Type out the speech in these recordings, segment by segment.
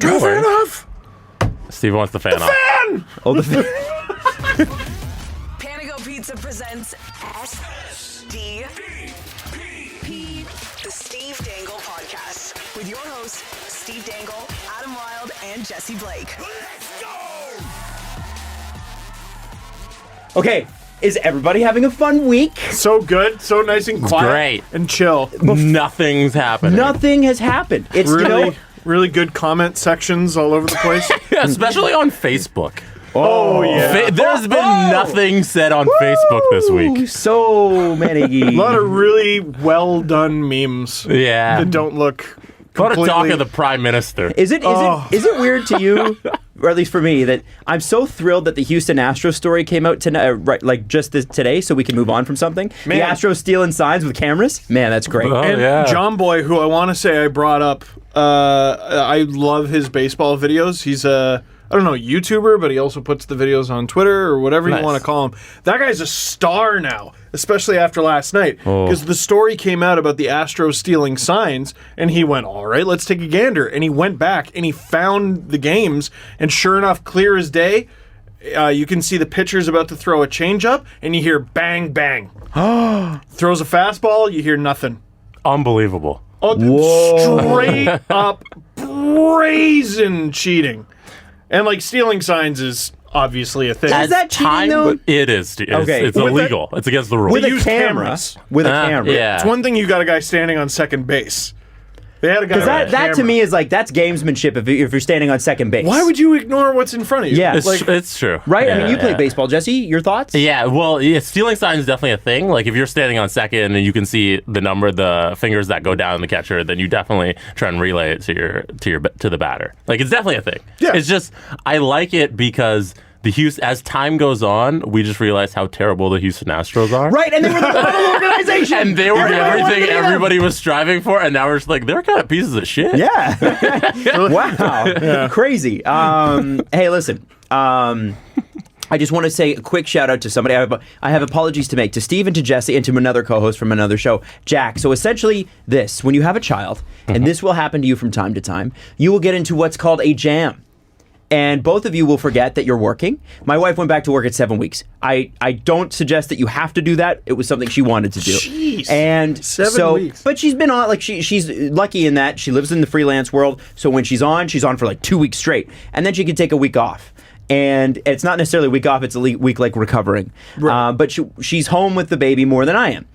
Fair enough. Steve wants the fan off. Fan! Oh, the Panago Pizza presents SDP, the Steve Dangle Podcast, with your hosts, Steve Dangle, Adam Wylde, and Jesse Blake. Let's go! Okay, is everybody having a fun week? So good, so nice and quiet. Great. And chill. Nothing's happening. Nothing has happened. It's Really good comment sections all over the place. Yeah, especially on Facebook. Oh, yeah. There's been nothing said on Facebook this week. So many. A lot of really well done memes Yeah. that don't look A lot of talk completely... of the Prime Minister. Is it weird to you, or at least for me, that I'm so thrilled that the Houston Astros story came out tonight, right, like just today, so we can move on from something? Man. The Astros stealing signs with cameras? Man, that's great. Oh, And yeah. John Boy, who I want to say I brought up, I love his baseball videos. He's a, I don't know, YouTuber, but he also puts the videos on Twitter or whatever Nice. you want to call him. That guy's a star now, especially after last night. Because the story came out about the Astros stealing signs, and he went, all right, let's take a gander. And he went back, and he found the games, and sure enough, clear as day, you can see the pitcher's about to throw a changeup, and you hear bang, bang. Throws a fastball, you hear nothing. Unbelievable. Oh, Whoa. straight up brazen cheating. And like stealing signs is obviously a thing. Is that cheating, though? It is. It's, Okay. it's With illegal. It's against the rules. With a use camera. cameras. With a camera. Yeah. It's one thing you got a guy standing on second base. They had a guy Because with a that to camera. me is like, that's gamesmanship if you're standing on second base. Why would you ignore what's in front of you? Yeah. It's true. Right? I Yeah, mean, you play yeah. baseball, Jesse. Your thoughts? Yeah, well, stealing signs is definitely a thing. Like, if you're standing on second and you can see the fingers that go down in the catcher, then you definitely try and relay it to the batter. Like, it's definitely a thing. Yeah. It's just, I like it because as time goes on, we just realize how terrible the Houston Astros are. Right, and they were the model organization. And they were Everybody wanted to everything be them. everybody was striving for, and now we're just like, they're kind of pieces of shit. Yeah. Wow. Crazy. Hey, listen. I just want to say a quick shout out to somebody. I have apologies to make to Steve and to Jesse and to another co-host from another show, Jack. So essentially this, when you have a child, and this will happen to you from time to time, you will get into what's called a jam. And both of you will forget that you're working. My wife went back to work at 7 weeks. I don't suggest that you have to do that. It was something she wanted to do. Jeez. And 7 weeks. But she's been on, like, she's lucky in that she lives in the freelance world. So when she's on for like 2 weeks straight. And then she can take a week off. And it's not necessarily a week off, it's a week like recovering. Right. But she's home with the baby more than I am.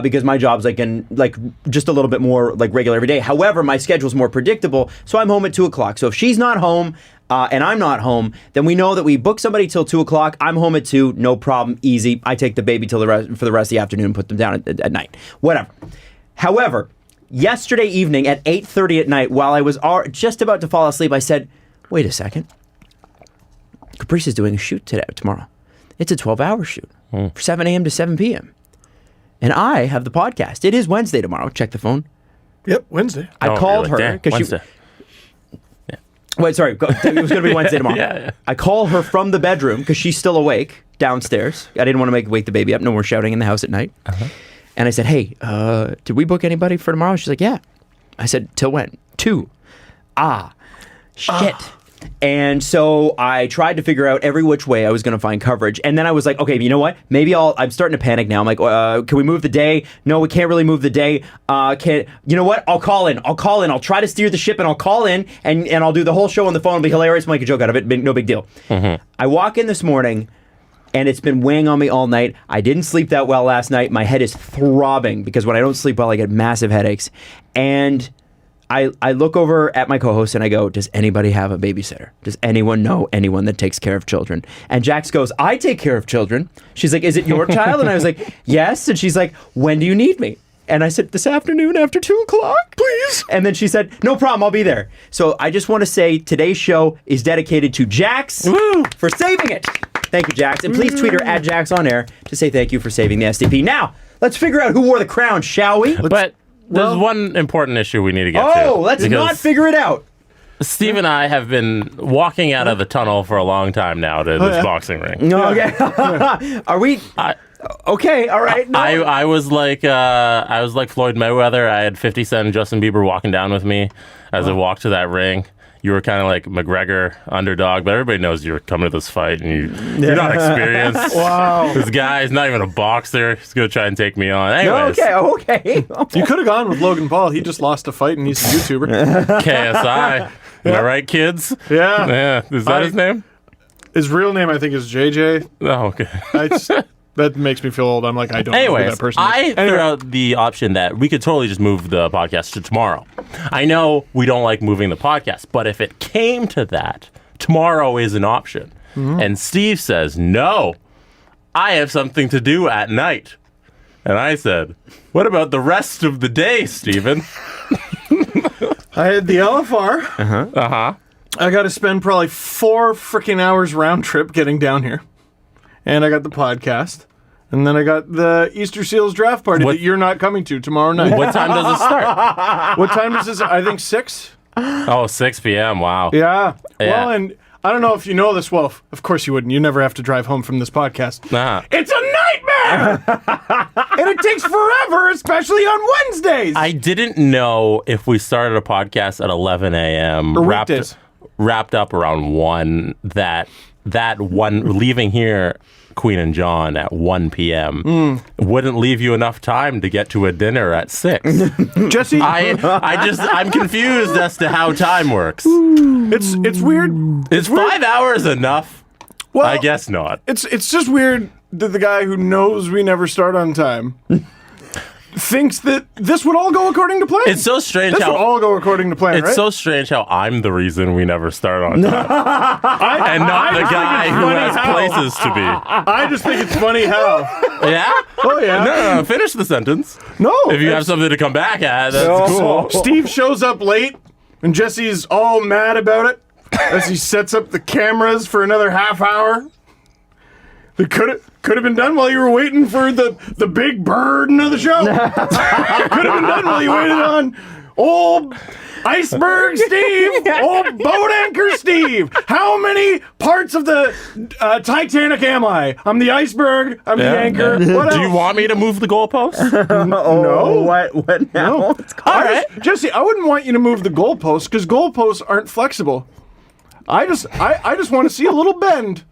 Because my job's like just a little bit more like regular every day. However, my schedule's more predictable, so I'm home at 2 o'clock. So if she's not home and I'm not home, then we know that we book somebody till 2 o'clock. I'm home at 2, no problem, easy. I take the baby for the rest of the afternoon and put them down at night. Whatever. However, yesterday evening at 8:30 at night, while I was just about to fall asleep, I said, "Wait a second. Caprice is doing a shoot tomorrow. It's a 12-hour shoot from 7 a.m. to 7 p.m. And I have the podcast. It is Wednesday tomorrow. Check the phone. Yep, Wednesday. I called her because because Wait, sorry. It was going to be Wednesday tomorrow. Yeah. I call her from the bedroom because she's still awake downstairs. I didn't want to wake the baby up. No more shouting in the house at night. And I said, "Hey, did we book anybody for tomorrow?" She's like, "Yeah." I said, "Till when?" 2. Shit. And so I tried to figure out every which way I was going to find coverage. And then I was like, okay, you know what? Maybe I'm starting to panic now. I'm like, can we move the day? No, we can't really move the day. You know what? I'll call in. I'll try to steer the ship and I'll call in and I'll do the whole show on the phone. It'll be hilarious. I'll make a joke out of it. No big deal. I walk in this morning and it's been weighing on me all night. I didn't sleep that well last night. My head is throbbing because when I don't sleep well, I get massive headaches. And I look over at my co-host and I go, "Does anybody have a babysitter? Does anyone know anyone that takes care of children?" And Jax goes, "I take care of children." She's like, "Is it your child?" And I was like, "Yes." And she's like, "When do you need me?" And I said, "This afternoon after 2 o'clock, please." And then she said, "No problem, I'll be there." So I just want to say today's show is dedicated to Jax for saving it. Thank you, Jax. And please tweet her at Jax on air to say thank you for saving the SDP. Now, let's figure out who wore the crown, shall we? But there's one important issue we need to get to. Oh, let's not figure it out. Steve and I have been walking out of the tunnel for a long time now to this boxing ring. No, okay. Are we? Okay, all right. No. I was like Floyd Mayweather. I had 50 Cent and Justin Bieber walking down with me as I walked to that ring. you were kind of like McGregor underdog, but everybody knows you're coming to this fight and you're not experienced. Wow. This guy's not even a boxer. He's going to try and take me on. Anyways, Okay. You could have gone with Logan Paul. He just lost a fight and he's a YouTuber. KSI. Am I right, kids? Yeah. Yeah. Is that his name? His real name, I think, is JJ. Oh, okay. That makes me feel old. I'm like, I don't know who Anyways, that person is. I threw out the option that we could totally just move the podcast to tomorrow. I know we don't like moving the podcast, but if it came to that, tomorrow is an option. Mm-hmm. And Steve says, no, I have something to do at night. And I said, what about the rest of the day, Steven? I had the LFR. Uh-huh. I got to spend probably 4 freaking hours round trip getting down here. And I got the podcast. And then I got the Easter Seals draft party that you're not coming to tomorrow night. What time does it start? What time does this? I think 6. Oh, 6 p.m. Wow. Yeah. Yeah. Well, and I don't know if you know this. Well, of course you wouldn't. You never have to drive home from this podcast. Nah. It's a nightmare! And it takes forever, especially on Wednesdays. I didn't know if we started a podcast at 11 a.m. Or weekdays. wrapped up around 1 that one leaving here Queen and John at 1 p.m. Wouldn't leave you enough time to get to a dinner at 6. Jesse, I'm confused as to how time works. it's weird. Is 5 hours enough? Well, I guess not. It's just weird that the guy who knows we never start on time thinks that this would all go according to plan. It's so strange this how would all go according to plan, it's right? so strange how I'm the reason we never start on time. And not the guy who has places to be. I just think it's funny how. Yeah? Oh, yeah. No, finish the sentence. No. If you have something to come back at, that's cool. Steve shows up late, and Jesse's all mad about it as he sets up the cameras for another half hour. That could have been done while you were waiting for the big burden of the show. Could have been done while you waited on old Iceberg Steve, old boat anchor Steve. How many parts of the Titanic am I? I'm the iceberg. I'm the anchor. What Do you else? want me to move the goalpost? No. What now? No. All right. Jesse, I wouldn't want you to move the goalposts because goalposts aren't flexible. I just want to see a little bend.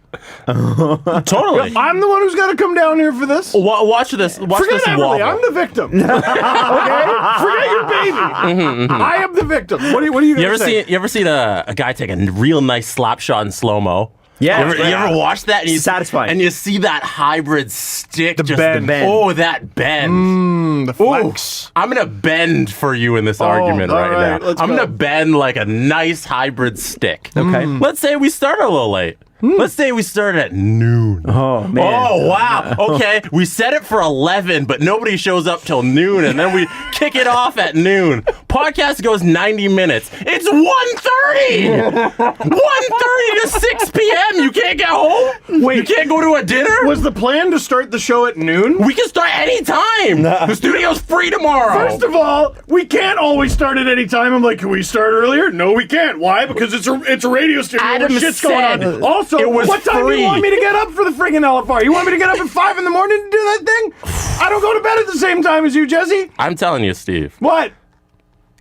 Totally. I'm the one who's got to come down here for this. Watch this. Watch Forget this Everly. wobble. I'm the victim. Okay? Forget your baby. I am the victim. What are you You gonna ever say? seen a guy take a real nice slap shot in slow mo? Yeah. You ever watch that? And you, Satisfying. And you see that hybrid stick. The bend. Oh, that bend. The flex. I'm going to bend for you in this argument all right right, now. let's I'm go. going to bend like a nice hybrid stick. Okay. Let's say we start a little late. Let's say we start at noon. Oh, man. Oh, wow. Okay. We set it for 11, but nobody shows up till noon, and then we kick it off at noon. Podcast goes 90 minutes. It's 1:30. 1:30 to 6 p.m. You can't get home? Wait. You can't go to a dinner? Was the plan to start the show at noon? We can start anytime. The studio's free tomorrow. First of all, we can't always start at any time. I'm like, can we start earlier? No, we can't. Why? Because it's a radio studio where Adam shit's going said on. Also, it was what time do free. you want me to get up for the friggin' LFR? You want me to get up at 5 in the morning to do that thing? I don't go to bed at the same time as you, Jesse. I'm telling you, Steve. What?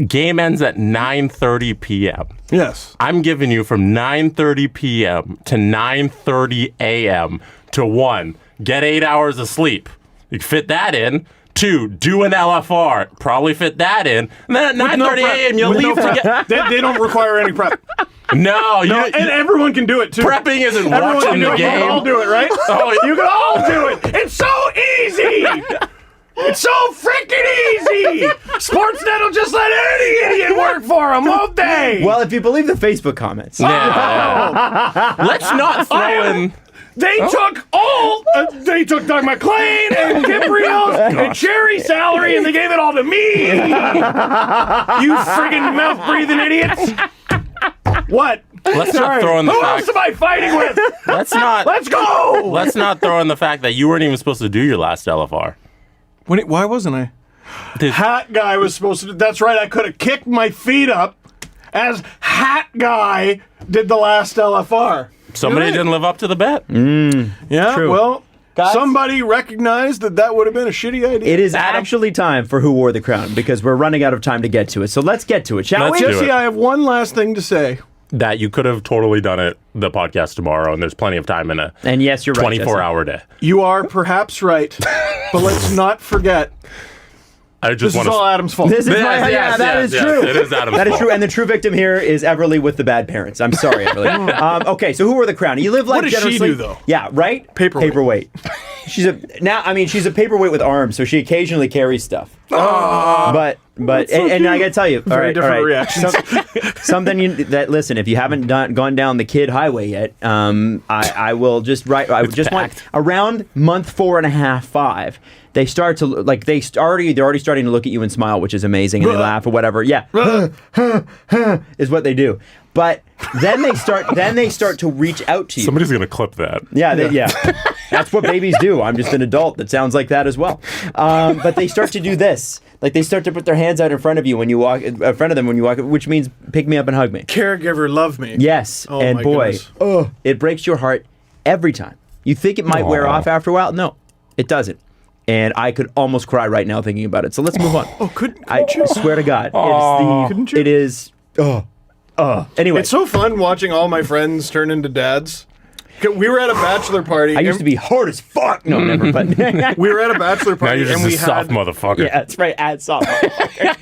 Game ends at 9:30 p.m. Yes. I'm giving you from 9:30 p.m. to 9:30 a.m. to 1. Get 8 hours of sleep. You can fit that in. 2, do an LFR. Probably fit that in. And then at 9:30 a.m. you'll leave to get... They don't require any prep. No, And everyone can do it, too. prepping isn't Everyone watching can do the it. You can all game. do it, right? Oh, You can all do it. It's so easy. It's so freaking easy. Sportsnet will just let any idiot work for them, won't they? Well, if you believe the Facebook comments. Yeah. Let's not throw in... They took Doug McClain and Kim Rios and Cherry's salary and they gave it all to me. You friggin' mouth-breathing idiots. What? Let's not throw in the Who fact... else am I fighting with? Let's go. Let's not throw in the fact that you weren't even supposed to do your last LFR. Why wasn't I? Did- Hat guy was supposed to. That's right. I could have kicked my feet up as Hat guy did the last LFR. Somebody didn't live up to the bet. Yeah. True. Well, Guys? somebody recognized that would have been a shitty idea. It is Adam? actually time for Who Wore the Crown because we're running out of time to get to it. So let's get to it, shall Let's we? do Jesse, it. I have one last thing to say. that you could have totally done the podcast tomorrow, and there's plenty of time in a And yes, you're right. 24-hour day. You are perhaps right, but let's not forget, I just this want is all Adam's fault. This is that is true. It is Adam's That is fault. true, and the true victim here is Everly with the bad parents. I'm sorry, Everly. Okay, so who wore the crown? You live like What does she generously. do, though? Yeah, right. Paperweight. She's a paperweight with arms, so she occasionally carries stuff. But and I gotta tell you, all right, different reactions. Something listen, if you haven't gone down the kid highway yet, I will just write. I just want around month 4.5, 5. They start to like they're already starting to look at you and smile, which is amazing, and they laugh or whatever. Yeah, is what they do. But then they start to reach out to you. Somebody's going to clip that. Yeah. That's what babies do. I'm just an adult that sounds like that as well. But they start to do this. Like they start to put their hands out in front of you when you walk, in front of them when you walk, which means pick me up and hug me. Caregiver, love me. Yes. Oh, and my boy, goodness. it breaks your heart every time. You think it might wear off after a while? No, it doesn't. And I could almost cry right now thinking about it. So let's move on. I swear to God. Couldn't you? It is. Anyway. It's so fun watching all my friends turn into dads. We were at a bachelor party. I used to be hard as fuck. No, never. But We were at a bachelor Now party, you're just and a we soft had motherfucker. yeah, that's right. Add salt.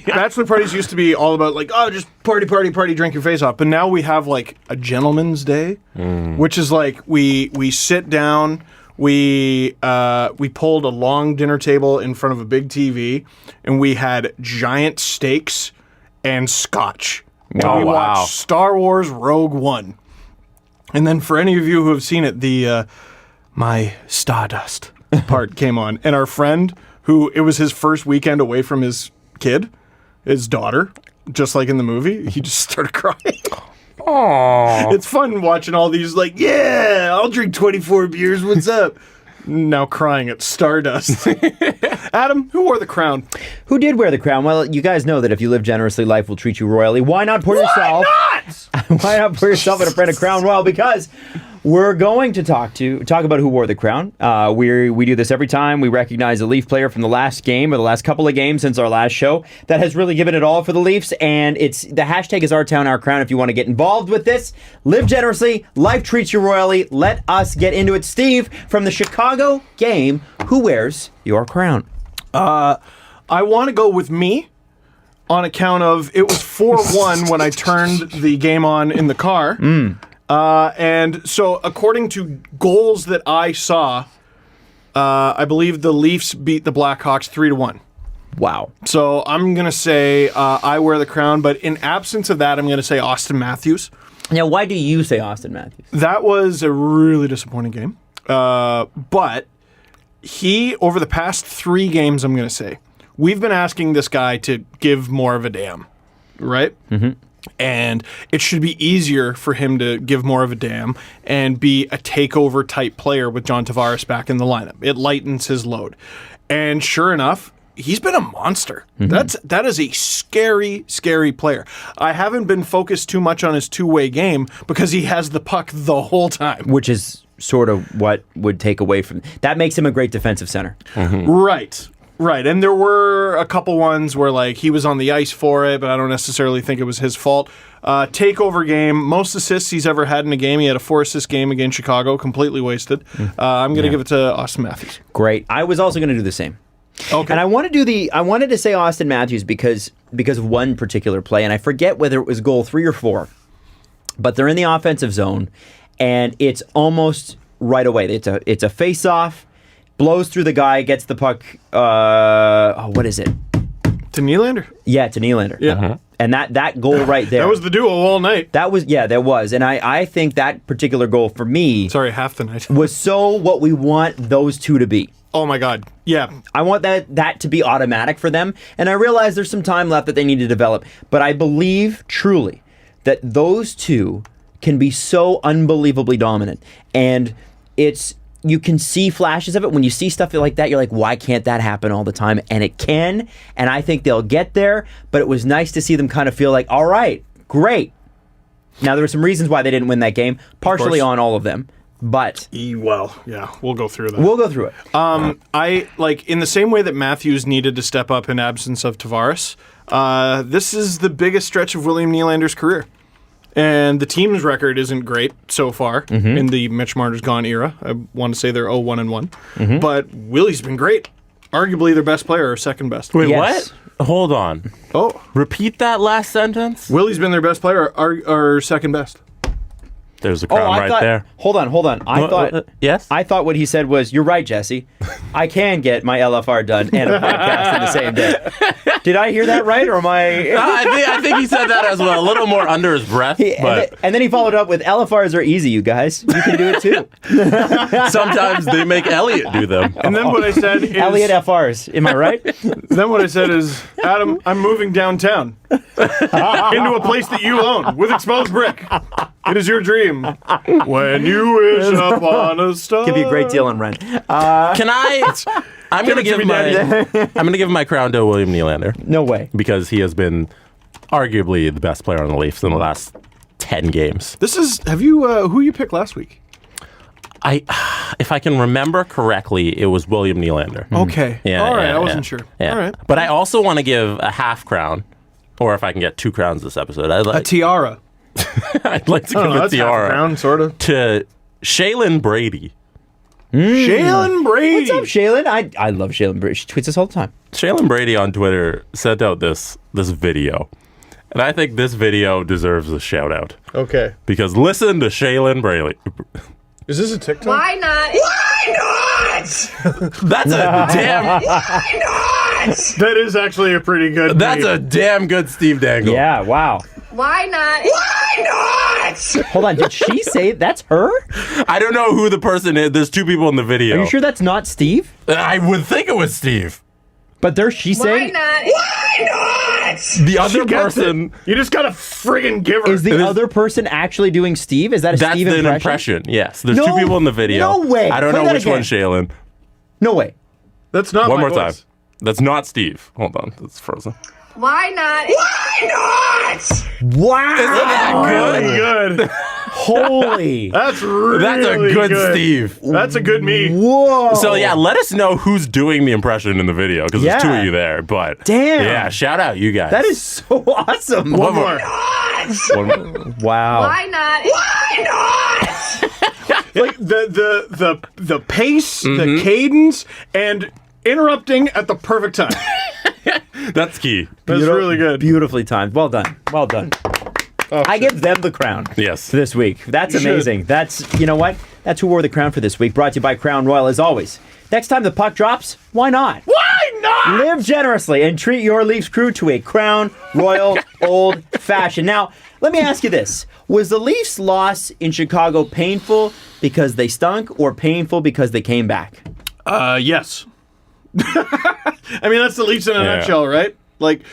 bachelor parties used to be all about like, oh, just party, drink your face off. But now we have like a gentleman's day, which is like we sit down. We pulled a long dinner table in front of a big TV, and we had giant steaks and scotch. And we watched Star Wars Rogue One. And then for any of you who have seen it, the My Stardust part came on. And our friend, who it was his first weekend away from his kid, his daughter, just like in the movie, he just started crying. Aww. It's fun watching all these, like, yeah, I'll drink 24 beers, what's up? Now crying at Stardust. Adam, who wore the crown? Who did wear the crown? Well, you guys know that if you live generously, life will treat you royally. Why not pour yourself? Why not pour yourself in a friend of Crown Royal? Because we're going to talk about who wore the crown. We do this every time. We recognize a Leaf player from the last game or the last couple of games since our last show that has really given it all for the Leafs. And it's the hashtag is Our Town, Our Crown. If you want to get involved with this, live generously. Life treats you royally. Let us get into it. Steve, from the Chicago game, who wears your crown? I want to go with me on account of it was 4-1 when I turned the game on in the car. And so according to goals that I saw, I believe the Leafs beat the Blackhawks 3-1. Wow. So I'm going to say I wear the crown, but in absence of that, I'm going to say Austin Matthews. Now, why do you say Austin Matthews? That was a really disappointing game. But he, over the past 3 games, I'm going to say, we've been asking this guy to give more of a damn, right? Mm-hmm. And it should be easier for him to give more of a damn and be a takeover type player with John Tavares back in the lineup. It lightens his load. And sure enough, he's been a monster. Mm-hmm. That is a scary, scary player. I haven't been focused too much on his two-way game because he has the puck the whole time. Which is sort of what would take away from... That makes him a great defensive center. Mm-hmm. Right. And there were a couple ones where like he was on the ice for it, but I don't necessarily think it was his fault. Takeover game, most assists he's ever had in a game. He had a 4-assist game against Chicago, completely wasted. I'm going to give it to Austin Matthews. Great. I was also going to do the same. Okay. And I wanted to say Austin Matthews because of one particular play, and I forget whether it was goal 3 or 4, but they're in the offensive zone, and it's almost right away. It's a face-off. Blows through the guy, gets the puck. What is it? To Nylander? Yeah, to Nylander. Yeah. Uh-huh. And that goal right there. That was the duo all night. There was. And I think that particular goal for me... Sorry, half the night. ...was so what we want those two to be. Oh my God. Yeah. I want that to be automatic for them. And I realize there's some time left that they need to develop. But I believe truly that those two can be so unbelievably dominant. And you can see flashes of it. When you see stuff like that, you're like, why can't that happen all the time? And it can, and I think they'll get there, but it was nice to see them kind of feel like, all right, great. Now, there were some reasons why they didn't win that game, partially on all of them, but... Well, yeah, we'll go through that. We'll go through it. I, like, in the same way that Matthews needed to step up in absence of Tavares, this is the biggest stretch of William Nylander's career. And the team's record isn't great so far in the Mitch Marner's gone era. I want to say they're 0-1-1. But Willie's been great. Arguably their best player or second best. Wait, Yes. what? Hold on. Oh, Repeat that last sentence. Willie's been their best player or second best. There's a crown right there. Hold on. Yes? I thought what he said was, "You're right, Jesse. I can get my LFR done and a podcast in the same day." Did I hear that right, or am I? I think he said that as well, a little more under his breath. And then he followed up with, "LFRs are easy, you guys. You can do it too." Sometimes they make Elliot do them. And then what I said is... Elliot FRs. Am I right? Then what I said is, Adam, I'm moving downtown into a place that you own with exposed brick. It is your dream. When you wish upon a star. Give you a great deal on rent. Can I? I'm gonna give my crown to William Nylander No way. because he has been arguably the best player on the Leafs in the last 10 games. This is... Have you... who you picked last week? If I can remember correctly, it was William Nylander. Okay. Yeah, All right. yeah, I wasn't yeah. sure. Yeah. All right. But I also want to give a half crown, or if I can get 2 crowns this episode, I'd A like, tiara. I'd like to I don't give know, a that's half a tiara crown, sort of. to Shaylin Brady. Shaylin Brady. What's up, Shaylin? I love Shaylin Brady. She tweets us all the time. Shaylin Brady on Twitter sent out this video. And I think this video deserves a shout out. Okay. Because listen to Shaylin Brady. Is this a TikTok? Why not? That's a damn That is actually a pretty good that's a damn good Steve Dangle. Yeah, wow. Why not? Hold on, did she say that's her? I don't know who the person is. There's 2 people in the video. Are you sure that's not Steve? I would think it was Steve. But she's Why saying... not? The other Gets it. person, You just gotta friggin' give her. Is the other person actually doing Steve? Is that a that's Steve an impression? impression. Yes. There's No- 2 people in the video. no way. I don't Play know that which again. one's Shaylin. No way. That's not One my more time. voice. That's not Steve. Hold on. That's frozen. Why not? Wow. Really good. Holy. That's really That's a good Steve. That's a good me. Whoa. So yeah, let us know who's doing the impression in the video because there's 2 of you there. But Damn. yeah, shout out you guys. That is so awesome. One more. One more. Wow. Why not? Like the pace, the cadence, and interrupting at the perfect time. That's key. That's really good. Beautifully timed. Well done. Well done. I give them the crown. Yes. This week. That's You should. amazing. That's, you know what? That's who wore the crown for this week. Brought to you by Crown Royal, as always. Next time the puck drops, why not? Why not? Live generously and treat your Leafs crew to a Crown Royal Old Fashioned. Now, let me ask you this. Was the Leafs' loss in Chicago painful because they stunk or painful because they came back? Yes. I mean, that's the Leafs in a nutshell, right? Like,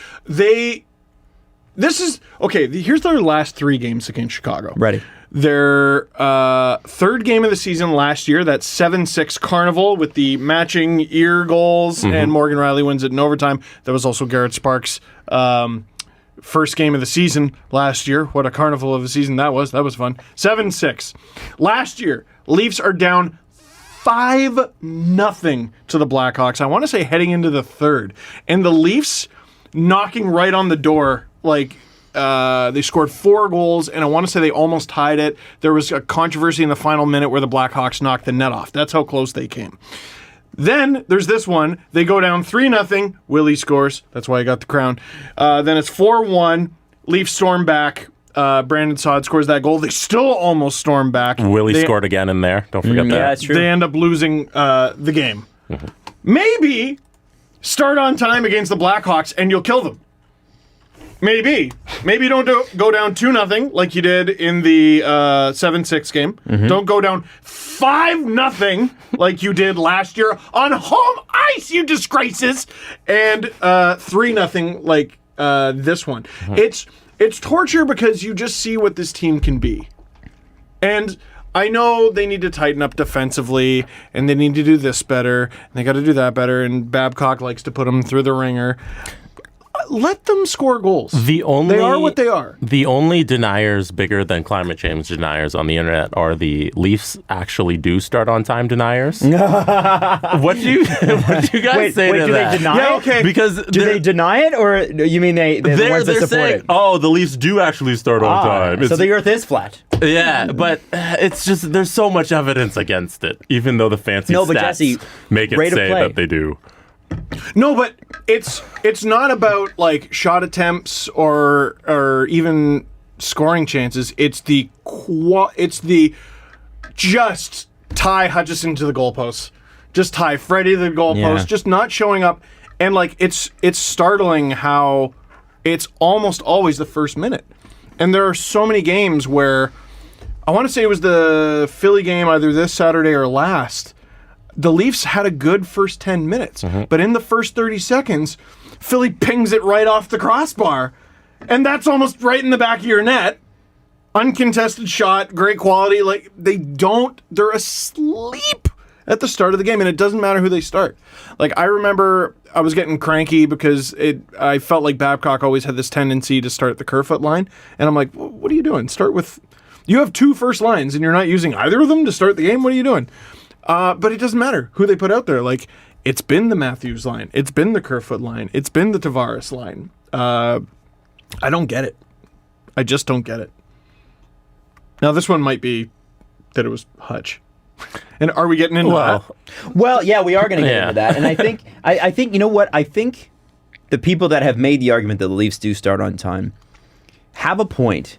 here's their last 3 games against Chicago. Ready. Their 3rd game of the season last year, that 7-6 Carnival with the matching ear goals, and Morgan Riley wins it in overtime. That was also Garrett Sparks' first game of the season last year. What a carnival of a season that was. That was fun. 7-6. Last year, Leafs are down 5-0 to the Blackhawks. I want to say heading into the 3rd. And the Leafs knocking right on the door, like... they scored 4 goals, and I want to say they almost tied it. There was a controversy in the final minute where the Blackhawks knocked the net off. That's how close they came. Then there's this one. They go down 3-0. Willie scores. That's why I got the crown. Then it's 4-1. Leafs storm back. Brandon Saad scores that goal. They still almost storm back. Willie scored again in there. Don't forget that. Yeah, that's true. They end up losing the game. Maybe start on time against the Blackhawks and you'll kill them. Maybe you don't go down 2-0 like you did in the 7-6 game. Don't go down 5-0 like you did last year on home ice, you disgraces. And 3-0 like this one. It's torture because you just see what this team can be. And I know they need to tighten up defensively, and they need to do this better, and they got to do that better, and Babcock likes to put them through the ringer. let them score goals. They are what they are. The only deniers bigger than climate change deniers on the internet are the Leafs actually do start on time deniers. What do you guys say to do that? they deny Yeah, it? okay. Because Do they deny it, or you mean they're the ones that they're support saying, it? oh, the Leafs do actually start on time. So the Earth is flat. Yeah, but it's just there's so much evidence against it, even though the fancy No, but stats Jesse, make it rate of say play. that they do. No, but it's not about like shot attempts or even scoring chances. It's the just tie Hutchinson to the goalposts, just tie Freddie to the goalpost, Yeah. just not showing up, and like it's startling how it's almost always the first minute, and there are so many games where I want to say it was the Philly game either this Saturday or last. The Leafs had a good first 10 minutes, but in the first 30 seconds, Philly pings it right off the crossbar. And that's almost right in the back of your net. Uncontested shot, great quality. Like, they're asleep at the start of the game, and it doesn't matter who they start. Like, I remember I was getting cranky because I felt like Babcock always had this tendency to start the Kerfoot line. And I'm like, what are you doing? You have 2 first lines, and you're not using either of them to start the game? What are you doing? But it doesn't matter who they put out there. Like, it's been the Matthews line. It's been the Kerfoot line. It's been the Tavares line. I don't get it. I just don't get it. Now, this one might be that it was Hutch. And are we getting into that? Well, yeah, we are going to get into that. And I think, you know what? I think the people that have made the argument that the Leafs do start on time have a point.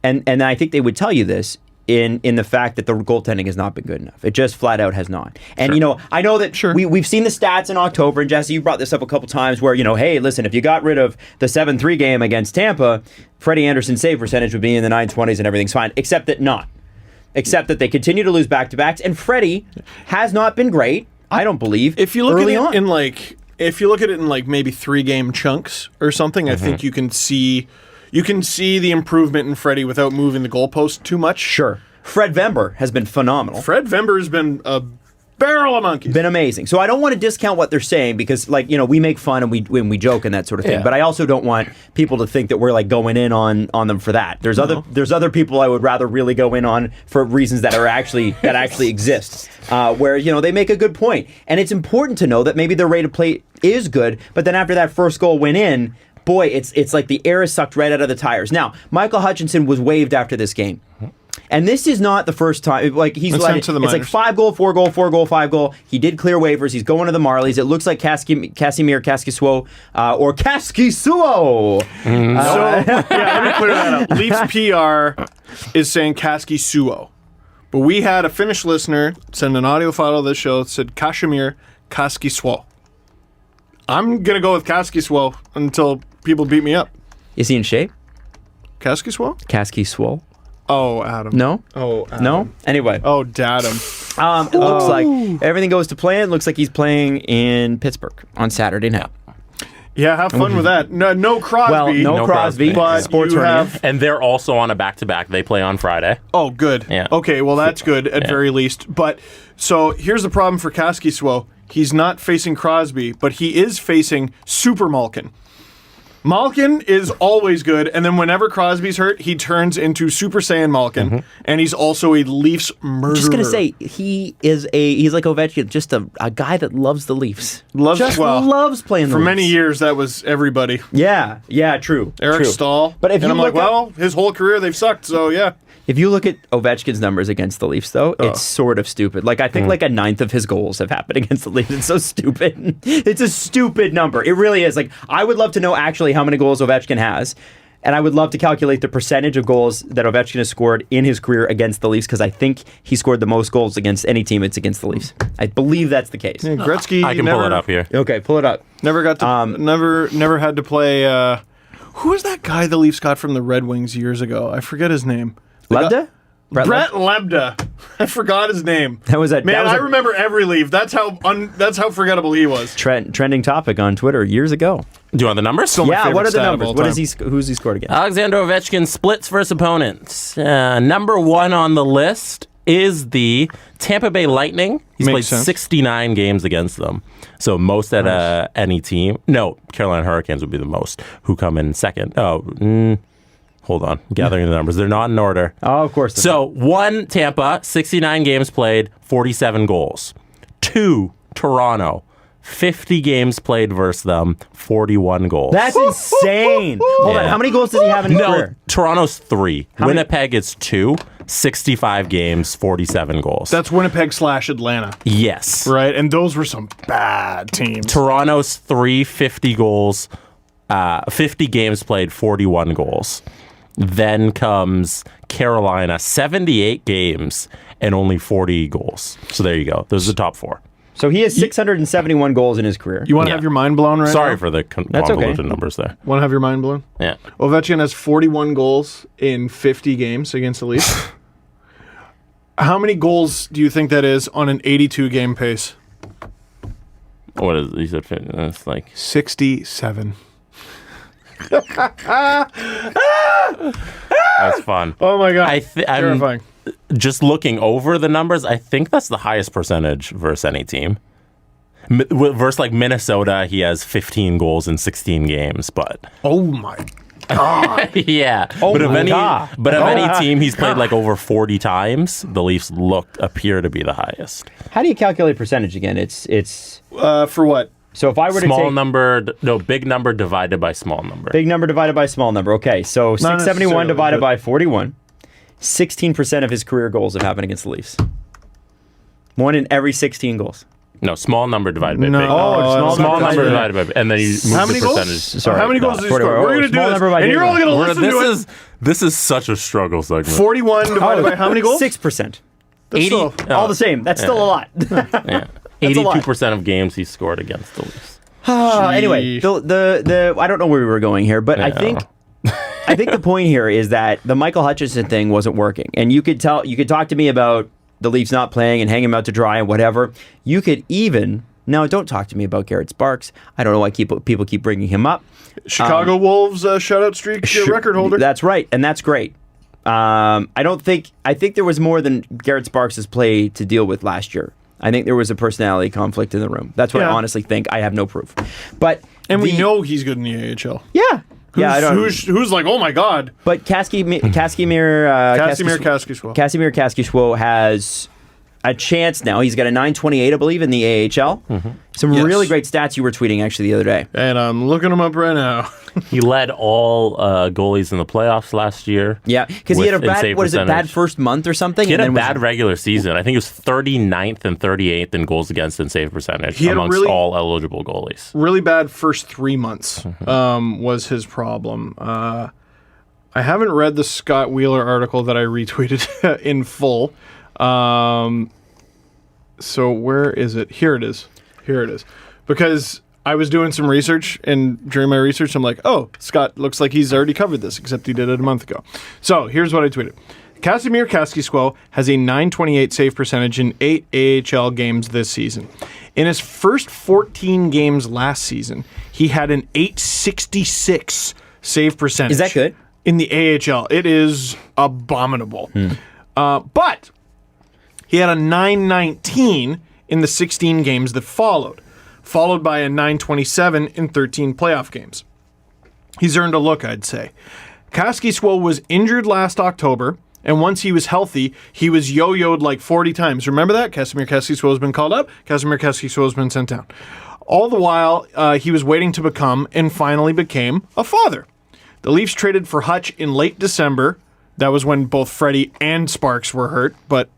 And I think they would tell you this in the fact that the goaltending has not been good enough. It just flat out has not. And, I know that we've seen the stats in October, and Jesse, you brought this up a couple times where, hey, listen, if you got rid of the 7-3 game against Tampa, Freddie Anderson's save percentage would be in the 920s and everything's fine, except that they continue to lose back-to-backs, and Freddie has not been great, I don't believe, if you look early at it on. if you look at it in like maybe 3-game chunks or something, I think you can see the improvement in Freddie without moving the goalpost too much. Sure. Fred Vember has been phenomenal. Fred Vember has been a barrel of monkeys. Been amazing. So I don't want to discount what they're saying because, we make fun and we joke and that sort of thing. Yeah. But I also don't want people to think that we're like going in on them for that. There's other people I would rather really go in on for reasons that actually exist. Where they make a good point, and it's important to know that maybe their rate of play is good, but then after that first goal went in, boy, it's like the air is sucked right out of the tires. Now, Michael Hutchinson was waived after this game. And this is not the first time. Like it's like 5 goal, 4 goal, 4 goal, 5 goal. He did clear waivers. He's going to the Marlies. It looks like Casimir Kaskisuo or Kaskisuo. Let me clear that up. Leafs PR is saying Kaskisuo, but we had a Finnish listener send an audio file of this show that said Casimir Kaskisuo. I'm gonna go with Kaskisuo until people beat me up. Is he in shape? Kaskisuo? Kaskisuo. Oh, Adam. No? Oh, Adam. No? Anyway. Oh, Datum. It looks like everything goes to plan. It looks like he's playing in Pittsburgh on Saturday night. Yeah, have fun with that. No Crosby. Well, no Crosby. But Sports you hernia. have... And they're also on a back-to-back. They play on Friday. Oh, good. Yeah. Okay, well, that's good at very least. But, so, here's the problem for Kaskisuo. He's not facing Crosby, but he is facing Super Malkin. Malkin is always good, and then whenever Crosby's hurt, he turns into Super Saiyan Malkin, and he's also a Leafs murderer. Just gonna say he's like Ovechkin, just a guy that loves the Leafs. Loves playing the for Leafs. many years. That was everybody. Yeah, true. Eric true. Stahl. But if and you I'm like, look at- well, his whole career they've sucked. So yeah. If you look at Ovechkin's numbers against the Leafs, though, it's sort of stupid. Like, I think like a ninth of his goals have happened against the Leafs. It's so stupid. It's a stupid number. It really is. Like, I would love to know actually how many goals Ovechkin has, and I would love to calculate the percentage of goals that Ovechkin has scored in his career against the Leafs, because I think he scored the most goals against any team it's against the Leafs. I believe that's the case. Yeah, Gretzky. I can pull it up here. Okay, pull it up. Never got to. Never had to play. Who was that guy the Leafs got from the Red Wings years ago? I forget his name. Lebda? Brett Lebda. I forgot his name. That was a Man, I remember every Leaf. That's how forgettable he was. trending topic on Twitter years ago. Do you want the numbers? Still my Yeah, favorite what are the stat of numbers? all What time. is he? Who's he scored against? Alexander Ovechkin splits versus opponents. Number 1 on the list is the Tampa Bay Lightning. He's Makes played sense. 69 games against them. So most at any team. No, Carolina Hurricanes would be the most, who come in second. Hold on. Gathering the numbers. They're not in order. Oh, of course. So 1, Tampa, 69 games played, 47 goals. 2, Toronto, 50 games played versus them, 41 goals. That's insane. Hold on. Yeah. How many goals does he have in his No, career? Toronto's 3. many- Winnipeg is 2, 65 games, 47 goals. That's Winnipeg / Atlanta, yes. right? And those were some bad teams. Toronto's 3, 50 goals, 50 games played, 41 goals. Then comes Carolina, 78 games and only 40 goals. So there you go. Those are the top 4. So he has 671 goals in his career. You want to Yeah. have your mind blown right now? Sorry for the That's okay. convoluted numbers there. Want to have your mind blown? Yeah. Ovechkin has 41 goals in 50 games against the Leafs. How many goals do you think that is on an 82-game pace? What is he said? It's like 67. that's fun. Oh my god! I'm Terrifying. just looking over the numbers. I think that's the highest percentage versus any team. Versus like Minnesota, he has 15 goals in 16 games, but Oh my! yeah. Oh but of my any God. any team he's played like over 40 times, the Leafs appear to be the highest. How do you calculate percentage again? It's For what? so if I were to Small take number, big number divided by small number. big number divided by small number. Okay, so Not 671 necessarily, divided but- by 41. 16% of his career goals have happened against the Leafs. 1 in every 16 goals. No, small number divided by No. big. Oh, Small number divided divided by, and then you move How the many goals? percentage. Sorry, How many goals did he 41. score? We're gonna do Small this, number by and big you're all number. gonna listen to it. This is such a struggle segment. 41 divided by how many goals? 6%. That's 80 still- All the same. That's still a lot. Yeah, a lot. 82% of games he scored against the Leafs. Anyway, the I don't know where we were going here, but I think the point here is that the Michael Hutchinson thing wasn't working, and you could talk to me about the Leafs not playing and hanging him out to dry and whatever. You could even now don't talk to me about Garrett Sparks. I don't know why people keep bringing him up. Chicago Wolves shutout streak record holder. That's right, and that's great. I think there was more than Garrett Sparks' play to deal with last year. I think there was a personality conflict in the room. That's what I Yeah. honestly think. I have no proof, but we know he's good in the AHL. yeah. I don't. Who's like, oh my god, But Casimir Casimir Kaskisuo. Casimir Kaskisuo has a chance now. He's got a 928, I believe, in the AHL. Some Yes. really great stats you were tweeting actually the other day. And I'm looking him up right now. He led all goalies in the playoffs last year. Yeah, because he had a With in bad, save what is it, bad percentage. first month or something? He had and a then bad regular season. I think it was 39th and 38th in goals against and save percentage He had a amongst really- all eligible goalies. Really bad first 3 months was his problem. I haven't read the Scott Wheeler article that I retweeted in full. So where is it? Here it is. Because I was doing some research, and during my research, I'm like, oh, Scott looks like he's already covered this, except he did it a month ago. So here's what I tweeted. Casimir Kaskisuo has a 928 save percentage in 8 AHL games this season. In his first 14 games last season, he had an 866 save percentage. Is that good? In the AHL. It is abominable. But he had a 919 in the 16 games that followed by a 927 in 13 playoff games. He's earned a look, I'd say. Kaskisuo was injured last October, and once he was healthy, he was yo-yoed like 40 times. Remember that? Casimir Kaskisuo has been called up. Casimir Kaskisuo has been sent down. All the while, he was waiting to become and finally became a father. The Leafs traded for Hutch in late December. That was when both Freddie and Sparks were hurt, but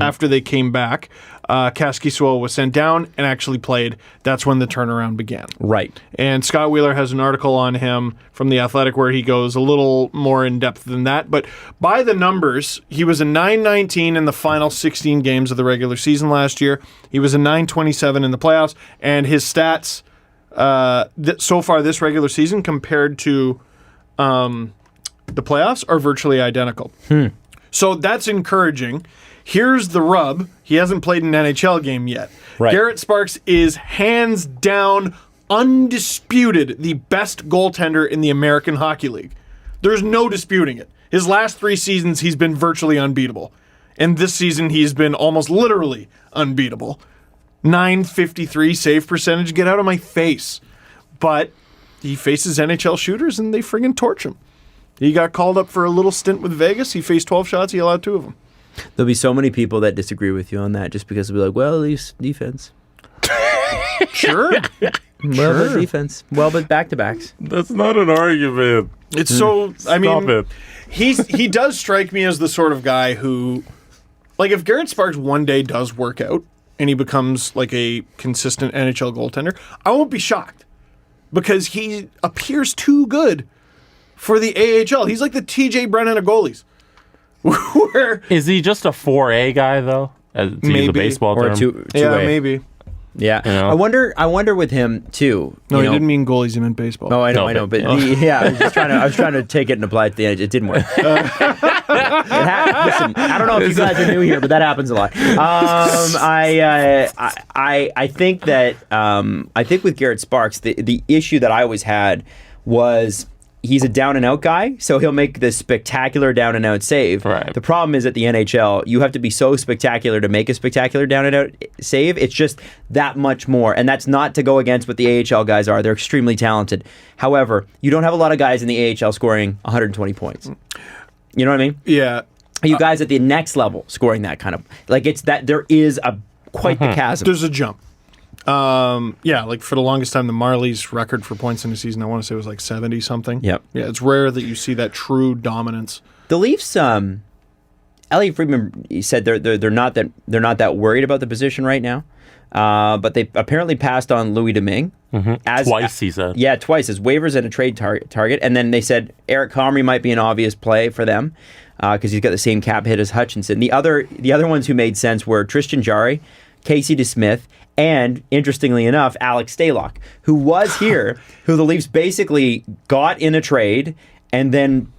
after they came back, Kaskisuo was sent down and actually played. That's when the turnaround began. Right. And Scott Wheeler has an article on him from The Athletic where he goes a little more in depth than that. But by the numbers, he was a 919 in the final 16 games of the regular season last year. He was a 927 in the playoffs. And his stats so far this regular season compared to the playoffs are virtually identical. So that's encouraging. Here's the rub. He hasn't played an NHL game yet. Right. Garrett Sparks is hands down, undisputed, the best goaltender in the American Hockey League. There's no disputing it. His last 3 seasons, he's been virtually unbeatable. And this season, he's been almost literally unbeatable. .953 save percentage. Get out of my face. But he faces NHL shooters, and they friggin' torch him. He got called up for a little stint with Vegas. He faced 12 shots. He allowed 2 of them. There'll be so many people that disagree with you on that just because they'll be like, well, at least defense. Sure. Well, but defense. Well, but back-to-backs. That's not an argument. It's so, I mean, Stop it. he does strike me as the sort of guy who, like, if Garrett Sparks one day does work out and he becomes like a consistent NHL goaltender, I won't be shocked because he appears too good for the AHL. He's like the TJ Brennan of goalies. Where Is he just a 4A guy though? To use a Maybe. baseball Or term. two yeah, way. maybe. Yeah. know? I wonder with him, too. No, you he know- didn't mean goalies. He meant baseball. No, I know, No, But but- yeah, I was trying to take it and apply it to the end. It didn't work. Listen, I don't know if you guys are new here, but that happens a lot. I think that I think with Garrett Sparks, the issue that I always had was he's a down and out guy, so he'll make this spectacular down and out save. Right. The problem is at the NHL, you have to be so spectacular to make a spectacular down and out save. It's just that much more, and that's not to go against what the AHL guys are. They're extremely talented. However, you don't have a lot of guys in the AHL scoring 120 points. You know what I mean? Yeah. You guys at the next level scoring that kind of like it's that there is a quite the chasm. There's a jump. Yeah, like for the longest time, the Marlies' record for points in a season, I want to say was like 70 something. Yep. Yeah, it's rare that you see that true dominance. The Leafs, Elliot Friedman said they're not that worried about the position right now, but they apparently passed on Louis Domingue Twice, he said. Yeah, twice as waivers and a trade target, and then they said Eric Comrie might be an obvious play for them because he's got the same cap hit as Hutchinson. The other ones who made sense were Tristan Jarry, Casey DeSmith, and interestingly enough, Alex Stalock, who was here, who the Leafs basically got in a trade, and then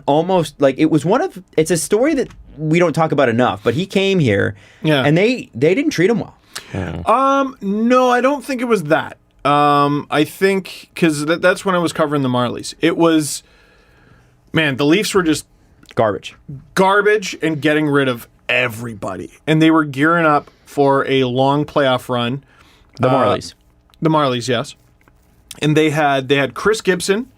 almost like it's a story that we don't talk about enough. But he came here, and they didn't treat him well. No, I don't think it was that. I think because that's when I was covering the Marlies. It was, man, the Leafs were just Garbage. and getting rid of everybody, and they were gearing up for a long playoff run. The Marlies. The Marlies, yes. And they had Chris Gibson,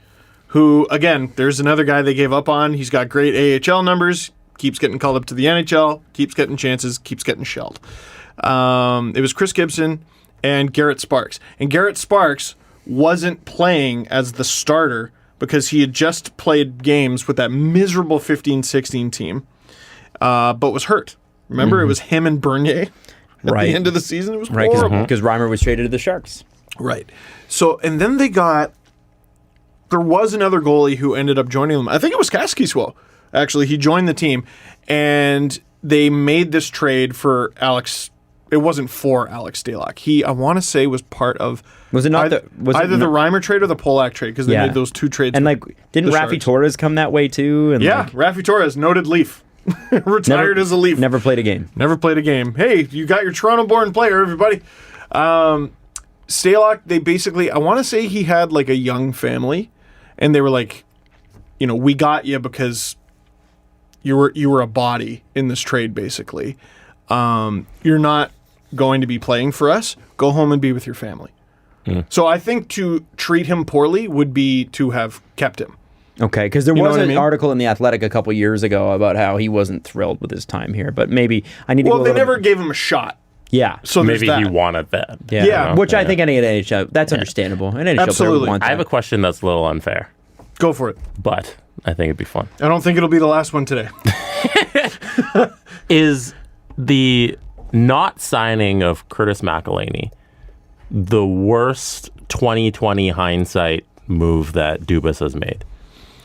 who, again, there's another guy they gave up on. He's got great AHL numbers, keeps getting called up to the NHL, keeps getting chances, keeps getting shelled. It was Chris Gibson and Garrett Sparks. And Garrett Sparks wasn't playing as the starter because he had just played games with that miserable 15-16 team, but was hurt. Remember, it was him and Bernier at the end of the season. It was horrible. Because Reimer was traded to the Sharks. Right. So, and then there was another goalie who ended up joining them. I think it was Kaskisuo, actually. He joined the team, and they made this trade for Alex. It wasn't for Alex Stalock. He, I want to say, was part of Was it not either the Reimer trade or the Polak trade, because they made those two trades. And like, didn't the Rafi Sharks. Torres come that way too? And Yeah, Rafi Torres, noted Leaf. Retired as a Leaf. Never played a game. Never played a game. Hey, you got your Toronto-born player, everybody. Stalock, they basically, I want to say he had like a young family, and they were like, we got you because you were a body in this trade, basically. You're not going to be playing for us. Go home and be with your family. So I think to treat him poorly would be to have kept him. Okay, because there You know was what I an mean? article in The Athletic a couple years ago about how he wasn't thrilled with his time here, but maybe I need to Well, go a they little- never gave him a shot. Yeah. So there's Maybe he that. wanted that. Yeah, Yeah. which I think any NHL, that's understandable. An NHL player Absolutely. would want that. I have a question that's a little unfair, Go for it. but I think it'd be fun. I don't think it'll be the last one today. Is the not signing of Curtis McElhinney the worst 2020 hindsight move that Dubas has made?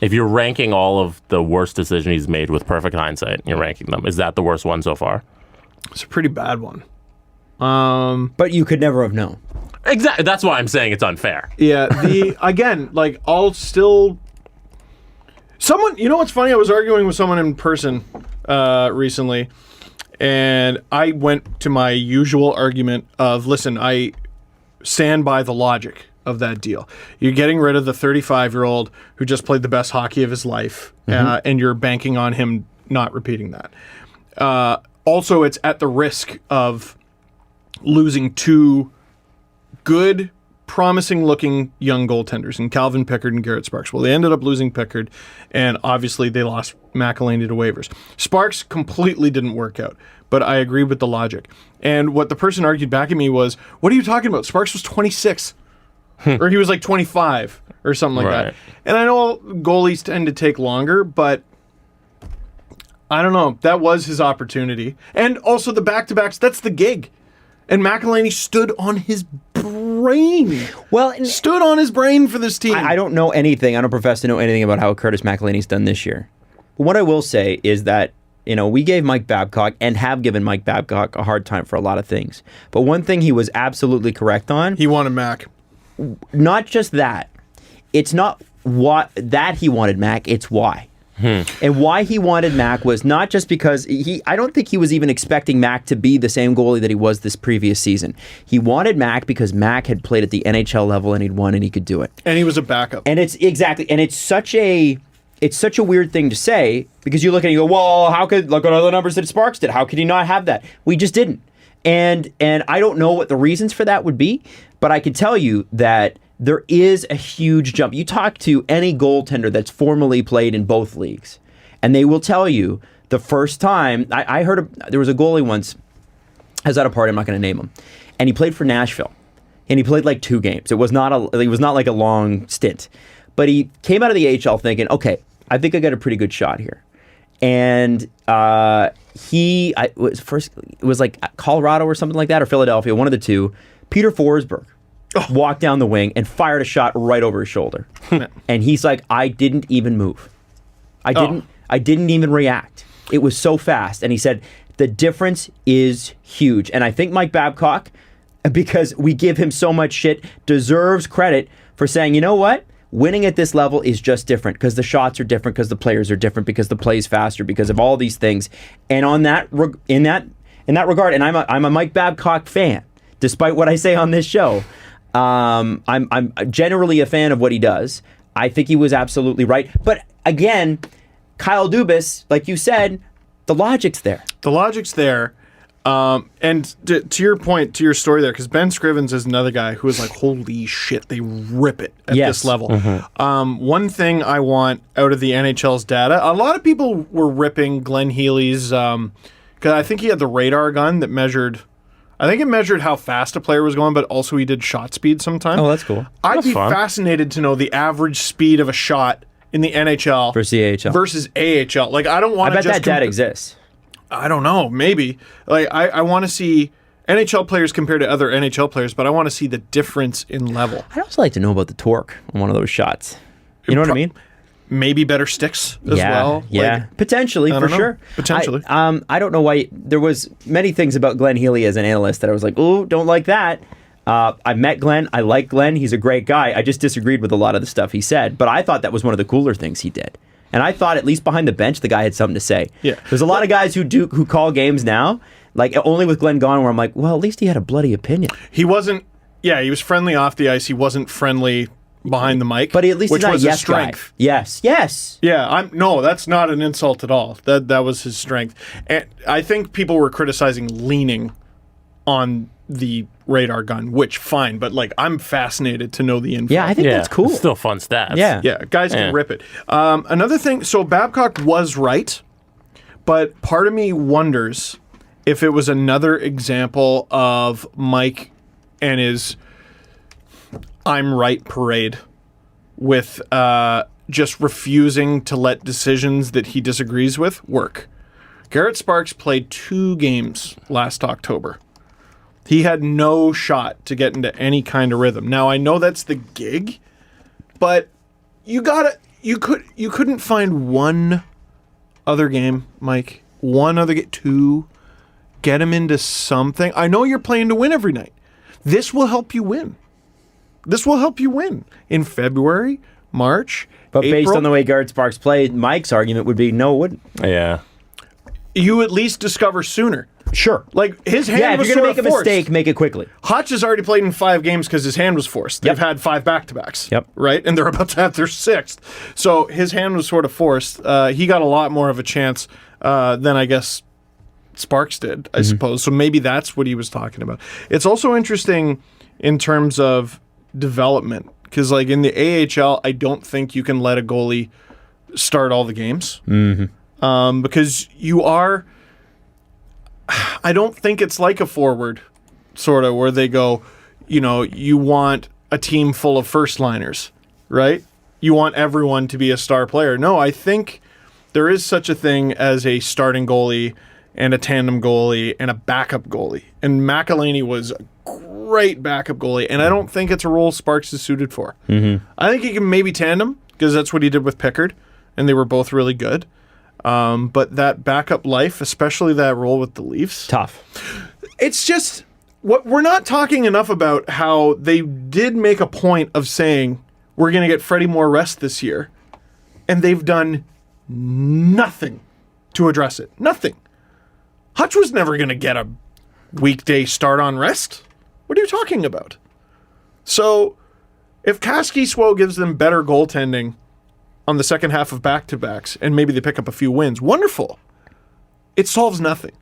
If you're ranking all of the worst decisions he's made with perfect hindsight, you're ranking them. Is that the worst one so far? It's a pretty bad one. But you could never have known. Exactly. That's why I'm saying it's unfair. Yeah, again, like I'll still. Someone, what's funny? I was arguing with someone in person recently, and I went to my usual argument of, listen, I stand by the logic of that deal. You're getting rid of the 35-year-old who just played the best hockey of his life, and you're banking on him not repeating that. also it's at the risk of losing two good, promising-looking young goaltenders in Calvin Pickard and Garrett Sparks. Well, they ended up losing Pickard, and obviously they lost McElhinney to waivers. Sparks completely didn't work out, but I agree with the logic. And what the person argued back at me was, what are you talking about? Sparks was 26. Or he was like 25 or something like that. And I know goalies tend to take longer, but I don't know. That was his opportunity. And also the back-to-backs, that's the gig. And McElhinney stood on his brain. Stood on his brain for this team. I don't know anything. I don't profess to know anything about how Curtis McElhinney's done this year. But what I will say is that, we gave Mike Babcock and have given Mike Babcock a hard time for a lot of things. But one thing he was absolutely correct on. He wanted Mac. Not just that. It's not what that he wanted Mac, it's why. And why he wanted Mac was not just because I don't think he was even expecting Mac to be the same goalie that he was this previous season. He wanted Mac because Mac had played at the NHL level and he'd won and he could do it. And he was a backup. And it's such a weird thing to say because you look and you go, well, look at all the numbers that Sparks did. How could he not have that? We just didn't. And I don't know what the reasons for that would be, but I can tell you that there is a huge jump. You talk to any goaltender that's formally played in both leagues, and they will tell you the first time. I heard there was a goalie once. I was at a party. I'm not going to name him, and he played for Nashville, and he played like 2 games. It was not like a long stint, but he came out of the AHL thinking, okay, I think I got a pretty good shot here, and it was like Colorado or something like that, or Philadelphia, one of the two. Peter Forsberg walked down the wing and fired a shot right over his shoulder. And he's like, I didn't even move. I didn't even react. It was so fast. And he said, the difference is huge. And I think Mike Babcock, because we give him so much shit, deserves credit for saying, you know what? Winning at this level is just different because the shots are different, because the players are different, because the play's faster, because of all these things. And in that regard, and I'm a Mike Babcock fan, despite what I say on this show. I'm generally a fan of what he does. I think he was absolutely right. But again, Kyle Dubas, like you said, the logic's there. The logic's there. And to your point, to your story there, because Ben Scrivens is another guy who is like, holy shit, they rip it at this level. Mm-hmm. One thing I want out of the NHL's data, a lot of people were ripping Glenn Healy's, because I think he had the radar gun that measured... I think it measured how fast a player was going, but also he did shot speed sometimes. Oh, that's cool. I'd be fascinated to know the average speed of a shot in the NHL versus AHL. Like, I don't want to I bet that data exists. I don't know. Maybe. Like, I want to see NHL players compared to other NHL players, but I want to see the difference in level. I'd also like to know about the torque on one of those shots. You know what I mean? Maybe better sticks as well. Yeah, like, potentially, for sure. Potentially. I don't know why. There was many things about Glenn Healy as an analyst that I was like, ooh, don't like that. I met Glenn. I like Glenn. He's a great guy. I just disagreed with a lot of the stuff he said. But I thought that was one of the cooler things he did. And I thought, at least behind the bench, the guy had something to say. Yeah. There's a lot of guys who call games now, like only with Glenn gone, where I'm like, well, at least he had a bloody opinion. He wasn't. Yeah, he was friendly off the ice. He wasn't friendly behind the mic, but at least which he's not was a his yes strength. Guy. Yes. Yeah, no, that's not an insult at all. That was his strength. And I think people were criticizing leaning on the radar gun, which fine, but like I'm fascinated to know the info. Yeah, I think that's cool. It's still fun stats. Yeah, guys can rip it. Another thing, so Babcock was right, but part of me wonders if it was another example of Mike and his I'm right parade with just refusing to let decisions that he disagrees with work. Garrett Sparks played 2 games last October. He had no shot to get into any kind of rhythm. Now I know that's the gig, but you couldn't find one other game, Mike. One other game, 2. Get him into something. I know you're playing to win every night. This will help you win. This will help you win in February, March, But April. based on the way Garrett Sparks played, Mike's argument would be no, it wouldn't. Yeah. You at least discover sooner. Sure. Like, his hand Yeah, if was you're going sort to of make a forced. mistake, make it quickly. Hutch has already played in 5 games because his hand was forced. They've had 5 back-to-backs. Yep. Right? And they're about to have their 6th. So his hand was sort of forced. He got a lot more of a chance than I guess Sparks did, I suppose. So maybe that's what he was talking about. It's also interesting in terms of development, because like in the AHL, I don't think you can let a goalie start all the games because you are. I don't think it's like a forward, sort of, where they go, you want a team full of first liners, right? You want everyone to be a star player. No, I think there is such a thing as a starting goalie and a tandem goalie and a backup goalie. And McElhinney was a great backup goalie, and I don't think it's a role Sparks is suited for. I think he can maybe tandem, because that's what he did with Pickard, and they were both really good. But that backup life, especially that role with the Leafs. Tough. It's just, what we're not talking enough about how they did make a point of saying, we're going to get Freddie more rest this year. And they've done nothing to address it. Nothing. Hutch was never going to get a weekday start on rest. What are you talking about? So, if Kaski-Swo gives them better goaltending on the second half of back-to-backs, and maybe they pick up a few wins, wonderful. It solves nothing.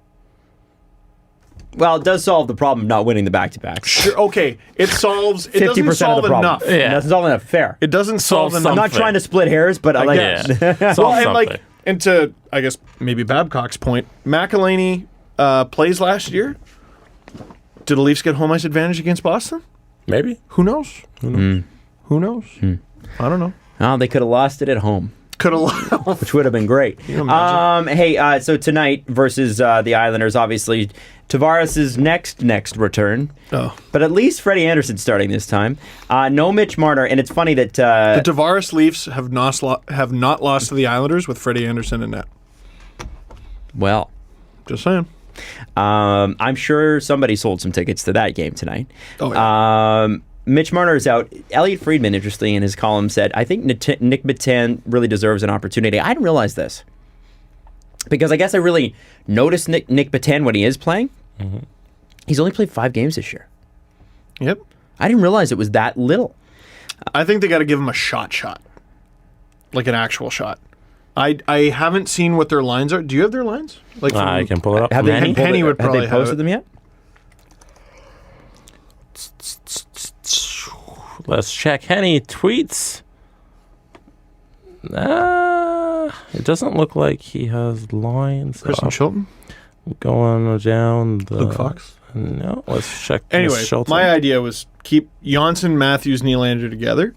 Well, it does solve the problem of not winning the back-to-backs. Sure, okay, it solves. It 50% doesn't solve of the problem. enough. It doesn't solve enough. Fair. It doesn't solve enough. I'm not trying to split hairs, but I like guess. it. Well, and to, I guess, maybe Babcock's point, McElhinney plays last year. Did the Leafs get home ice advantage against Boston? Maybe. Who knows? Who knows? I don't know. Oh, they could have lost it at home. Could have. Which would have been great. Hey, so tonight versus the Islanders, obviously, Tavares' next return. Oh. But at least Freddie Anderson's starting this time. No Mitch Marner, and it's funny that... the Tavares Leafs have not lost to the Islanders with Freddie Anderson in net. Well... Just saying. I'm sure somebody sold some tickets to that game tonight. Oh, yeah. Mitch Marner is out. Elliot Friedman, interestingly, in his column said, I think Nick Batin really deserves an opportunity. I didn't realize this. Because I guess I really noticed Nick Batin when he is playing. He's only played 5 games this year. Yep. I didn't realize it was that little. I think they got to give him a shot. Like an actual shot. I haven't seen what their lines are. Do you have their lines? Like I can pull it up. Have they, Penny would probably have they posted them yet? Let's check Henny tweets. It doesn't look like he has lines. Kristen Shilton? Going down the... Luke Fox? No, let's check. Anyway, my idea was keep Janssen, Matthews, Nylander together.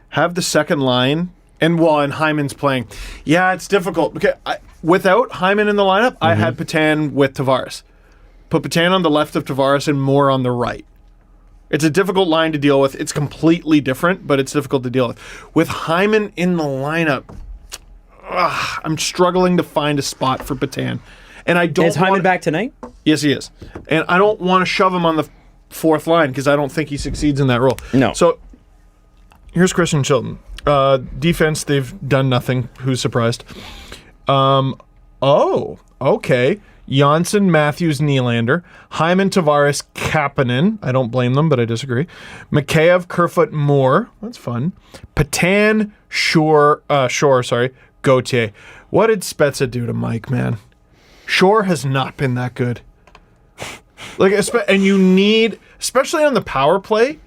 Have the second line... And Hyman's playing. Yeah, it's difficult. Because without Hyman in the lineup, I had Patan with Tavares. Put Patan on the left of Tavares and Moore on the right. It's a difficult line to deal with. It's completely different, but it's difficult to deal with. With Hyman in the lineup, I'm struggling to find a spot for Patan. And I don't. Is Hyman back tonight? Yes, he is. And I don't want to shove him on the fourth line because I don't think he succeeds in that role. No. So here's Kristen Shilton. Defense, they've done nothing. Who's surprised? Okay. Janssen, Matthews, Nylander, Hyman, Tavares, Kapanen. I don't blame them, but I disagree. Mikheyev, Kerfoot, Moore. That's fun. Patan, Shore, Gauthier. What did Spezza do to Mike, man? Shore has not been that good. And you need, especially on the power play,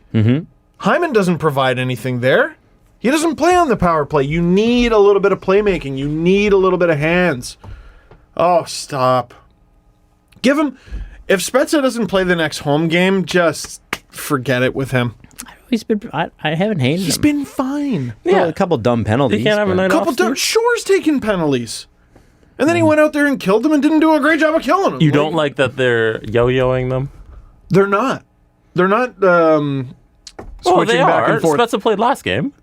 Hyman doesn't provide anything there. He doesn't play on the power play. You need a little bit of playmaking. You need a little bit of hands. Oh, stop. Give him... If Spezza doesn't play the next home game, just forget it with him. I haven't hated him. He's been fine. Yeah, well, a couple dumb penalties. He can't have a night off. Shore's taking penalties. And then he went out there and killed them and didn't do a great job of killing them. You don't like that they're yo-yoing them? They're not. They're not switching back and forth. Spezza played last game.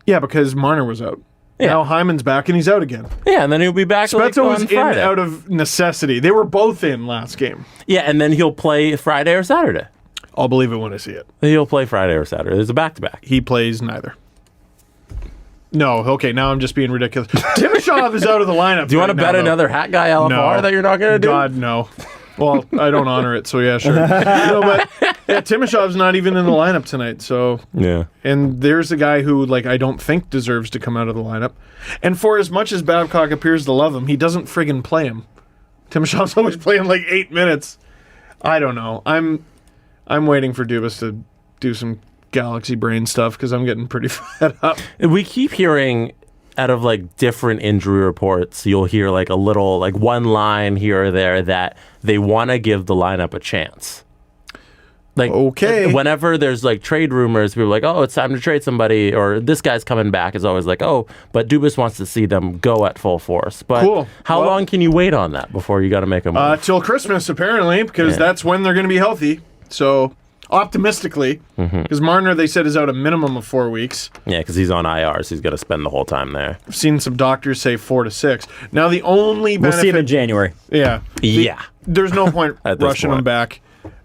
Yeah, because Marner was out. Yeah. Now Hyman's back and he's out again. Yeah, and then he'll be back Spezza on was Friday. in out of necessity. They were both in last game. Yeah, and then he'll play Friday or Saturday. I'll believe it when I see it. He'll play Friday or Saturday. There's a back-to-back. He plays neither. No, okay, now I'm just being ridiculous. Timashov is out of the lineup. Do you want to bet another hat guy LFR that you're not going to do? God, no. Well, I don't honor it, so yeah, sure. But Timashov's not even in the lineup tonight, so... Yeah. And there's a guy who, I don't think deserves to come out of the lineup. And for as much as Babcock appears to love him, he doesn't friggin' play him. Timoshov's always playing like 8 minutes. I don't know. I'm waiting for Dubas to do some galaxy brain stuff because I'm getting pretty fed up. We keep hearing out of like different injury reports, you'll hear like a little, like one line here or there that they want to give the lineup a chance. Like, okay. Whenever there's like trade rumors, people are like, oh, it's time to trade somebody, or this guy's coming back. It's always like, oh, but Dubas wants to see them go at full force. But cool. How long can you wait on that before you got to make a move? Till Christmas, apparently, because that's when they're going to be healthy. So, optimistically, because Marner, they said, is out a minimum of 4 weeks. Yeah, because he's on IR, so he's got to spend the whole time there. I've seen some doctors say 4 to 6. Now, the only benefit... We'll see him in January. Yeah. There's no point rushing him back.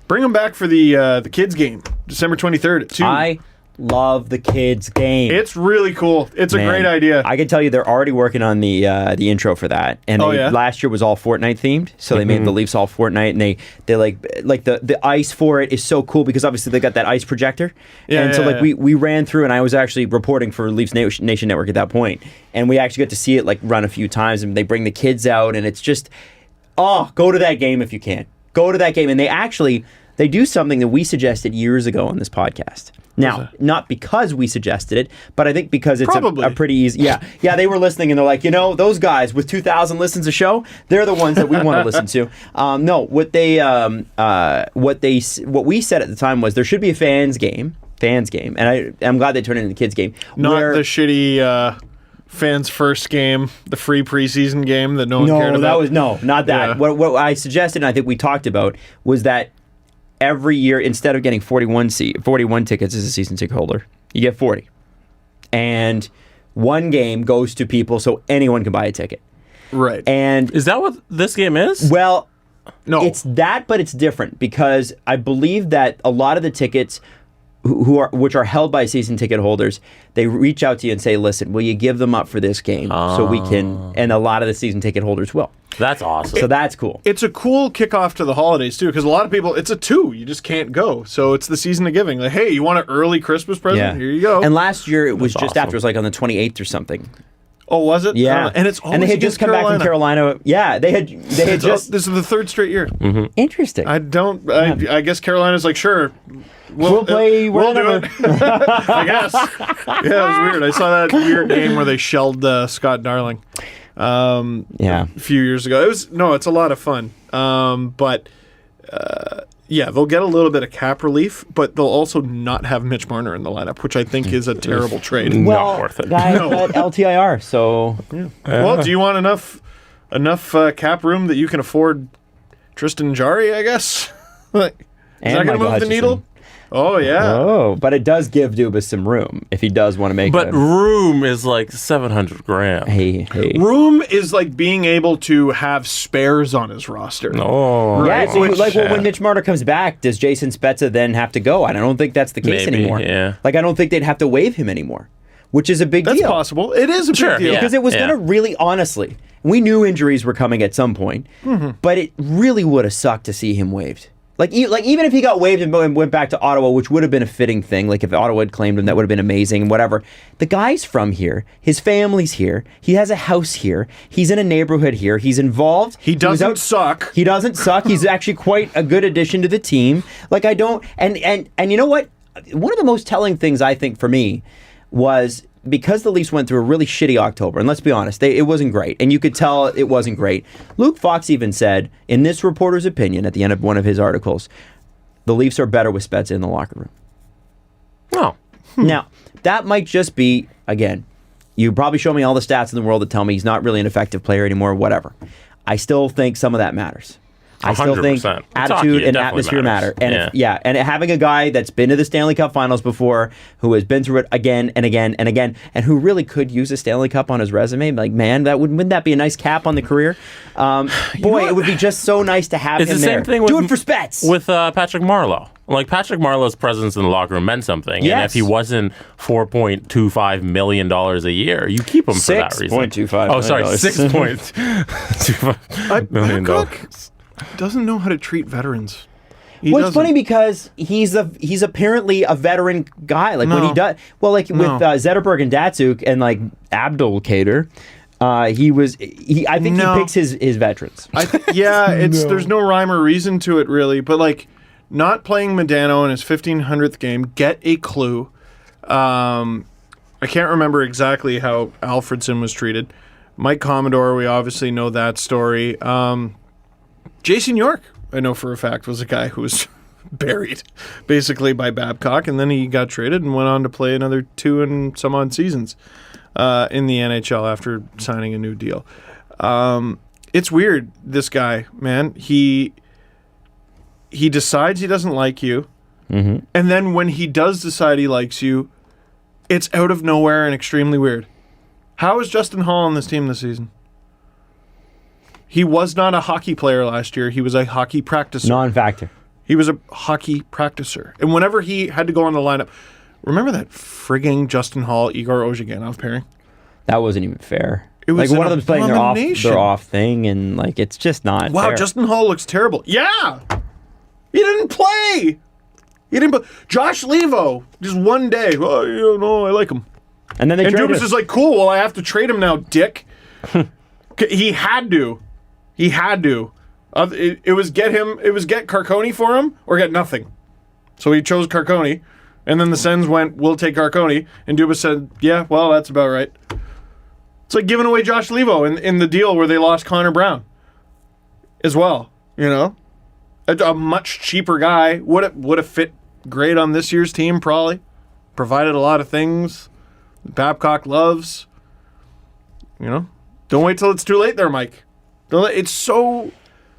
Bring him back for the kids game, December 23rd at 2. I love the kids game. It's really cool. It's a great idea. I can tell you they're already working on the intro for that. And last year was all Fortnite themed, so they made the Leafs all Fortnite, and they like the ice for it is so cool because obviously they got that ice projector. We ran through, and I was actually reporting for Leafs Nation Network at that point, and we actually got to see it like run a few times, and they bring the kids out, and it's just go to that game if you can. Go to that game, and they do something that we suggested years ago on this podcast. Now, not because we suggested it, but I think because it's a pretty easy... Yeah, they were listening, and they're like, those guys with 2,000 listens a show, they're the ones that we want to listen to. What we said at the time was there should be a fans game, and I'm glad they turned it into the kids game. Not the shitty... fans' first game, the free preseason game that no one cared about. Not that. Yeah. What I suggested, and I think we talked about, was that every year, instead of getting 41 tickets as a season ticket holder, you get 40. And one game goes to people so anyone can buy a ticket. Right. And is that what this game is? Well, no. It's that, but it's different because I believe that a lot of the tickets which are held by season ticket holders, they reach out to you and say, listen, will you give them up for this game so we can, and a lot of the season ticket holders will. That's awesome. So that's cool. It's a cool kickoff to the holidays, too, because a lot of people, it's a 2. You just can't go. So it's the season of giving. Like, hey, you want an early Christmas present? Yeah. Here you go. And last year, it was That's just awesome. after. It was like on the 28th or something. Oh, was it? Yeah. And it's always and they had just come back from Carolina. Yeah, they had just... This is the 3rd straight year. Interesting. I guess Carolina's like, sure. We'll play we'll do it. I guess. Yeah, it was weird. I saw that weird game where they shelled Scott Darling a few years ago. It's a lot of fun. But they'll get a little bit of cap relief, but they'll also not have Mitch Marner in the lineup, which I think is a terrible trade. Not worth it. Guys at LTIR, so... Yeah. Well, do you want enough cap room that you can afford Tristan Jarry, I guess? Is that going to move the needle? Oh, yeah. Oh, but it does give Dubas some room if he does want to make But room is like $700,000. Hey. Room is like being able to have spares on his roster. Oh. Yeah, so when Mitch Marner comes back, does Jason Spezza then have to go? I don't think that's the case anymore. Yeah. Like, I don't think they'd have to waive him anymore, which is a big deal. That's possible. It is a big deal. Because it was going to really, honestly, we knew injuries were coming at some point, but it really would have sucked to see him waived. Like even if he got waived and went back to Ottawa, which would have been a fitting thing, like if Ottawa had claimed him, that would have been amazing, whatever. The guy's from here. His family's here. He has a house here. He's in a neighborhood here. He's involved. He doesn't suck. He doesn't suck. He's actually quite a good addition to the team. Like I don't, and you know what? One of the most telling things I think for me was because the Leafs went through a really shitty October, and let's be honest, it wasn't great, and you could tell it wasn't great. Luke Fox even said, in this reporter's opinion, at the end of one of his articles, the Leafs are better with Spezza in the locker room. Oh. Now, that might just be, again, you probably show me all the stats in the world that tell me he's not really an effective player anymore, whatever. I still think some of that matters. I still think 100%. attitude and atmosphere matter. And and having a guy that's been to the Stanley Cup Finals before, who has been through it again and again and again, and who really could use a Stanley Cup on his resume, like, man, wouldn't that be a nice cap on the career? It would be just so nice to have him there. It's the same thing Do it for Spets. with Patrick Marleau. Like, Patrick Marleau's presence in the locker room meant something. Yes. And if he wasn't $4.25 million a year, you keep him for that reason. $6.25 Oh, sorry, $6.25 million. Doesn't know how to treat veterans. Well, it's funny because he's apparently a veteran guy. Like when he does, with Zetterberg and Datsuk and like Abdul Kader, I think No. he picks his veterans. There's no rhyme or reason to it really, but like not playing Modano in his 1500th game, get a clue. I can't remember exactly how Alfredson was treated. Mike Commodore, we obviously know that story. Jason York, I know for a fact, was a guy who was buried basically by Babcock, and then he got traded and went on to play another 2 and some odd seasons in the NHL after signing a new deal. It's weird, this guy, man. He decides he doesn't like you, and then when he does decide he likes you, it's out of nowhere and extremely weird. How is Justin Hall on this team this season? He was not a hockey player last year. He was a hockey practicer. Non-factor. He was a hockey practicer. And whenever he had to go on the lineup, remember that frigging Justin Hall, Igor Ozhiganov pairing? That wasn't even fair. It was like one of them's playing their abomination. off thing, and like it's just not Wow, fair. Justin Hall looks terrible. Yeah! He didn't play! Josh Levo, just one day. Oh, you know, I like him. And then they And traded Dubas him. is like, cool, well, I have to trade him now, dick. He had to. It was get Carconi for him or get nothing. So he chose Carconi. And then the Sens went, we'll take Carconi. And Dubas said, yeah, well, that's about right. It's like giving away Josh Levo in the deal where they lost Connor Brown as well. You know? A much cheaper guy. Would have fit great on this year's team, probably. Provided a lot of things Babcock loves. You know? Don't wait till it's too late there, Mike. It's so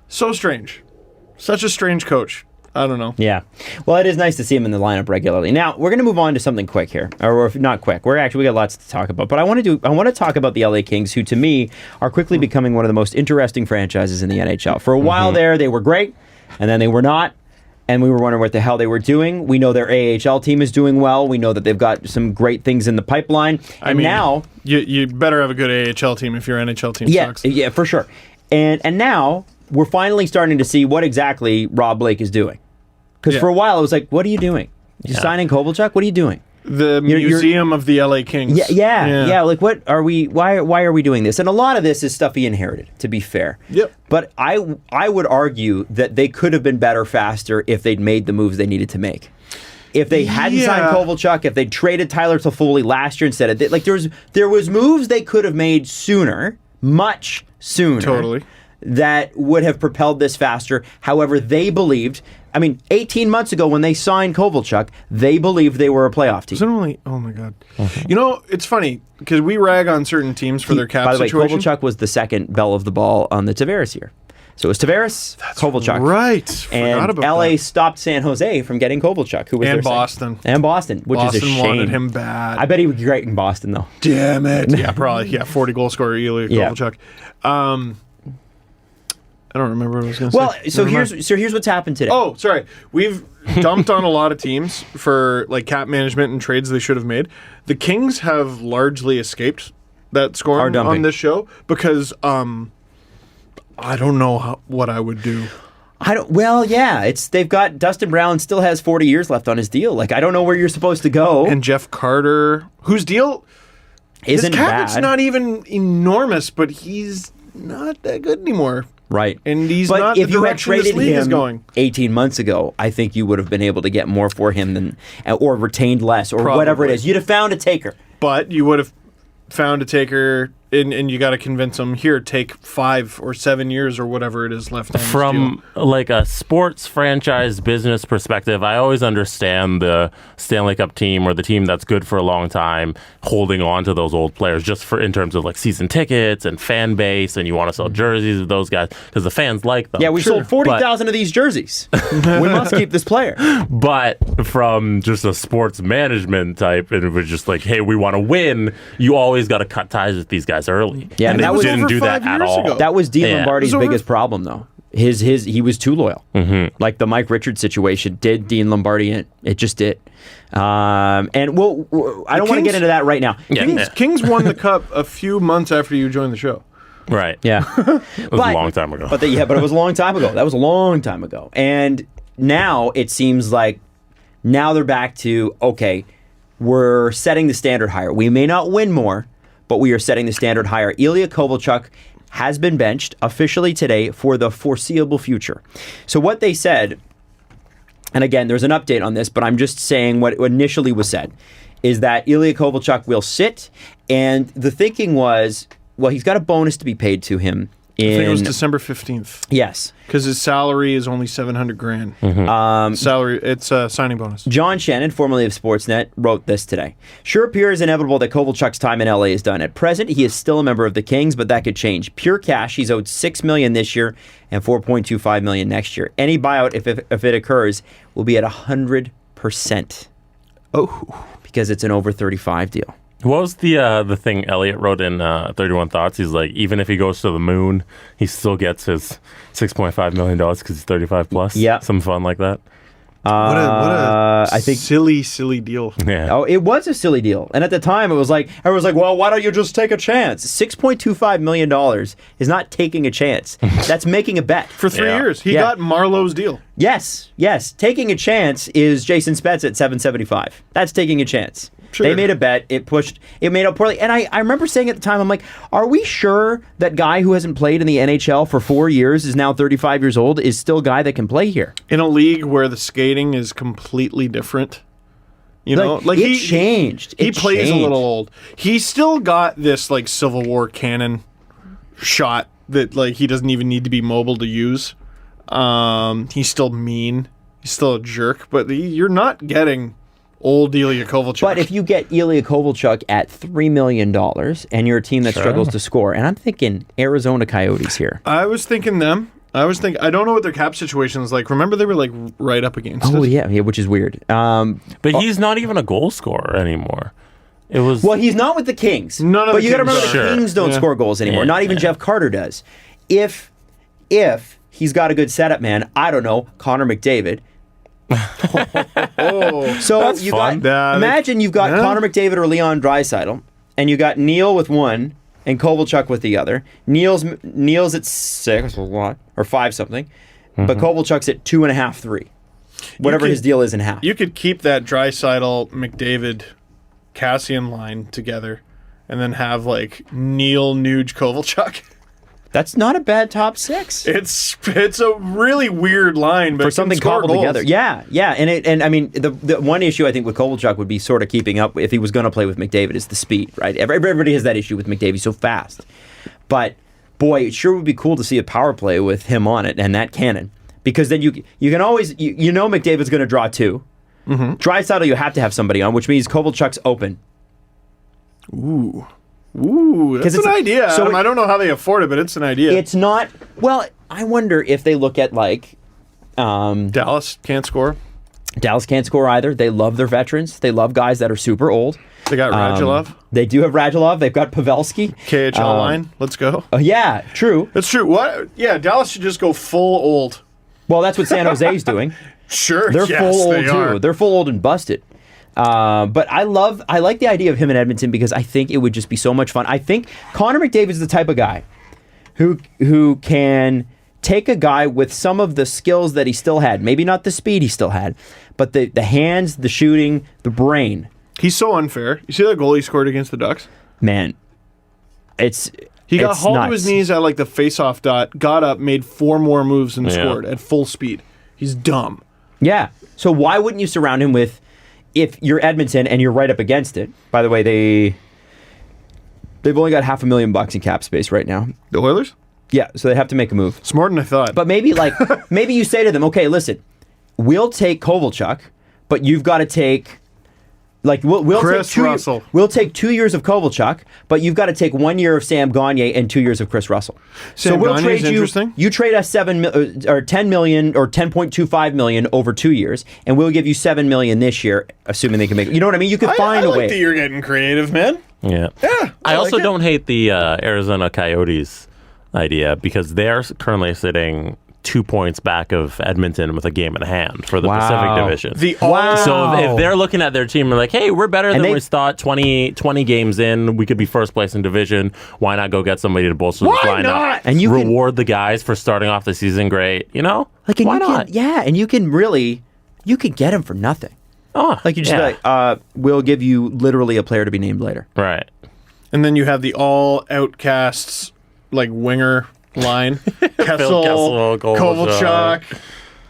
strange. Such a strange coach. I don't know. Yeah. Well, it is nice to see him in the lineup regularly. Now, we're going to move on to something quick here. Or if not quick. We got lots to talk about. But I want to talk about the LA Kings, who to me are quickly becoming one of the most interesting franchises in the NHL. For a while there, they were great, and then they were not. And we were wondering what the hell they were doing. We know their AHL team is doing well. We know that they've got some great things in the pipeline. And now you better have a good AHL team if your NHL team sucks. Yeah, for sure. And now we're finally starting to see what exactly Rob Blake is doing. Because for a while it was like, what are you doing? You signing Kovalchuk? What are you doing? The museum of the LA Kings. Yeah. Like, what are we? Why are we doing this? And a lot of this is stuff he inherited. To be fair. Yep. But I would argue that they could have been better faster if they'd made the moves they needed to make. If they hadn't signed Kovalchuk, if they traded Tyler Toffoli last year instead of there was moves they could have made sooner, much sooner. Totally. That would have propelled this faster. However, they believed. 18 months ago when they signed Kovalchuk, they believed they were a playoff team. Was it only? Oh my God! You know, it's funny because we rag on certain teams for their cap By the way, situation. Kovalchuk was the second bell of the ball on the Tavares year. So it was Tavares, Kovalchuk. Right. And Forgot about LA that. stopped San Jose from getting Kovalchuk, who was And their second. Boston. And Boston, which is a Boston shame. wanted him bad. I bet he would be great in Boston, though. Damn it. Yeah, probably. Yeah, 40 goal scorer, Ilya Kovalchuk. I don't remember what I was going to Well, say. so Never mind. here's what's happened today. Oh, sorry. We've dumped on a lot of teams for like cap management and trades they should have made. The Kings have largely escaped that scoring on this show because I don't know what I would do. They've got Dustin Brown still has 40 years left on his deal. Like, I don't know where you're supposed to go. And Jeff Carter, whose deal isn't his cap is bad. not even enormous, but he's not that good anymore. Right. And he's but not if the you had direction this traded league is him going. 18 months ago, I think you would have been able to get more for him or retained less or whatever it is. You'd have found a taker. But you would have found a taker, and you got to convince them, here, take 5 or 7 years or whatever it is left on From like a sports franchise business perspective, I always understand the Stanley Cup team or the team that's good for a long time holding on to those old players just for in terms of like season tickets and fan base, and you want to sell jerseys of those guys because the fans like them. Yeah, we sold 40,000 of these jerseys. We must keep this player. But from just a sports management type, and it was just like, hey, we want to win, you always got to cut ties with these guys early. Yeah, and that they was didn't over do that 5 at years all. ago. That was Dean Lombardi's It was biggest problem, though. He was too loyal. Mm-hmm. Like the Mike Richards situation did Dean Lombardi in. It just did. And I don't want to get into that right now. Kings won the cup a few months after you joined the show. Right. Yeah. It was a long time ago. But it was a long time ago. That was a long time ago. And now it seems like now they're back to, okay, we're setting the standard higher. We may not win more, but we are setting the standard higher. Ilya Kovalchuk has been benched officially today for the foreseeable future. So what they said, and again, there's an update on this, but I'm just saying what initially was said, is that Ilya Kovalchuk will sit, and the thinking was, well, he's got a bonus to be paid to him. I think it was December 15th. Yes. Because his salary is only $700,000. Salary, it's a signing bonus. John Shannon, formerly of Sportsnet, wrote this today. Sure appears inevitable that Kovalchuk's time in LA is done. At present, he is still a member of the Kings, but that could change. Pure cash, he's owed $6 million this year and $4.25 million next year. Any buyout, if it occurs, will be at 100%. Oh. Because it's an over 35 deal. What was the thing Elliot wrote in 31 Thoughts? He's like, even if he goes to the moon, he still gets his $6.5 million because he's 35 plus. Yeah. Some fun like that. What a I think silly deal. Yeah. Oh, it was a silly deal. And at the time, it was like, everyone was like, well, why don't you just take a chance? $6.25 million is not taking a chance. That's making a bet. For 3 Yeah. years. He Yeah. got Marlowe's deal. Yes. Taking a chance is Jason Spetz at $7.75. That's taking a chance. Sure. They made a bet. It made out poorly. And I remember saying at the time, I'm like, are we sure that guy who hasn't played in the NHL for 4 years is now 35 years old is still a guy that can play here? In a league where the skating is completely different. You know? Like, it changed. He It plays a changed. lit's old. He still got this like Civil War cannon shot that like he doesn't even need to be mobile to use. He's still mean. He's still a jerk. But you're not getting old Ilya Kovalchuk. But if you get Ilya Kovalchuk at $3 million and you're a team that struggles to score, and I'm thinking Arizona Coyotes here. I was thinking them. I don't know what their cap situation is like. Remember they were like right up against Oh, it. yeah, which is weird. But he's not even a goal scorer anymore. It was Well, he's not with the Kings. None of but the you got to Kings remember, are. the Sure. Kings don't Yeah. score goals anymore. Yeah. Not even Jeff Carter does. If he's got a good setup man, I don't know, Connor McDavid. Oh, So That's you fun. got imagine you've got Yeah. Connor McDavid or Leon Draisaitl, and you got Neil with one and Kovalchuk with the other. Neil's at 6 or 5 something, but Kovalchuk's at 2.5, 3. Whatever could- his deal is in half. you could keep that Draisaitl, McDavid, Cassian line together, and then have like Neil, Nuge, Kovalchuk. That's not a bad top 6. It's a really weird line, but For it can something score cobbled goals. together. Yeah. And I mean, the one issue I think with Kovalchuk would be sort of keeping up if he was going to play with McDavid is the speed, right? Everybody has that issue with McDavid. He's so fast. But boy, it sure would be cool to see a power play with him on it and that cannon, because then you can always you know McDavid's going to draw 2. Draisaitl you have to have somebody on, which means Kovalchuk's open. Ooh, that's it's an a- idea. so Adam. I don't know how they afford it, but it's an idea. It's not. Well, I wonder if they look at like. Dallas can't score. Dallas can't score either. They love their veterans. They love guys that are super old. They got Radulov, They do have Radulov. They've got Pavelski. KHL line. Let's go. Yeah, true. That's true. What? Yeah, Dallas should just go full old. Well, that's what San Jose's doing. Sure, They're yes, full old they too. are. They're full old and busted. But I like the idea of him in Edmonton because I think it would just be so much fun. I think Connor McDavid's the type of guy who can take a guy with some of the skills that he still had, maybe not the speed he still had, but the hands, the shooting, the brain. He's so unfair. You see that goal he scored against the Ducks? Man, He got it's hauled to nuts. his knees at like the face-off dot, got up, made 4 more moves, and Yeah. scored at full speed. He's dumb. Yeah. So why wouldn't you surround him with, if you're Edmonton and you're right up against it? By the way, they've only got $500,000 in cap space right now. The Oilers? Yeah, so they have to make a move. It's more than I thought. But maybe maybe you say to them, okay, listen, we'll take Kovalchuk, but you've got to take we'll Chris take Russell. We'll take 2 years of Kovalchuk, but you've got to take 1 year of Sam Gagner and 2 years of Chris Russell. Sam Gagner's interesting. You trade us $10 million or $10.25 million over 2 years, and we'll give you $7 million this year, assuming they can make it. You know what I mean? You could find I a like way. that you're getting creative, man. Yeah. I I also like it. don't hate the Arizona Coyotes idea because they're currently sitting 2 points back of Edmonton with a game in hand for the Wow. Pacific Division. Wow. So if they're looking at their team and like, hey, we're better than they- we thought, 20 games in, we could be first place in division. Why not go get somebody to bolster this Why lineup? not? And you can- reward the guys for starting off the season great. You know? and Why you not? and you can really, you can get him for nothing. Oh, Like you just yeah. be like, we'll give you literally a player to be named later. Right. And then you have the all outcasts, like winger line. Kessel, Kovalchuk.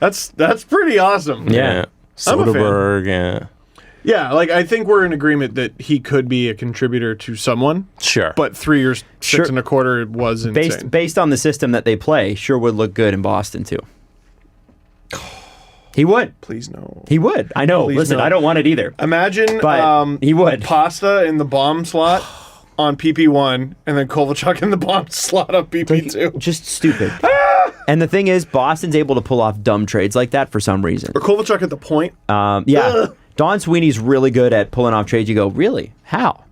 That's pretty awesome. Yeah. I'm a fan. Soderberg, yeah. Yeah, like I think we're in agreement that he could be a contributor to someone. Sure. But 3 years, six and a quarter was insane. Based on the system that they play, sure would look good in Boston too. He would. Please no. He would. I know. Please Listen, no. I don't want it either. Imagine But he would. Pasta in the bomb slot on PP1 and then Kovalchuk in the bomb slot on PP2. Just stupid. And the thing is, Boston's able to pull off dumb trades like that for some reason. Or Kovalchuk at the point. Yeah. Ugh. Don Sweeney's really good at pulling off trades. You go, really? How?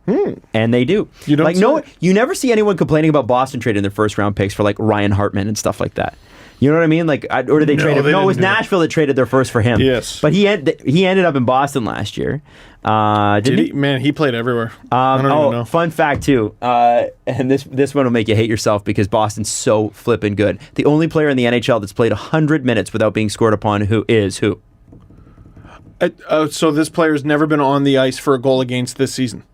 And they do. You don't see it. You never see anyone complaining about Boston trading their first round picks for like Ryan Hartman and stuff like that. You know what I mean? Like, or did they trade him? No, it was Nashville that traded their first for him. Yes. But he ended up in Boston last year. Did he? Man, he played everywhere. I don't even know. Fun fact too, and this one will make you hate yourself because Boston's so flippin' good. The only player in the NHL that's played 100 minutes without being scored upon who? So this player's never been on the ice for a goal against this season.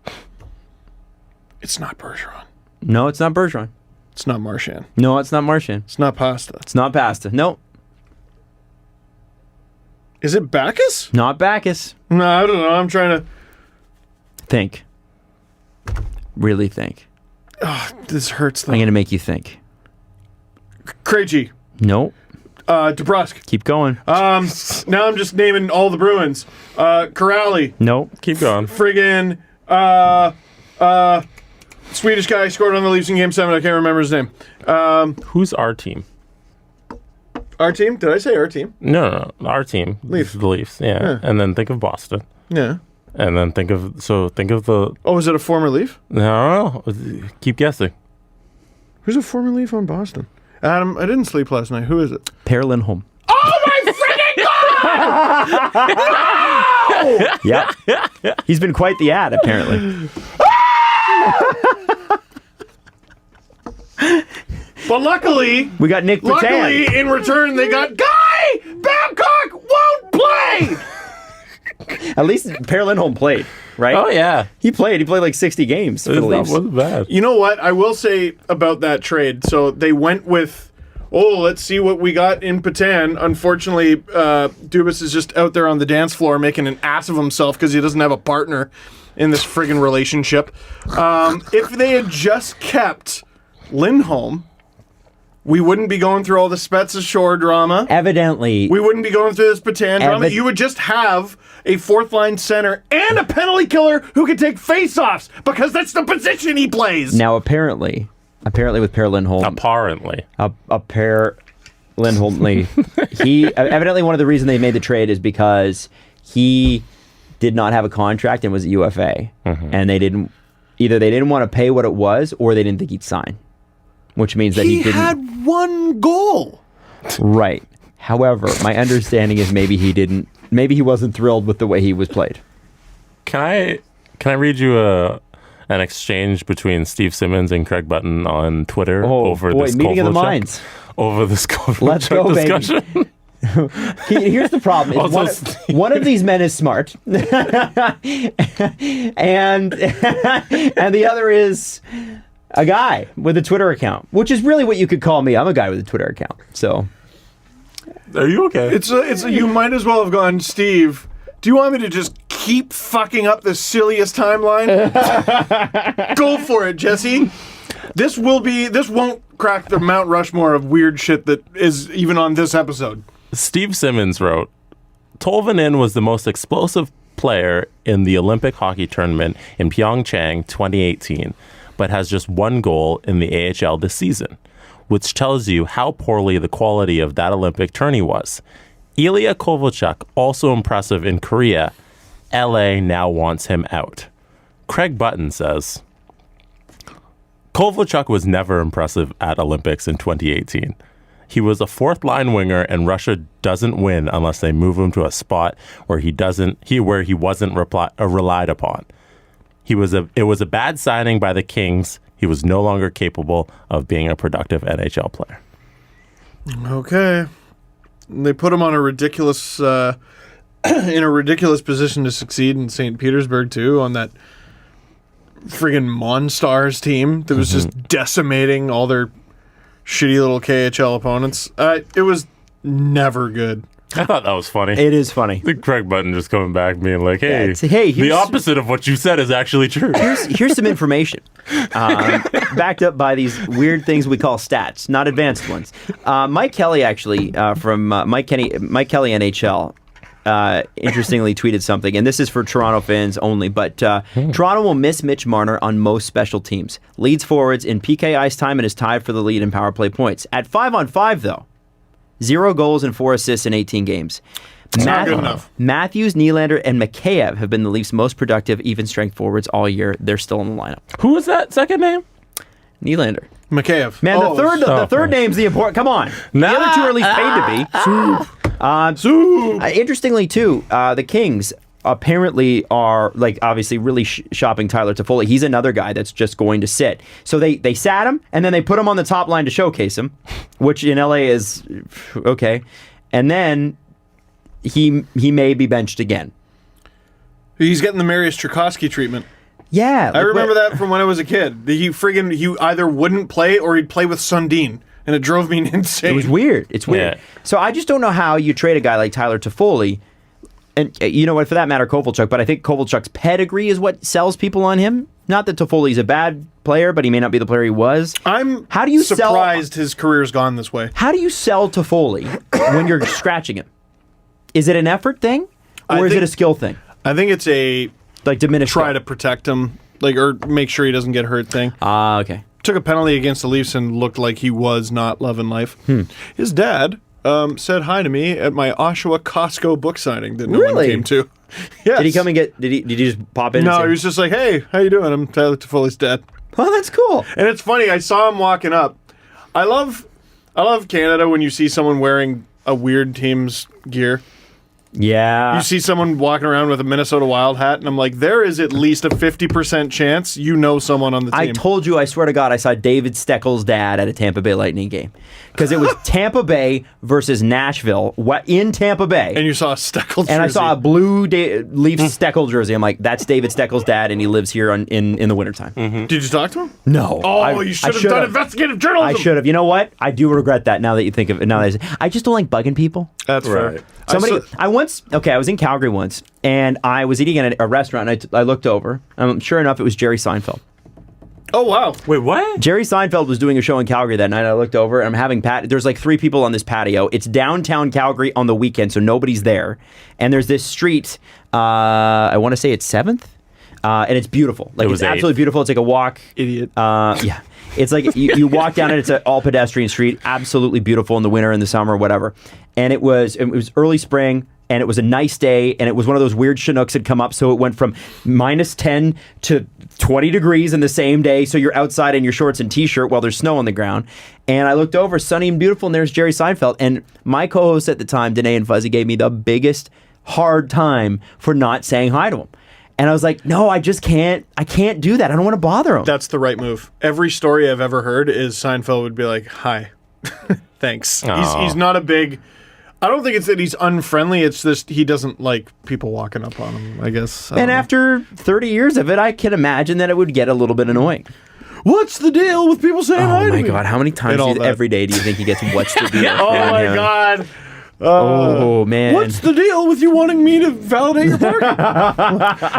It's not Bergeron. No, it's not Bergeron. It's not Marchand. No, it's not Marchand. It's not Pasta. It's not Pasta. No, Is it Bacchus? not Bacchus. No, I don't know. I'm trying to... Think. Really think. This hurts though. I'm gonna make you think. Krejci. No. DeBrusque. Keep going. Now I'm just naming all the Bruins. Corrali. No. Keep going. Friggin' Swedish guy scored on the Leafs in Game 7. I can't remember his name. Who's our team? Our team? Did I say our team? No, our team. Leafs. The Leafs, yeah. And then think of Boston. Yeah. And then think of the... Oh, is it a former Leaf? No. Keep guessing. Who's a former Leaf on Boston? Adam, I didn't sleep last night. Who is it? Per Lindholm. Oh my freaking God! Yep. He's been quite the ad, apparently. But luckily, We got Nick Patan. in return, they got Guy Babcock won't play. At least Per Lindholm played, right? Oh, yeah. He played like 60 games for the That Leafs. wasn't bad. You know what? I will say about that trade. So they went with, let's see what we got in Patan. Unfortunately, Dubas is just out there on the dance floor making an ass of himself because he doesn't have a partner in this friggin' relationship. If they had just kept Lindholm, we wouldn't be going through all the Spezza Shore drama. Evidently. We wouldn't be going through this Patan drama. You would just have a fourth-line center and a penalty killer who could take face-offs because that's the position he plays. Now, apparently with Per Lindholm. Apparently. Per Lindholm. He evidently one of the reasons they made the trade is because he did not have a contract and was a UFA. And they didn't want to pay what it was or they didn't think he'd sign. Which means that he didn't. He had one goal. Right. However, my understanding is maybe he didn't. Maybe he wasn't thrilled with the way he was played. Can I read you an exchange between Steve Simmons and Craig Button on Twitter over this meeting of the Kovalchuk- minds. Over this Kovalchuk Let's go, discussion? baby. Here's the problem: is one of these men is smart, and the other is a guy with a Twitter account, which is really what you could call me. I'm a guy with a Twitter account. So, Are you okay? It's you might as well have gone, Steve. Do you want me to just keep fucking up the silliest timeline? Go for it, Jesse. This won't crack the Mount Rushmore of weird shit that is even on this episode. Steve Simmons wrote, Tolvanen was the most explosive player in the Olympic hockey tournament in Pyeongchang 2018, but has just one goal in the AHL this season, which tells you how poorly the quality of that Olympic tourney was. Ilya Kovalchuk, also impressive in Korea. LA now wants him out. Craig Button says, Kovalchuk was never impressive at Olympics in 2018. He was a fourth-line winger, and Russia doesn't win unless they move him to a spot where he wasn't relied upon. It was a bad signing by the Kings. He was no longer capable of being a productive NHL player. Okay. They put him on a ridiculous in a ridiculous position to succeed in St. Petersburg too, on that friggin' Monstars team that was just decimating all their shitty little KHL opponents. It was never good. I thought that was funny. It is funny. The Craig Button just coming back being like, hey, hey, the opposite of what you said is actually true. Here's some information backed up by these weird things we call stats, not advanced ones. Mike Kelly, actually, from Mike Kelly NHL, interestingly tweeted something, and this is for Toronto fans only, but Toronto will miss Mitch Marner on most special teams. Leads forwards in PK ice time and is tied for the lead in power play points. At 5-on-5, though, 0 goals and 4 assists in 18 games. Not good enough. Matthews, Nylander, and Mikheyev have been the Leafs' most productive even-strength forwards all year. They're still in the lineup. Who was that second name? Nylander. Mikheyev. Man, the third name's the important. Come on. The other two are at least paid to be. Interestingly, too, the Kings apparently are, like, obviously really shopping Tyler Toffoli. He's another guy that's just going to sit. So they sat him, and then they put him on the top line to showcase him, which in LA is okay. And then he may be benched again. He's getting the Mariusz Czerkawski treatment. Yeah. I remember that from when I was a kid. He either wouldn't play or he'd play with Sundin, and it drove me insane. It was weird. It's weird. Yeah. So I just don't know how you trade a guy like Tyler Toffoli. And you know what, for that matter, Kovalchuk, but I think Kovalchuk's pedigree is what sells people on him. Not that Toffoli's a bad player, but he may not be the player he was. How do you surprised his career's gone this way. How do you sell Toffoli when you're scratching him? Is it an effort thing, or is it a skill thing? I think it's a diminished try to protect him, or make sure he doesn't get hurt thing. Okay. Took a penalty against the Leafs and looked like he was not loving life. His dad said hi to me at my Oshawa Costco book signing that no one came to. Yes. Did he come and did he just pop in? No, he was just like, "Hey, how you doing? I'm Tyler Toffoli's dad." Oh, that's cool. And it's funny. I saw him walking up. I love Canada when you see someone wearing a weird team's gear. Yeah. You see someone walking around with a Minnesota Wild hat, and I'm like, there is at least a 50% chance you know someone on the team. I told you, I swear to God, I saw David Steckel's dad at a Tampa Bay Lightning game. Because it was Tampa Bay versus Nashville in Tampa Bay. And you saw a Steckel jersey. And I saw a blue Leafs Steckel jersey. I'm like, that's David Steckel's dad, and he lives here in the wintertime. Did you talk to him? No. Oh, you should have done investigative journalism. I should have. You know what? I do regret that now that you think of it. I just don't like bugging people. That's Right. fair. I was in Calgary once, and I was eating at a restaurant, and I looked over, and sure enough, it was Jerry Seinfeld. Oh, wow. Wait, what? Jerry Seinfeld was doing a show in Calgary that night. I looked over, and I'm having there's like 3 people on this patio. It's downtown Calgary on the weekend, so nobody's there. And there's this street, I want to say it's 7th, and it's beautiful. Like, it's absolutely beautiful. It's like a walk. Idiot. Yeah. It's like you walk down it. It's an all pedestrian street. Absolutely beautiful in the winter, in the summer, whatever. And it was early spring, and it was a nice day, and it was one of those weird Chinooks had come up, so it went from -10 to 20 degrees in the same day. So you're outside in your shorts and t-shirt while there's snow on the ground. And I looked over, sunny and beautiful, and there's Jerry Seinfeld. And my co-host at the time, Danae and Fuzzy, gave me the biggest hard time for not saying hi to him. And I was like, no, I just can't. I can't do that. I don't want to bother him. That's the right move. Every story I've ever heard is Seinfeld would be like, hi, thanks. He's not a big... I don't think it's that he's unfriendly. It's just he doesn't like people walking up on him, I guess. And after 30 years of it, I can imagine that it would get a little bit annoying. What's the deal with people saying hi to me? Oh my God, how many times every day do you think he gets what's the deal? Oh my God. Oh man. What's the deal with you wanting me to validate your parking?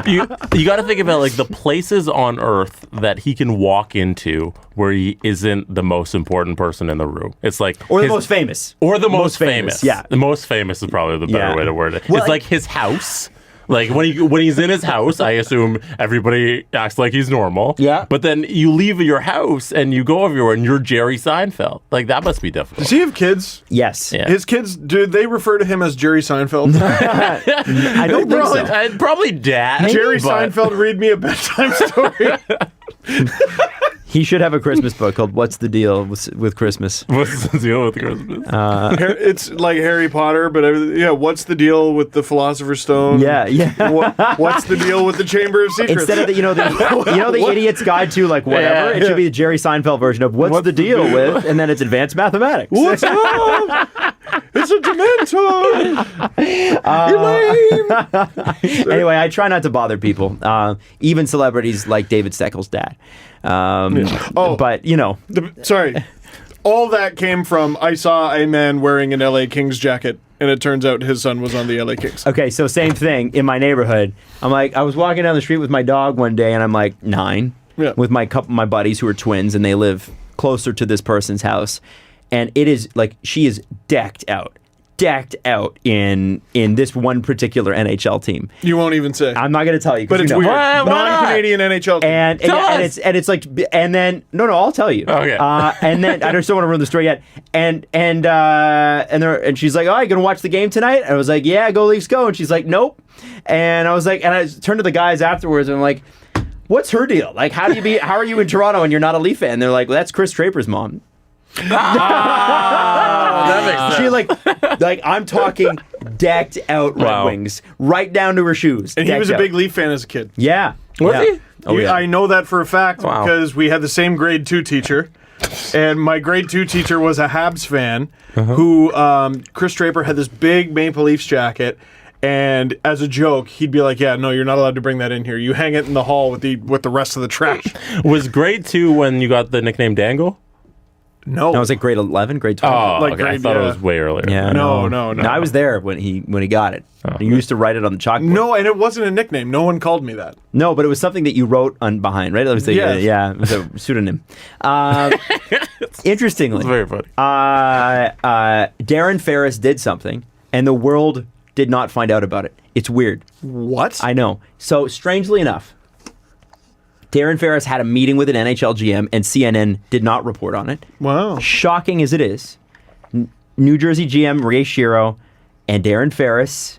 You got to think about like the places on Earth that he can walk into where he isn't the most important person in the room. It's like the most famous. Or the most famous. Yeah. The most famous is probably the better way to word it. Well, it's like his house. Like when he's in his house, I assume everybody acts like he's normal. Yeah. But then you leave your house and you go everywhere and you're Jerry Seinfeld. Like that must be difficult. Does he have kids? Yes. Yeah. His kids, do they refer to him as Jerry Seinfeld? I don't think so. Probably dad. Jerry but- Seinfeld, read me a bedtime story. He should have a Christmas book called "What's the Deal with Christmas." What's the deal with Christmas? It's like Harry Potter, but what's the deal with the Philosopher's Stone? Yeah. What's the deal with the Chamber of Secrets? Instead of the Idiot's Guide to like whatever, it should be the Jerry Seinfeld version of "What's the deal with," and then it's advanced mathematics. What's up? It's a time. Elaine. Anyway, I try not to bother people, even celebrities like David Steckel's dad. But you know, Sorry. All that came from I saw a man wearing an LA Kings jacket, and it turns out his son was on the LA Kings. okay, so same thing in my neighborhood. I'm like, I was walking down the street with my dog one day, and I'm like 9, with my couple my buddies who are twins, and they live closer to this person's house, and it is like she is decked out in this one particular NHL team. You won't even say. I'm not going to tell you, 'cause But it's you know. weird. Why not? Non-Canadian NHL team. And it's like, and then no, I'll tell you. Okay. And then I just don't want to ruin the story yet. And she's like, "Oh, you gonna watch the game tonight?" And I was like, "Yeah, go Leafs, go." And she's like, "Nope." And I was like, and I turned to the guys afterwards, and I'm like, "What's her deal? Like, how are you in Toronto and you're not a Leaf fan?" And they're like, "Well, that's Chris Draper's mom." That makes sense. She like I'm talking decked out Red Wow. Wings, right down to her shoes. And he decked was a out. big Leaf fan as a kid. Yeah. Was yeah. he? Oh, yeah. I know that for a fact Wow. because we had the same grade 2 teacher. And my grade 2 teacher was a Habs fan who, Chris Draper had this big Maple Leafs jacket. And as a joke, he'd be like, "Yeah, no, you're not allowed to bring that in here. You hang it in the hall with the rest of the trash." Was grade 2 when you got the nickname Dangle? No, I was like grade 11, grade 12. Oh, Like okay. I grade- thought it yeah. was way earlier. Yeah, No. I was there when he got it. He used to write it on the chalkboard. no, and it wasn't a nickname. No one called me that. No, but it was something that you wrote on behind, right? It was Yes. yeah, it was a pseudonym. Interestingly, It's very funny. Darren Ferris did something, and the world did not find out about it. It's weird. What? I know. So strangely enough, Darren Ferris had a meeting with an NHL GM, and CNN did not report on it. Wow. Shocking as it is, New Jersey GM Ray Shero and Darren Ferris,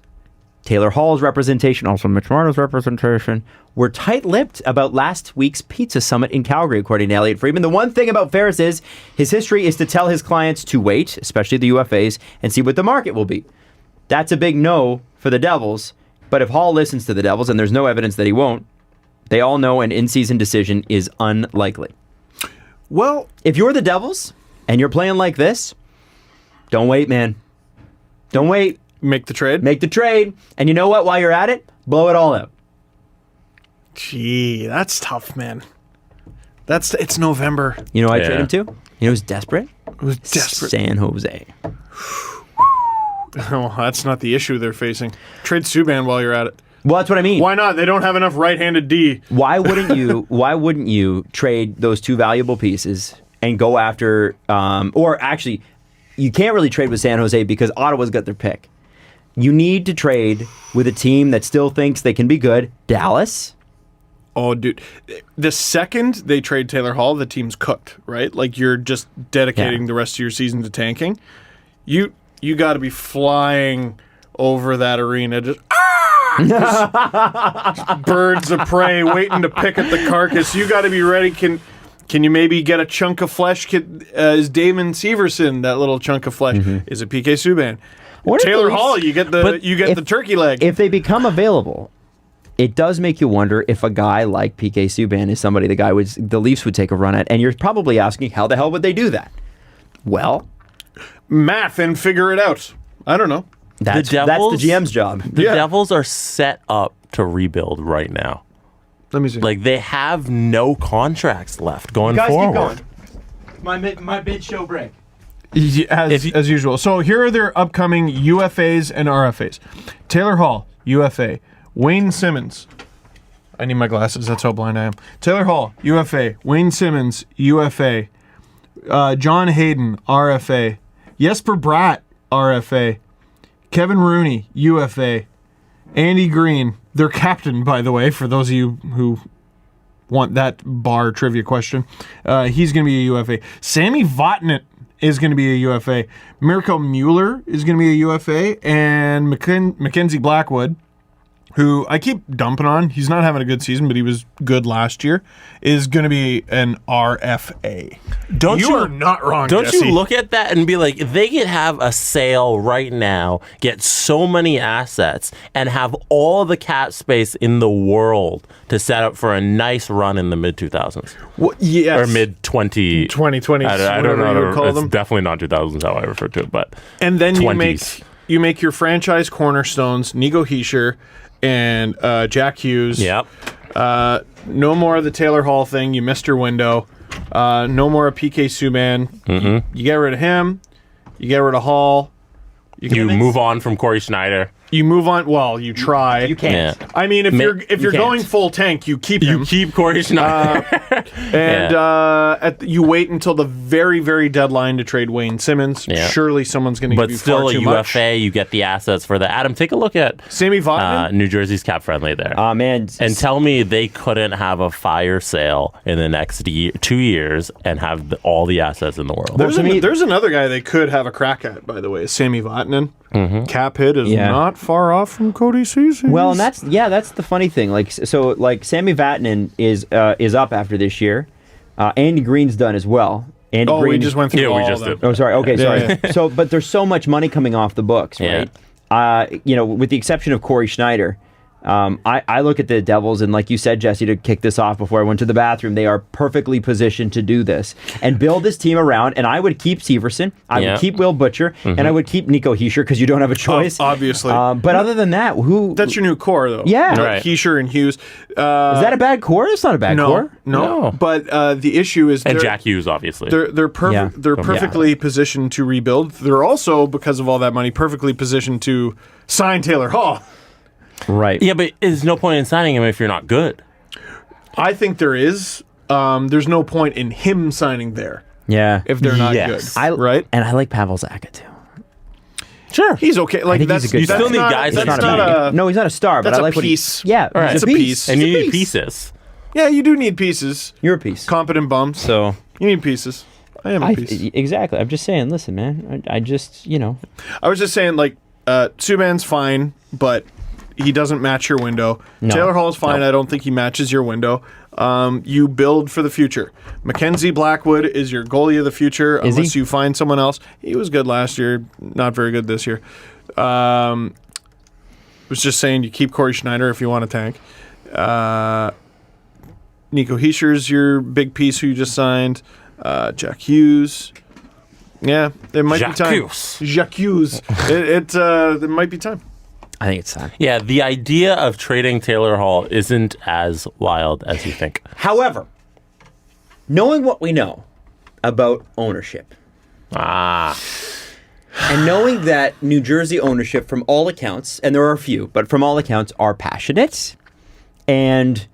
Taylor Hall's representation, also Mitch Marner's representation, were tight-lipped about last week's pizza summit in Calgary, according to Elliot Friedman. The one thing about Ferris is his history is to tell his clients to wait, especially the UFAs, and see what the market will be. That's a big no for the Devils, but if Hall listens to the Devils, and there's no evidence that he won't, they all know an in-season decision is unlikely. Well, If you're the Devils and you're playing like this, don't wait, man. Don't wait. make the trade. Make the trade. And you know what? While you're at it, blow it all out. Gee, that's tough, man. It's November. You know who I Yeah. trade him to? You know who's desperate? Who's desperate? San Jose. Oh, that's not the issue they're facing. Trade Subban while you're at it. Well, that's what I mean. Why not? They don't have enough right-handed D. Why wouldn't you trade those two valuable pieces and go after or actually you can't really trade with San Jose because Ottawa's got their pick. You need to trade with a team that still thinks they can be good. Dallas. Oh, dude. The second they trade Taylor Hall, the team's cooked, right? Like, you're just dedicating Yeah. the rest of your season to tanking. You got to be flying over that arena, just birds of prey waiting to pick at the carcass. You got to be ready. Can you maybe get a chunk of flesh? Is Damon Severson that little chunk of flesh? Is it PK Subban? What if Taylor the Leafs- Hall, you get But the turkey leg. If they become available, it does make you wonder if a guy like PK Subban is somebody the Leafs would take a run at. And you're probably asking, how the hell would they do that? Well, Math and figure it out. I don't know. that's the Devils- GM's job. The Yeah. Devils are set up to rebuild right now. Let me see. Like, they have no contracts left going forward. My mid-show break. As usual. So here are their upcoming UFAs and RFAs. Taylor Hall, UFA. Wayne Simmons. I need my glasses. That's how blind I am. Taylor Hall, UFA. Wayne Simmons, UFA. John Hayden, RFA. Jesper Bratt, RFA. Kevin Rooney, UFA. Andy Green, their captain, by the way, for those of you who want that bar trivia question. He's going to be a UFA. Sammy Vatanen is going to be a UFA. Mirko Mueller is going to be a UFA. And Mackenzie Blackwood, who I keep dumping on, he's not having a good season, but he was good last year, is going to be an RFA. You are not wrong, Don't Jesse. you look at that and be like, if they could have a sale right now, get so many assets, and have all the cap space in the world to set up for a nice run in the mid-2000s. Well, yes. Or mid-20... 2020s, I don't whatever know. you would call It's them. definitely not 2000s how I refer to it, but And then 20s. you make you make your franchise cornerstones, Nico Hischier and Jack Hughes. Yep. No more of the Taylor Hall thing. You missed your window. No more of PK Subban. Mm-hmm. You get rid of him. You get rid of Hall. You move on from Corey Schneider. You move on. Well, you try. You can't. Yeah. I mean, if you're going full tank, you keep him. You keep Corey Schneider. And you wait until the very, very deadline to trade Wayne Simmons. Yeah. Surely someone's going to give But you still far a too much. UFA, you get the assets for that. Adam, take a look at Sammy Vatanen. New Jersey's cap friendly there. Man. And tell me they couldn't have a fire sale in the next 2 years and have all the assets in the world. There's another guy they could have a crack at, by the way, Sammy Vatanen. Mm-hmm. Cap hit is not far off from Cody Ceci. Well, and that's the funny thing. Like Sammy Vatanen is up after this year. Andy Green's done as well. Andy Green we just went through all of them. did. Oh, sorry. Okay, sorry. Yeah. So, but there's so much money coming off the books, right? With the exception of Corey Schneider, I look at the Devils, and like you said, Jesse, to kick this off before I went to the bathroom, they are perfectly positioned to do this and build this team around. And I would keep Severson, I would keep Will Butcher, and I would keep Nico Hischier because you don't have a choice. Obviously. But other than that, That's your new core, though. Yeah. Right. Hischier and Hughes. is that a bad core? It's not a bad core. No. But the issue is And Jack Hughes, obviously. They're perfect. Yeah. They're perfectly positioned to rebuild. They're also, because of all that money, perfectly positioned to sign Taylor Hall. Right. Yeah, but there's no point in signing him if you're not good. I think there is. There's no point in him signing there Yeah. if they're not Yes. good. Right? And I like Pavel Zacha too. Sure. He's okay. Like think that's he's a good You guy. still that's need not- guys That's that not are a. No, he's not a star, but That's I a like piece. what he. Yeah, Right. he's It's a piece. and you It's a need piece. pieces. Yeah, you do need pieces. You're a piece. Competent bums. So You need pieces. I am a piece. exactly. I'm just saying. Listen, man. I just I was just saying, like, Subban's fine, but he doesn't match your window. No. Taylor Hall's fine. I don't think he matches your window. You build for the future. Mackenzie Blackwood is your goalie of the future, Is unless he? you find someone else. He was good last year, not very good this year. Was just saying you keep Corey Schneider if you want to tank. Nico Hischier's your big piece who you just signed. Jack Hughes. Yeah, it might be time. Jack Hughes. It might be time. I think it's time. Yeah, the idea of trading Taylor Hall isn't as wild as you think. However, knowing what we know about ownership, and knowing that New Jersey ownership, from all accounts, and there are a few, but from all accounts, are passionate, and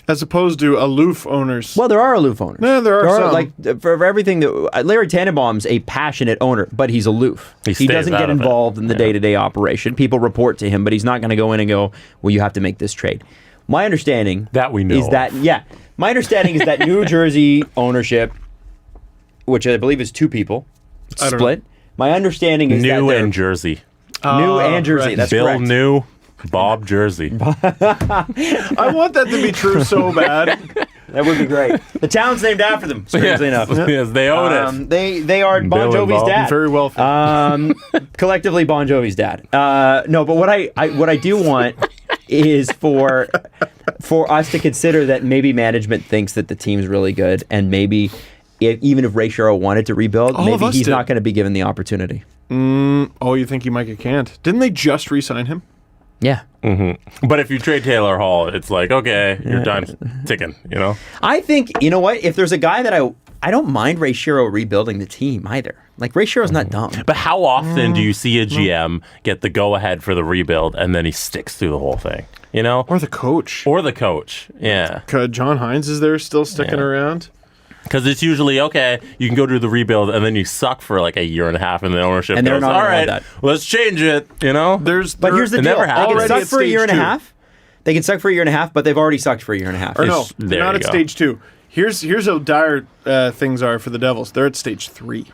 As opposed to aloof owners. well, there are aloof owners. Yeah, there are some. Like for everything that Larry Tannenbaum's a passionate owner, but he's aloof. He He stays doesn't out get of it. involved in the day-to-day operation. People report to him, but he's not going to go in and go, "Well, you have to make this trade." My understanding That we know is that my understanding is that New Jersey ownership, which I believe is two people, I don't split. My understanding is that New they're and Jersey. New and Jersey. right. That's Bill correct. New, Bob Jersey. I want that to be true so bad. That would be great. The town's named after them. Strangely enough. Yes, they own it. They are Bon Bill and Jovi's Bob. dad. Very well. Collectively Bon Jovi's dad. No, but what I do want is for us to consider that maybe management thinks that the team's really good, and maybe even if Ray Shero wanted to rebuild, All of maybe us he's did. not going to be given the opportunity. Oh, you think he might get canned? Didn't they just re-sign him? Yeah. But if you trade Taylor Hall, it's like, okay, your time's ticking, you know? I think, you know what, if there's a guy that I don't mind Ray Shero rebuilding the team either. Like, Ray Shero's not dumb. But how often do you see a GM get the go-ahead for the rebuild and then he sticks through the whole thing, you know? Or the coach? Or the coach, yeah. John Hines is there still sticking Yeah. around? Because it's usually, okay, you can go do the rebuild and then you suck for like a year and a half and the ownership And they're goes, not all gonna right, want let's change it, you know? But here's the It deal. never They happened. can Already suck at for a year and a stage two. half. They can suck for a year and a half, but they've already sucked for a year and a half. Or no, There they're not you at go. stage 2. Here's how dire things are for the Devils. They're at stage 3.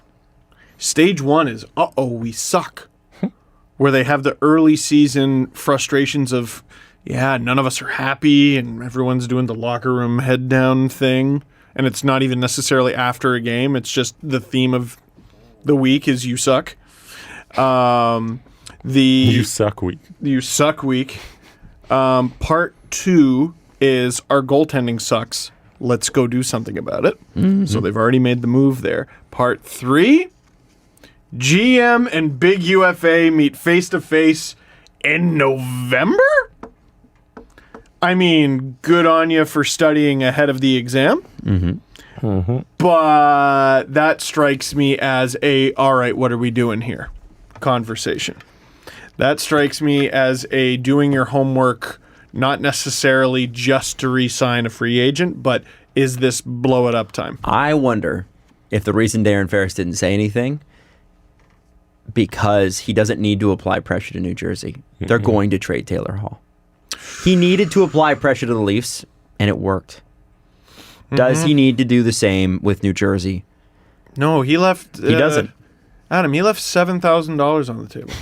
Stage 1 is, we suck. Where they have the early season frustrations of, none of us are happy and everyone's doing the locker room head down thing. And it's not even necessarily after a game. It's just the theme of the week is you suck. You suck week. You suck week. Part 2 is our goaltending sucks. Let's go do something about it. So they've already made the move there. Part 3, GM and big UFA meet face-to-face in November? I mean, good on you for studying ahead of the exam. But that strikes me as a, all right, what are we doing here conversation. That strikes me as a doing your homework, not necessarily just to re-sign a free agent, but is this blow it up time? I wonder if the reason Darren Ferris didn't say anything, because he doesn't need to apply pressure to New Jersey. They're going to trade Taylor Hall. He needed to apply pressure to the Leafs, and it worked. Does he need to do the same with New Jersey? No, he left. He doesn't. Adam, he left $7,000 on the table.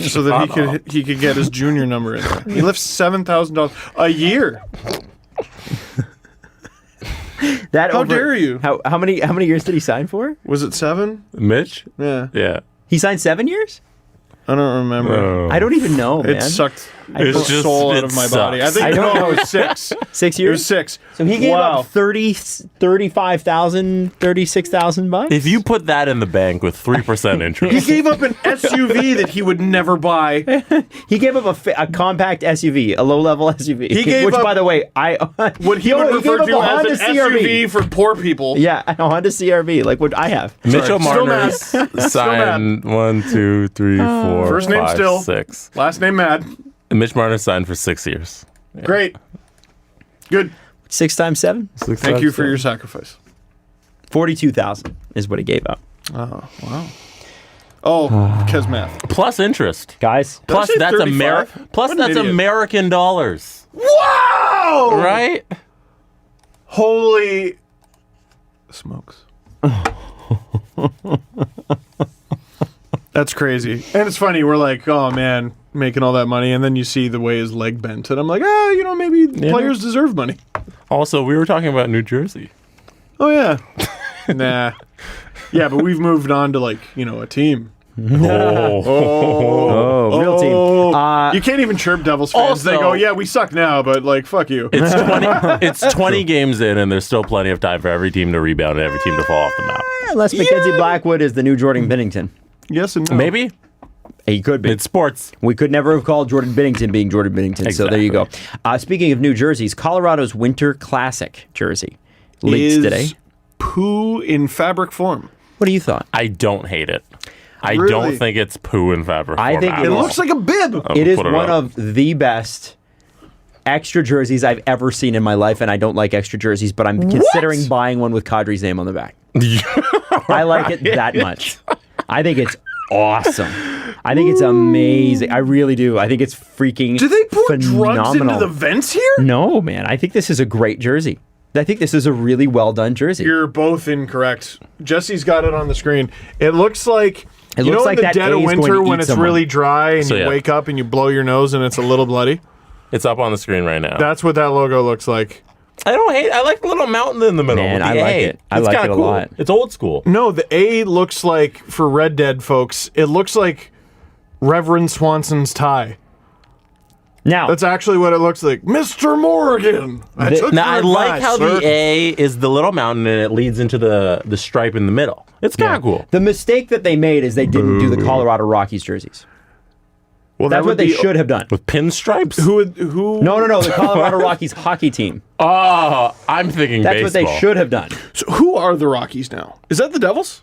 So that he could get his junior number in there. He left $7,000 a year. How dare you? How many years did he sign for? Was it 7? Mitch? Yeah. Yeah. He signed 7 years? I don't remember. I don't even know, man. It sucked It's the just- soul out it of my body. I think I don't know. it was 6. 6 It years? was 6. So he gave Wow. up 35,000, 36,000 bucks? If you put that in the bank with 3% He interest, gave up an SUV that he would never buy. He gave up a compact SUV, a low-level SUV. He gave which, up by the way, What he would refer to as an SUV for poor people. Yeah, a Honda CRV, like what I have. Mitchell Still Marner mad. signed 1, 2, 3, 4, First name 5, still. 6. Last name Mad. Mitch Marner signed for 6 years. Great. Good. 6 times 7? Thank you for your sacrifice. 42,000 is what he gave up. Oh, wow. Oh, because math. Plus interest. Guys, Plus say that's 35? Plus What an that's idiot. American dollars. Wow! Right? Holy smokes. That's crazy. And it's funny, we're like, oh man, making all that money, and then you see the way his leg bent, and I'm like, maybe players deserve money. Also, we were talking about New Jersey. Oh yeah. Nah. Yeah, but we've moved on to a team. oh, real team. You can't even chirp Devils fans. They Also- go, yeah, we suck now, but fuck you. It's 20 games in, and there's still plenty of time for every team to rebound and every team to fall off the map. Unless Mackenzie Blackwood is the new Jordan Binnington. Yes and no. Maybe He could be. it's sports. We could never have called Jordan Binnington being Jordan Binnington. So there you go. Speaking of New Jerseys, Colorado's Winter Classic jersey leaks Is today. poo in fabric form. What do you thought? I don't hate it. I Really? don't think it's poo and fabric. I think form it at It all. looks like a bib. It is put it one up. of the best extra jerseys I've ever seen in my life, and I don't like extra jerseys, but I'm considering buying one with Kadri's name on the back. I like it that much. I think it's awesome. I think it's amazing. I really do. I think it's freaking Do they put phenomenal. drugs into the vents here? No, man. I think this is a great jersey. I think this is a really well done jersey. You're both incorrect. Jesse's got it on the screen. It looks like It you looks know like in the that dead A of is going winter to when eat it's someone. really dry and So, you yeah. wake up and you blow your nose and it's a little bloody. It's up on the screen right now. That's what that logo looks like. I don't hate. I like the little mountain in the middle. Man, with the I like A. it. I It's like kinda it a cool. lot. It's old school. No, the A looks like, for Red Dead folks, it looks like Reverend Swanson's tie. Now, That's actually what it looks like. Mr. Morgan! I took Now your I like advice, how sir. the A is the little mountain and it leads into the stripe in the middle. It's kind of cool. the mistake that they made is they didn't do the Colorado Rockies jerseys. Well, that That's would what they be- should have done. With pinstripes? Who? No, the Colorado Rockies hockey team. Oh, I'm thinking That's baseball. what they should have done. So who are the Rockies now? Is that the Devils?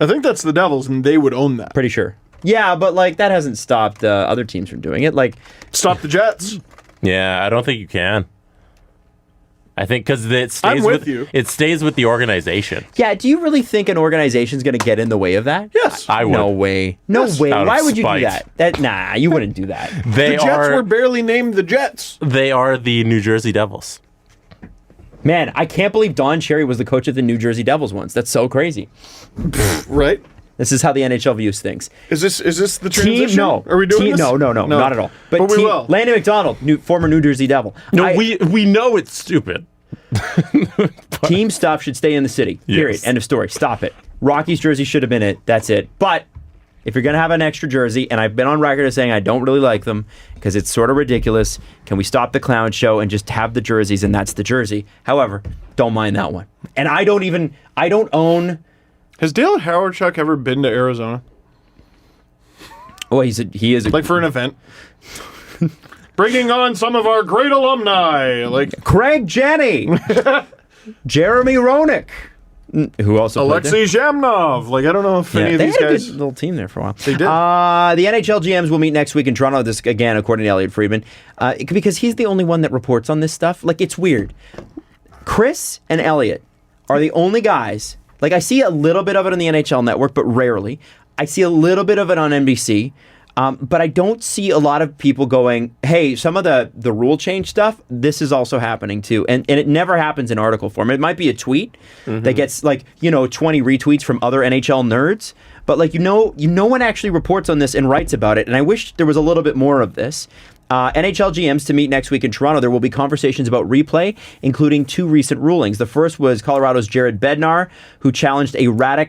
I think that's the Devils, and they would own that. Pretty sure. Yeah, but that hasn't stopped other teams from doing it. Stop the Jets. Yeah, I don't think you can. I think because it stays I'm with you. It stays with the organization. Yeah, do you really think an organization's going to get in the way of that? Yes. I would. No way. No Yes. way. Out of Why would you do spite. that? Nah, you wouldn't do that. They The Jets are. were barely named the Jets. They are the New Jersey Devils. Man, I can't believe Don Cherry was the coach of the New Jersey Devils once. That's so crazy. Right? This is how the NHL views things. Is this the Team, transition? no. Are we doing this? No, not at all. But we team, will. Landon McDonald, former New Jersey Devil. No, we know it's stupid. Team stuff should stay in the city. Period. Yes. End of story. Stop it. Rockies jersey should have been it. That's it. But if you're going to have an extra jersey, and I've been on record as saying I don't really like them because it's sort of ridiculous, can we stop the clown show and just have the jerseys and that's the jersey? However, don't mind that one. And I don't own Has Dale Hawerchuk ever been to Arizona? Oh, he is a Like for an event? Bringing on some of our great alumni. Like Craig Jenney, Jeremy Roenick, who also played there. Alexei Zhamnov. Like, I don't know if any of They these had a guys... good little team there for a while. They did. The NHL GMs will meet next week in Toronto. This, again, according to Elliot Friedman, because he's the only one that reports on this stuff. Like, it's weird. Chris and Elliot are the only guys. Like, I see a little bit of it on the NHL Network, but rarely. I see a little bit of it on NBC. But I don't see a lot of people going, hey, some of the rule change stuff, this is also happening too. And it never happens in article form. It might be a tweet that gets 20 retweets from other NHL nerds. But no one actually reports on this and writes about it. And I wish there was a little bit more of this. NHL GMs to meet next week in Toronto. There will be conversations about replay, including 2 recent rulings. The first was Colorado's Jared Bednar, who challenged a Radek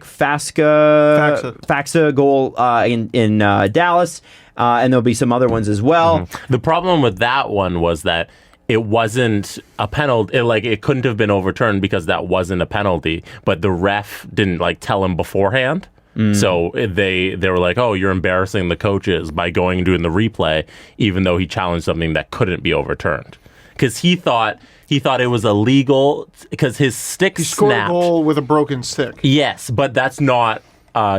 Faksa goal in Dallas, and there'll be some other ones as well. Mm-hmm. The problem with that one was that it wasn't a penalty. It couldn't have been overturned because that wasn't a penalty, but the ref didn't tell him beforehand. So they were like, oh, you're embarrassing the coaches by going and doing the replay, even though he challenged something that couldn't be overturned. Because he thought it was illegal because his stick He scored snapped. a goal with a broken stick. Yes, but that's not...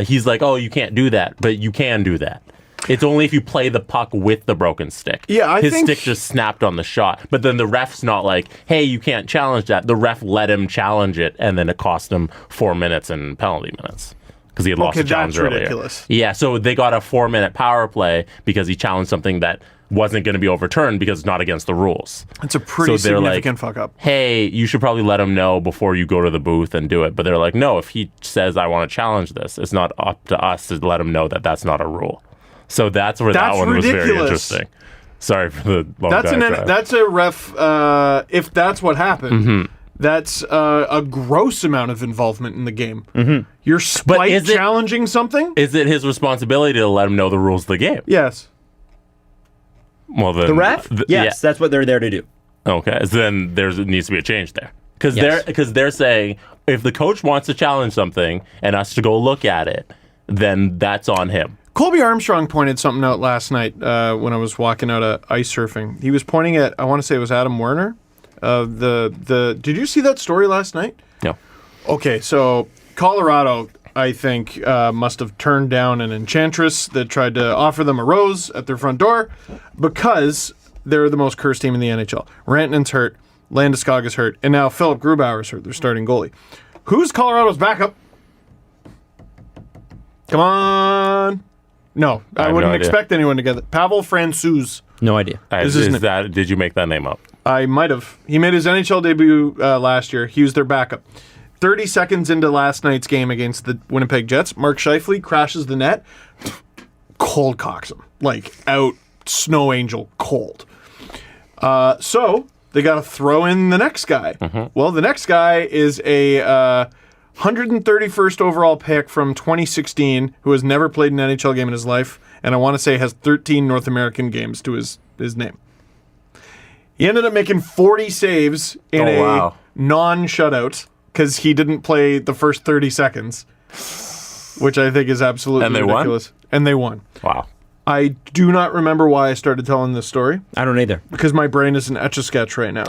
he's like, oh, you can't do that, but you can do that. It's only if you play the puck with the broken stick. Yeah, His stick just snapped on the shot. But then the ref's not like, hey, you can't challenge that. The ref let him challenge it, and then it cost him 4 minutes in penalty minutes. Because he had lost the challenge that's earlier. ridiculous. Yeah, so they got a 4-minute power play because he challenged something that wasn't going to be overturned because it's not against the rules. It's a pretty So they're significant fuck up. Hey, you should probably let him know before you go to the booth and do it. But they're like, no, if he says I want to challenge this, it's not up to us to let him know that that's not a rule. So that's where that one was very ridiculous. interesting. Sorry for the long That's a ref. If that's what happened, that's a gross amount of involvement in the game. You're spite challenging something. Is it his responsibility to let him know the rules of the game? Yes. Well, then The ref? Yes, that's what they're there to do. Okay, so then there needs to be a change there because Yes. they're saying if the coach wants to challenge something and us to go look at it, then that's on him. Colby Armstrong pointed something out last night when I was walking out of ice surfing. He was pointing at, I want to say it was Adam Werner. Did you see that story last night? No. Okay, so Colorado, I think, must have turned down an enchantress that tried to offer them a rose at their front door because they're the most cursed team in the NHL. Rantanen's hurt, Landeskog hurt, and now Philip Grubauer's hurt, their starting goalie. Who's Colorado's backup? Come on. No, I wouldn't expect anyone to get it. Pavel Francouz. No idea. Did you make that name up? I might have. He made his NHL debut last year. He was their backup. 30 seconds into last night's game against the Winnipeg Jets, Mark Scheifele crashes the net, cold cocks him. Out snow angel cold. So they got to throw in the next guy. Well, the next guy is a 131st overall pick from 2016 who has never played an NHL game in his life, and I want to say has 13 North American games to his name. He ended up making 40 saves in a non-shutout because he didn't play the first 30 seconds, which I think is absolutely ridiculous. And they won. Wow. I do not remember why I started telling this story. I don't either. Because my brain is an Etch-a-Sketch right now.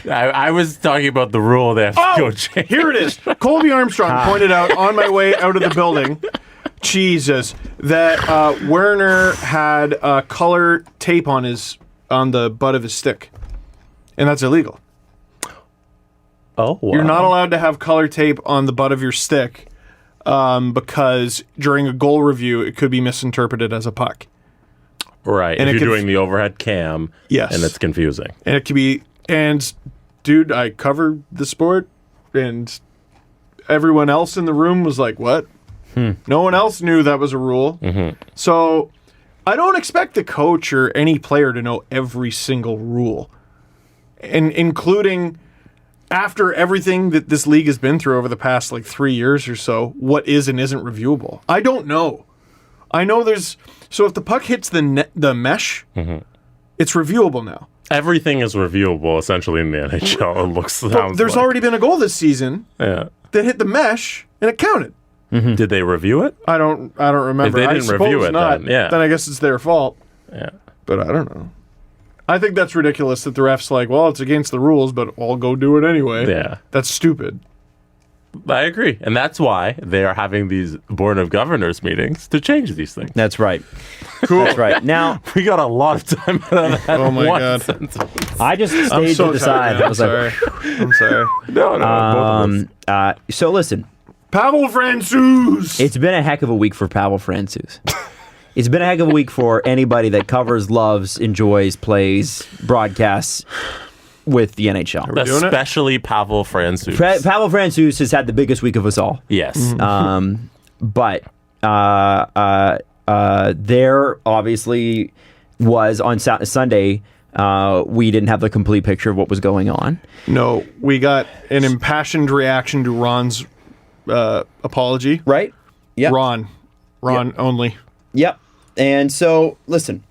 I was talking about the rule they have to go change. Here it is. Colby Armstrong pointed out on my way out of the building, Jesus, that Werner had color tape on the butt of his stick. And that's illegal. Oh, wow. You're not allowed to have color tape on the butt of your stick because during a goal review, it could be misinterpreted as a puck. Right. And if you're doing the overhead cam, yes, and it's confusing. And it could be, and dude, I covered the sport, and everyone else in the room was like, what? No one else knew that was a rule. So I don't expect the coach or any player to know every single rule, and including after everything that this league has been through over the past 3 years or so, what is and isn't reviewable. I don't know. I know so if the puck hits the mesh, it's reviewable now. Everything is reviewable essentially in the NHL. It looks. But there's already been a goal this season that hit the mesh, and it counted. Did they review it? I don't remember. If they didn't review it, not, then I guess it's their fault. Yeah. But I don't know. I think that's ridiculous that the ref's like, well, it's against the rules, but I'll go do it anyway. Yeah. That's stupid. I agree. And that's why they are having these Board of Governors meetings to change these things. That's right. Cool. That's right. Now, We got a lot of time out of that Oh my one God. sentence. I just I'm stayed so to tired, decide. man. I was sorry. I'm sorry. No, both of us. so listen, Pavel Francouz! it's been a heck of a week for Pavel Francouz. It's been a heck of a week for anybody that covers, loves, enjoys, plays, broadcasts with the NHL. doing it? Especially Pavel Francouz. Pavel Francouz has had the biggest week of us all. Yes. But there obviously was on Sunday. We didn't have the complete picture of what was going on. No, we got an impassioned reaction to Ron's apology. Right? Yeah. Ron only. Yep. And so, listen,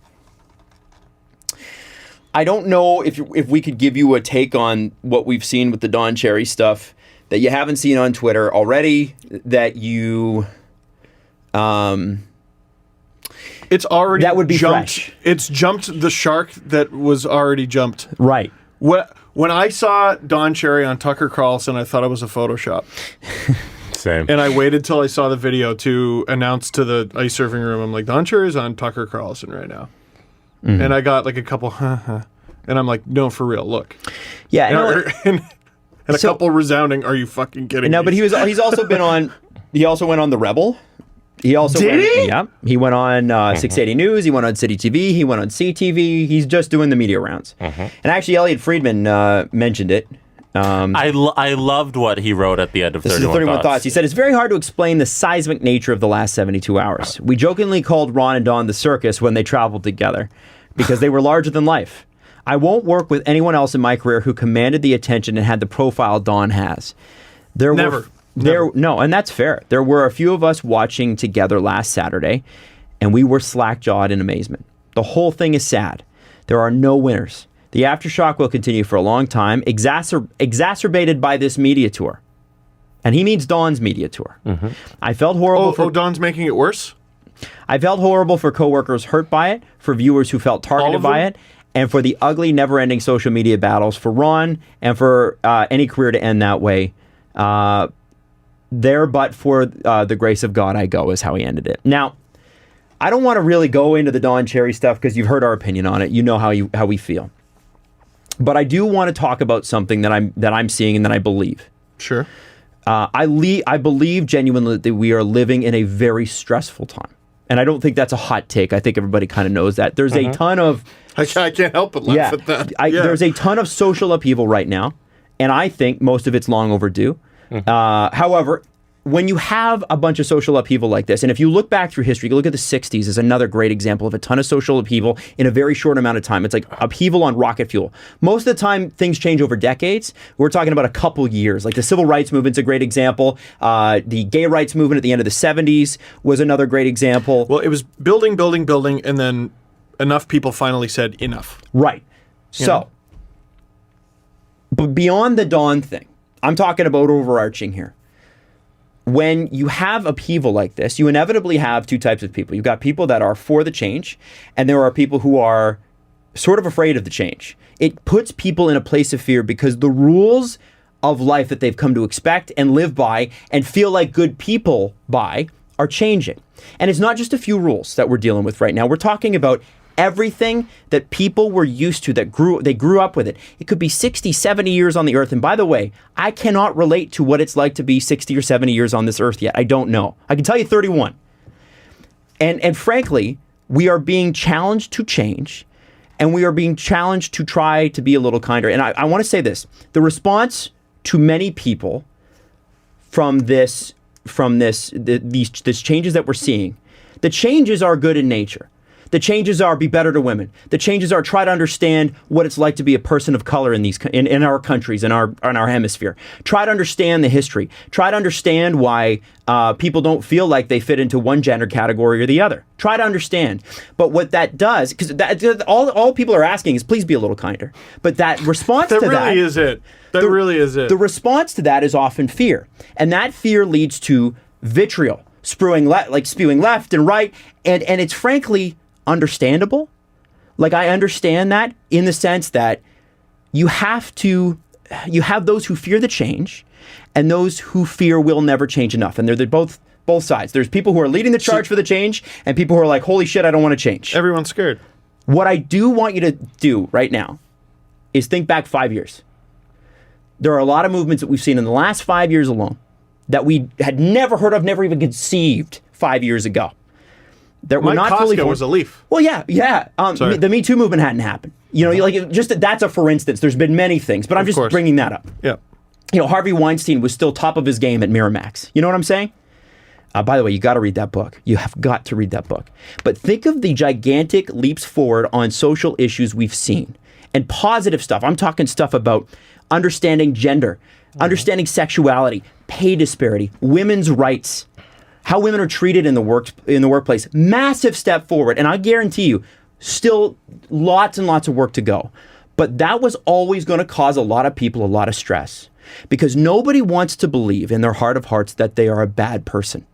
I don't know if we could give you a take on what we've seen with the Don Cherry stuff that you haven't seen on Twitter already, that you... It's already That would be jumped. fresh. It's jumped the shark that was already jumped. Right. When I saw Don Cherry on Tucker Carlson, I thought it was a Photoshop. Same. And I waited till I saw the video to announce to the ice surfing room, I'm like, Don Cherry's on Tucker Carlson right now. And I got like a couple, and I'm like, no, for real, look. Yeah. And a couple resounding, are you fucking kidding me? No, but he's also been on. He also went on the Rebel. He also Did he? Yeah, he went on 680 News. He went on City TV. He went on CTV. He's just doing the media rounds. And actually, Elliot Friedman mentioned it. I loved what he wrote at the end of This 31, is the 31 Thoughts. Thoughts. He said, it's very hard to explain the seismic nature of the last 72 hours. We jokingly called Ron and Don the circus when they traveled together because they were larger than life. I won't work with anyone else in my career who commanded the attention and had the profile Don has. Never. No, and that's fair. There were a few of us watching together last Saturday, and we were slack-jawed in amazement. The whole thing is sad. There are no winners. The aftershock will continue for a long time, exacerbated by this media tour. And he means Don's media tour. I felt horrible Don's making it worse? I felt horrible for coworkers hurt by it, for viewers who felt targeted by it, and for the ugly, never-ending social media battles for Ron and for any career to end that way. There, but for the grace of God, I go, is how he ended it. Now, I don't want to really go into the Don Cherry stuff because you've heard our opinion on it. You know how we feel. But I do want to talk about something that I'm seeing and that I believe. Sure. I believe genuinely that we are living in a very stressful time. And I don't think that's a hot take. I think everybody kind of knows that. There's a ton of... I can't help but laugh at that. There's a ton of social upheaval right now. And I think most of it's long overdue. However, when you have a bunch of social upheaval like this, and if you look back through history, you look at the 60s as another great example of a ton of social upheaval in a very short amount of time. It's like upheaval on rocket fuel. Most of the time, things change over decades. We're talking about a couple years. Like the civil rights movement's a great example. The gay rights movement at the end of the 70s was another great example. Well, it was building, and then enough people finally said enough. Right. So, but beyond the Don thing, I'm talking about overarching here. When you have upheaval like this, you inevitably have two types of people. You've got people that are for the change, and there are people who are sort of afraid of the change. It puts people in a place of fear because the rules of life that they've come to expect and live by and feel like good people by are changing. And it's not just a few rules that we're dealing with right now. We're talking about everything that people were used to, they grew up with it. It could be 60, 70 years on the earth. And by the way, I cannot relate to what it's like to be 60 or 70 years on this earth yet. I don't know. I can tell you 31. And frankly, we are being challenged to change, and we are being challenged to try to be a little kinder. And I want to say this. The response to many people from these changes that we're seeing, the changes are good in nature. The changes are be better to women. The changes are try to understand what it's like to be a person of color in our countries, in our hemisphere. Try to understand the history. Try to understand why people don't feel like they fit into one gender category or the other. Try to understand. But what that does, because all people are asking is please be a little kinder. But that response to that really is it. That really is it. The response to that is often fear, and that fear leads to vitriol, spewing left and right, and it's frankly understandable. Like, I understand that in the sense that you have those who fear the change and those who fear will never change enough. And they're both sides. There's people who are leading the charge for the change and people who are like, holy shit, I don't want to change. Everyone's scared. What I do want you to do right now is think back 5 years. There are a lot of movements that we've seen in the last 5 years alone that we had never heard of, never even conceived 5 years ago. That were not fully formed. Was a leaf. Well, yeah. The Me Too movement hadn't happened. That's a for instance. There's been many things, but I'm just bringing that up. Yeah. Harvey Weinstein was still top of his game at Miramax. You know what I'm saying? By the way, you got to read that book. You have got to read that book. But think of the gigantic leaps forward on social issues we've seen and positive stuff. I'm talking stuff about understanding gender, understanding sexuality, pay disparity, women's rights, how women are treated in the workplace. Massive step forward. And I guarantee you, still lots and lots of work to go. But that was always going to cause a lot of people a lot of stress because nobody wants to believe in their heart of hearts that they are a bad person.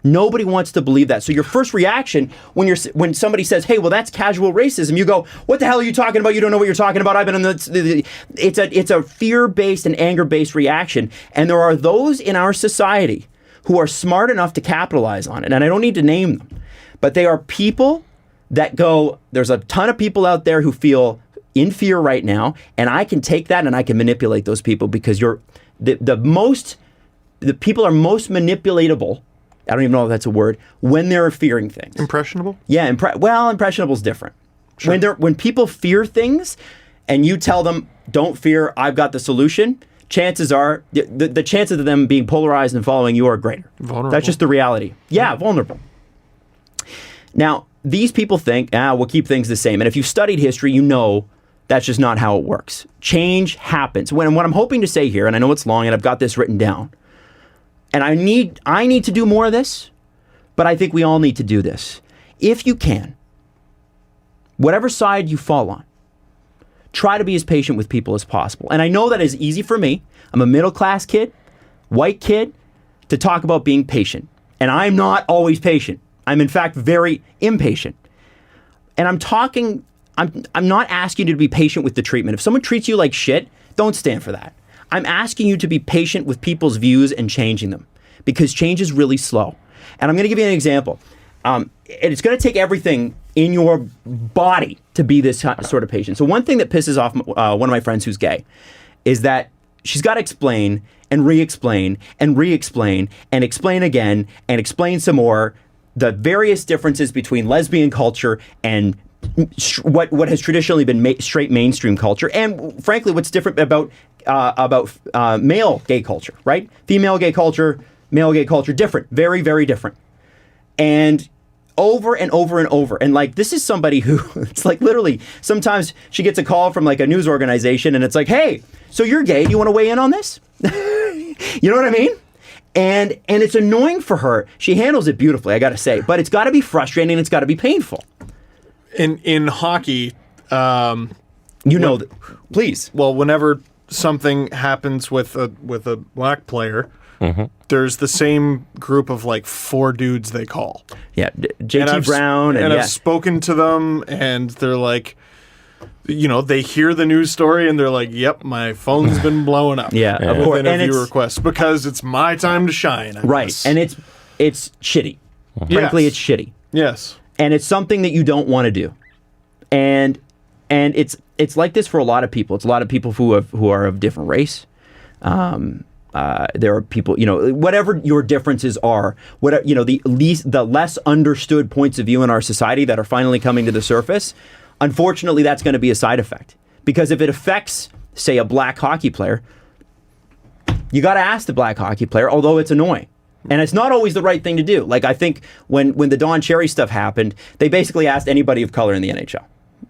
Nobody wants to believe that. So your first reaction when somebody says, "Hey, well, that's casual racism," you go, "What the hell are you talking about? You don't know what you're talking about." I've been in it's a fear-based and anger-based reaction, and there are those in our society who are smart enough to capitalize on it. And I don't need to name them, but they are people that go, "There's a ton of people out there who feel in fear right now, and I can take that and I can manipulate those people because the people are most manipulatable." I don't even know if that's a word, when they're fearing things. Impressionable? Yeah, impressionable is different. Sure. When people fear things and you tell them, don't fear, I've got the solution, chances are, the chances of them being polarized and following you are greater. Vulnerable. That's just the reality. Yeah, vulnerable. Now, these people think, we'll keep things the same. And if you've studied history, you know that's just not how it works. Change happens. What I'm hoping to say here, and I know it's long and I've got this written down, and I need to do more of this, but I think we all need to do this. If you can, whatever side you fall on, try to be as patient with people as possible. And I know that is easy for me. I'm a middle-class kid, white kid, to talk about being patient. And I'm not always patient. I'm in fact very impatient. And I'm not asking you to be patient with the treatment. If someone treats you like shit, don't stand for that. I'm asking you to be patient with people's views and changing them because change is really slow. And I'm going to give you an example. It's going to take everything in your body to be this sort of patient. So one thing that pisses off one of my friends who's gay is that she's got to explain and re-explain and re-explain and explain again and explain some more the various differences between lesbian culture and what has traditionally been straight mainstream culture, and frankly, what's different about male gay culture, right? Female gay culture, male gay culture, different, very, very different. And over and over and over. And like, this is somebody who, it's like literally, sometimes she gets a call from like a news organization and it's like, "Hey, so you're gay, do you want to weigh in on this?" You know what I mean? And it's annoying for her. She handles it beautifully, I got to say, but it's got to be frustrating and it's got to be painful. In hockey, please. Well, whenever something happens with a black player, there's the same group of like 4 dudes they call. Yeah, JT Brown, and I've spoken to them, and they're like, they hear the news story and they're like, "Yep, my phone's been blowing up." Yeah, of course. With interview requests because it's my time to shine. Right, and it's shitty. Frankly, it's shitty. Yes. And it's something that you don't want to do. And it's like this for a lot of people. It's a lot of people who are of different race. There are people, whatever your differences are, the less understood points of view in our society that are finally coming to the surface. Unfortunately, that's going to be a side effect. Because if it affects, say, a black hockey player, you got to ask the black hockey player, although it's annoying. And it's not always the right thing to do. Like, I think when the Don Cherry stuff happened, they basically asked anybody of color in the NHL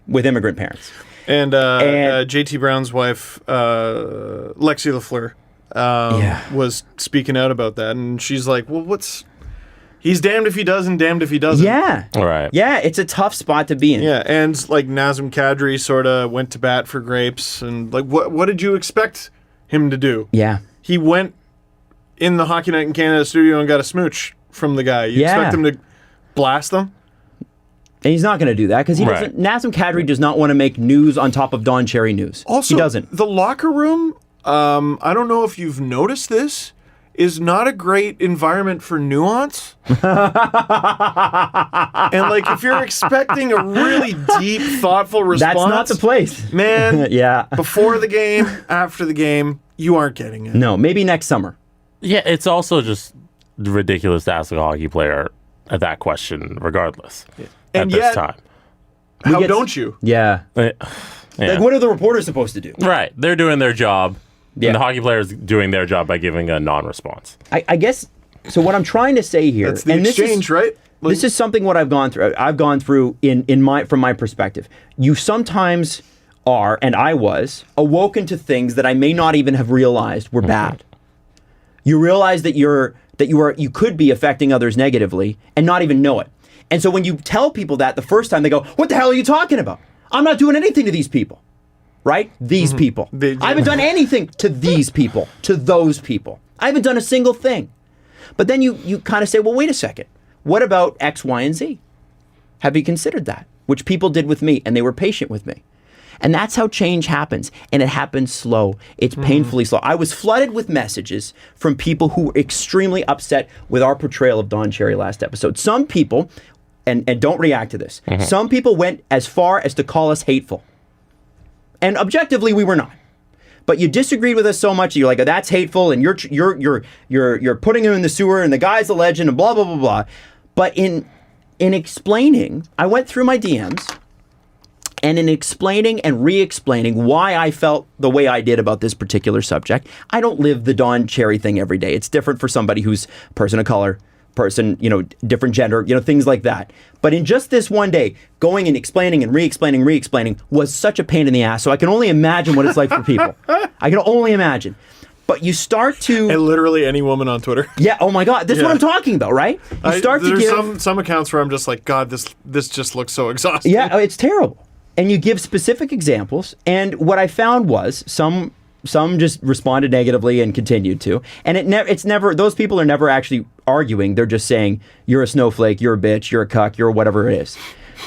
with immigrant parents. And JT Brown's wife, Lexi Lafleur, was speaking out about that. And she's like, well, he's damned if he does and damned if he doesn't. Yeah. All right. Yeah, it's a tough spot to be in. Yeah, and like Nazem Kadri sort of went to bat for Grapes. And like, what did you expect him to do? Yeah. He went in the Hockey Night in Canada studio and got a smooch from the guy. You expect him to blast them? And he's not going to do that because he doesn't. Nazem Kadri does not want to make news on top of Don Cherry news. Also, he doesn't. The locker room, I don't know if you've noticed this, is not a great environment for nuance. And like, if you're expecting a really deep, thoughtful response, that's not the place, man. Yeah. Before the game, after the game, you aren't getting it. No, maybe next summer. Yeah, it's also just ridiculous to ask a hockey player that question, regardless. And at this yet, time, how don't you? Yeah. Yeah. Like, what are the reporters supposed to do? Right, they're doing their job. Yeah. And the hockey player is doing their job by giving a non-response. I guess. So what I'm trying to say here, That's the exchange, right? Like, this is something what I've gone through. I've gone through from my perspective. You sometimes are, and I was, awoken to things that I may not even have realized were bad. You realize that you could be affecting others negatively and not even know it. And so when you tell people that the first time, they go, "What the hell are you talking about? I'm not doing anything to these people." Right? These people. I haven't done anything to these people, to those people. I haven't done a single thing. But then you kind of say, well, wait a second. What about X, Y, and Z? Have you considered that? Which people did with me, and they were patient with me. And that's how change happens. And it happens slow. It's painfully slow. I was flooded with messages from people who were extremely upset with our portrayal of Don Cherry last episode. Some people, and don't react to this, some people went as far as to call us hateful. And objectively, we were not. But you disagreed with us so much, you're like, oh, that's hateful, and you're putting him in the sewer, and the guy's a legend, and blah, blah, blah, blah. But in explaining, I went through my DMs, and in explaining and re-explaining why I felt the way I did about this particular subject, I don't live the Don Cherry thing every day. It's different for somebody who's a person of color, person, different gender, things like that. But in just this one day, going and explaining and re-explaining was such a pain in the ass. So I can only imagine what it's like for people. I can only imagine. But you start to... And literally any woman on Twitter. Yeah, oh my God. That's what I'm talking about, right? You start to give... There's some accounts where I'm just like, God, this just looks so exhausting. Yeah, it's terrible. And you give specific examples. And what I found was some just responded negatively and continued to. And it's never, those people are never actually arguing. They're just saying, you're a snowflake, you're a bitch, you're a cuck, you're whatever it is.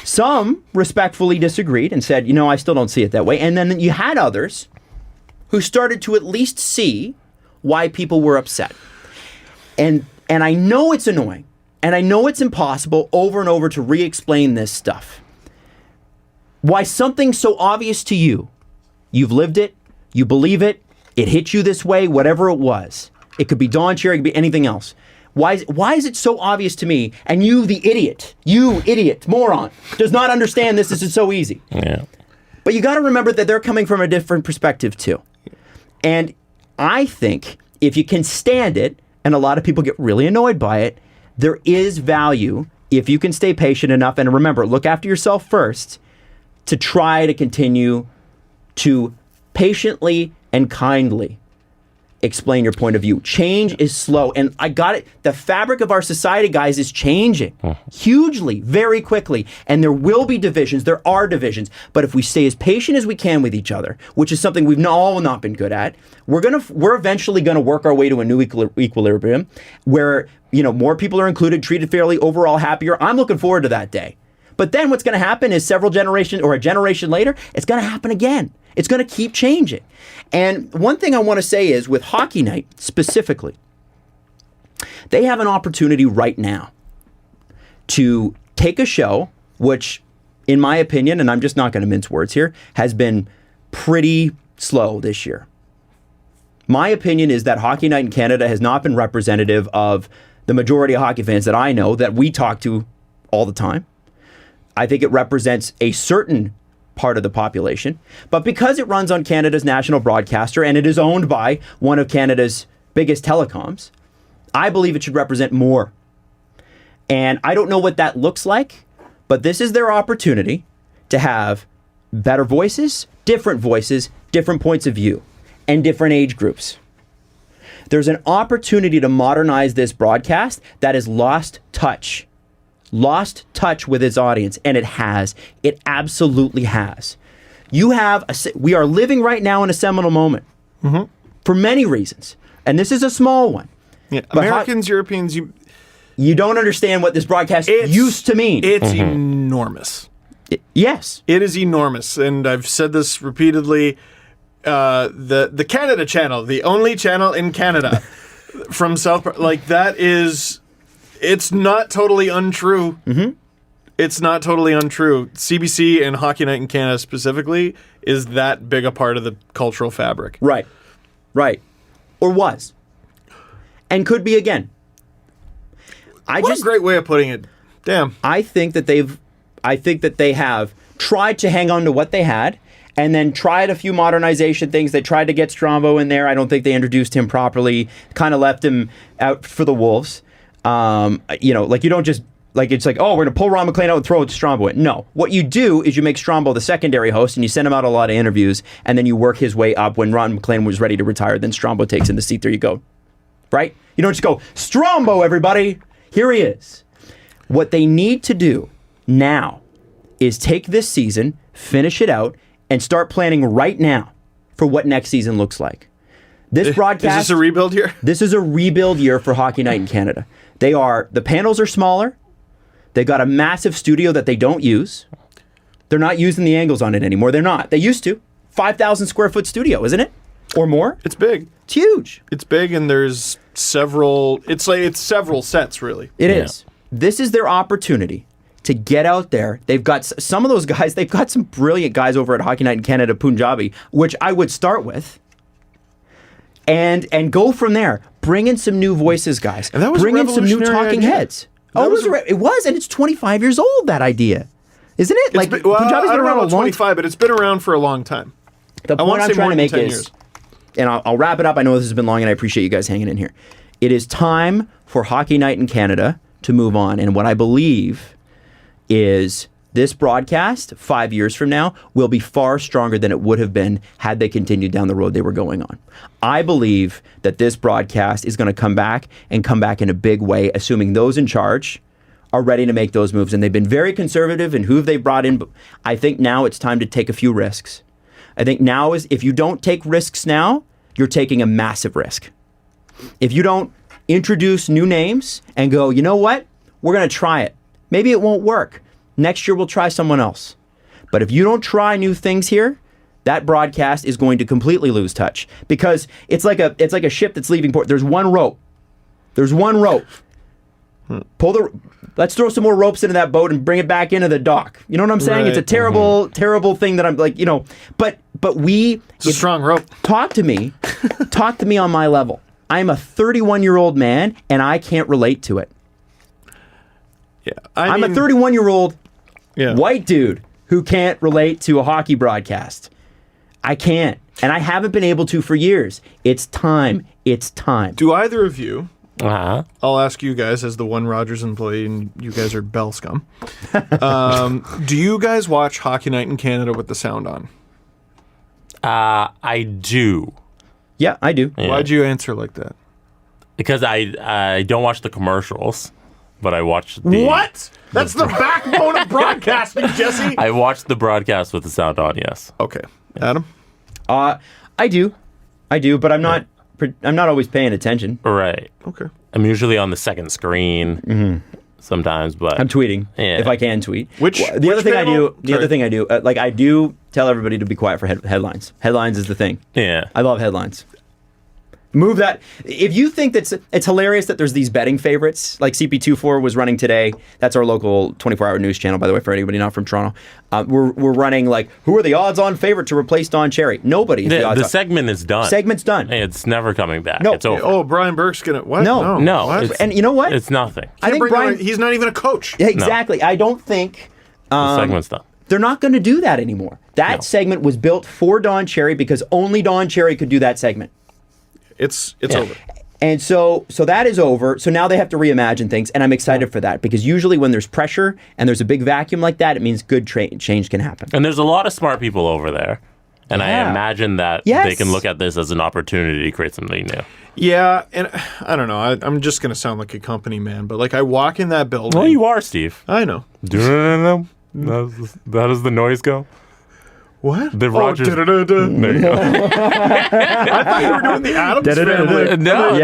Some respectfully disagreed and said, I still don't see it that way. And then you had others who started to at least see why people were upset. And I know it's annoying. And I know it's impossible over and over to re-explain this stuff. Why something so obvious to you, you've lived it, you believe it, it hit you this way, whatever it was. It could be Don Cherry, it could be anything else. Why is it so obvious to me, and you idiot, moron, does not understand this is so easy? Yeah. But you got to remember that they're coming from a different perspective too. And I think if you can stand it, and a lot of people get really annoyed by it, there is value if you can stay patient enough, and remember, look after yourself first, to try to continue to patiently and kindly explain your point of view. Change is slow. And I got it. The fabric of our society, guys, is changing hugely, very quickly. And there will be divisions. There are divisions. But if we stay as patient as we can with each other, which is something we've all not been good at, we're eventually going to work our way to a new equilibrium where, more people are included, treated fairly, overall happier. I'm looking forward to that day. But then what's going to happen is a generation later, it's going to happen again. It's going to keep changing. And one thing I want to say is with Hockey Night specifically, they have an opportunity right now to take a show, which in my opinion, and I'm just not going to mince words here, has been pretty slow this year. My opinion is that Hockey Night in Canada has not been representative of the majority of hockey fans that I know that we talk to all the time. I think it represents a certain part of the population, but because it runs on Canada's national broadcaster and it is owned by one of Canada's biggest telecoms, I believe it should represent more. And I don't know what that looks like, but this is their opportunity to have better voices, different points of view, and different age groups. There's an opportunity to modernize this broadcast that has lost touch with its audience, and it has. It absolutely has. We are living right now in a seminal moment for many reasons, and this is a small one. Yeah, Americans, Europeans, you don't understand what this broadcast used to mean. It's enormous. Yes. It is enormous, and I've said this repeatedly. The Canada channel, the only channel in Canada from South, like that is, it's not totally untrue. It's not totally untrue. CBC and Hockey Night in Canada specifically is that big a part of the cultural fabric. Right. Or was. And could be again. What a great way of putting it. Damn. I think that they have tried to hang on to what they had and then tried a few modernization things. They tried to get Strombo in there. I don't think they introduced him properly. Kind of left him out for the Wolves. You don't just, it's like, oh, we're going to pull Ron McLean out and throw it to Strombo in. No. What you do is you make Strombo the secondary host and you send him out a lot of interviews and then you work his way up. When Ron McLean was ready to retire, then Strombo takes in the seat. There you go. Right? You don't just go, Strombo, everybody. Here he is. What they need to do now is take this season, finish it out, and start planning right now for what next season looks like. This broadcast... Is this a rebuild year? This is a rebuild year for Hockey Night in Canada. The panels are smaller. They got a massive studio that they don't use. They're not using the angles on it anymore. They're not. They used to. 5,000 square foot studio, isn't it? Or more? It's big. It's huge. It's big, and there's several... It's several sets, really. It is. This is their opportunity to get out there. They've got some of those guys. They've got some brilliant guys over at Hockey Night in Canada, Punjabi, which I would start with, and go from there. Bring in some new voices, guys. And that was Bring in some new talking idea. heads. It was, and it's 25 years old. That idea, isn't it? Punjabi's been around a long 25, but it's been around for a long time. The point I'm trying to make is, years. and I'll wrap it up. I know this has been long, and I appreciate you guys hanging in here. It is time for Hockey Night in Canada to move on, and what I believe is this broadcast 5 years from now will be far stronger than it would have been had they continued down the road they were going on. I believe that this broadcast is going to come back in a big way, assuming those in charge are ready to make those moves. And they've been very conservative in who they've brought in. But I think now it's time to take a few risks. I think now is, if you don't take risks now, you're taking a massive risk. If you don't introduce new names and go, you know what? We're going to try it. Maybe it won't work. Next year, we'll try someone else. But if you don't try new things here, that broadcast is going to completely lose touch, because it's like a ship that's leaving port. There's one rope. Let's throw some more ropes into that boat and bring it back into the dock. You know what I'm saying? Right. It's a terrible thing that I'm like, but It's a strong rope. Talk to me on my level. I'm a 31-year-old man and I can't relate to it. Yeah, I'm a 31-year-old yeah. white dude who can't relate to a hockey broadcast. I can't. And I haven't been able to for years. It's time. Do either of you, Uh-huh. I'll ask you guys as the one Rogers employee, and you guys are bell scum. Do you guys watch Hockey Night in Canada with the sound on? I do. Yeah, I do. Yeah. Why'd you answer like that? Because I don't watch the commercials, but I watch the... What? That's the backbone of broadcasting, Jesse. I watch the broadcast with the sound on, yes. Okay. Adam? I do, but I'm not always paying attention. Right. Okay. I'm usually on the second screen sometimes, but... I'm tweeting if I can tweet. The other thing I do, I do tell everybody to be quiet for headlines. Headlines is the thing. Yeah. I love headlines. Move that. If you think it's hilarious that there's these betting favorites, like CP24 was running today. That's our local 24-hour news channel, by the way, for anybody not from Toronto. We're running like, who are the odds-on favorite to replace Don Cherry? Nobody. The segment is done. Segment's done. It's never coming back. No. It's over. Oh, Brian Burke's gonna what? No. What? And you know what? It's nothing. I think Brian. He's not even a coach. Yeah, exactly. No. I don't think the segment's done. They're not going to do that anymore. That segment was built for Don Cherry because only Don Cherry could do that segment. It's over. And so that is over. So now they have to reimagine things, and I'm excited for that because usually when there's pressure and there's a big vacuum like that, it means good change can happen. And there's a lot of smart people over there. And I imagine that they can look at this as an opportunity to create something new. Yeah, and I don't know. I'm just going to sound like a company man, but like I walk in that building. Well, you are, Steve. I know. How does the noise go? What? The Rogers. There you go. I thought you were doing the Addams Family. No.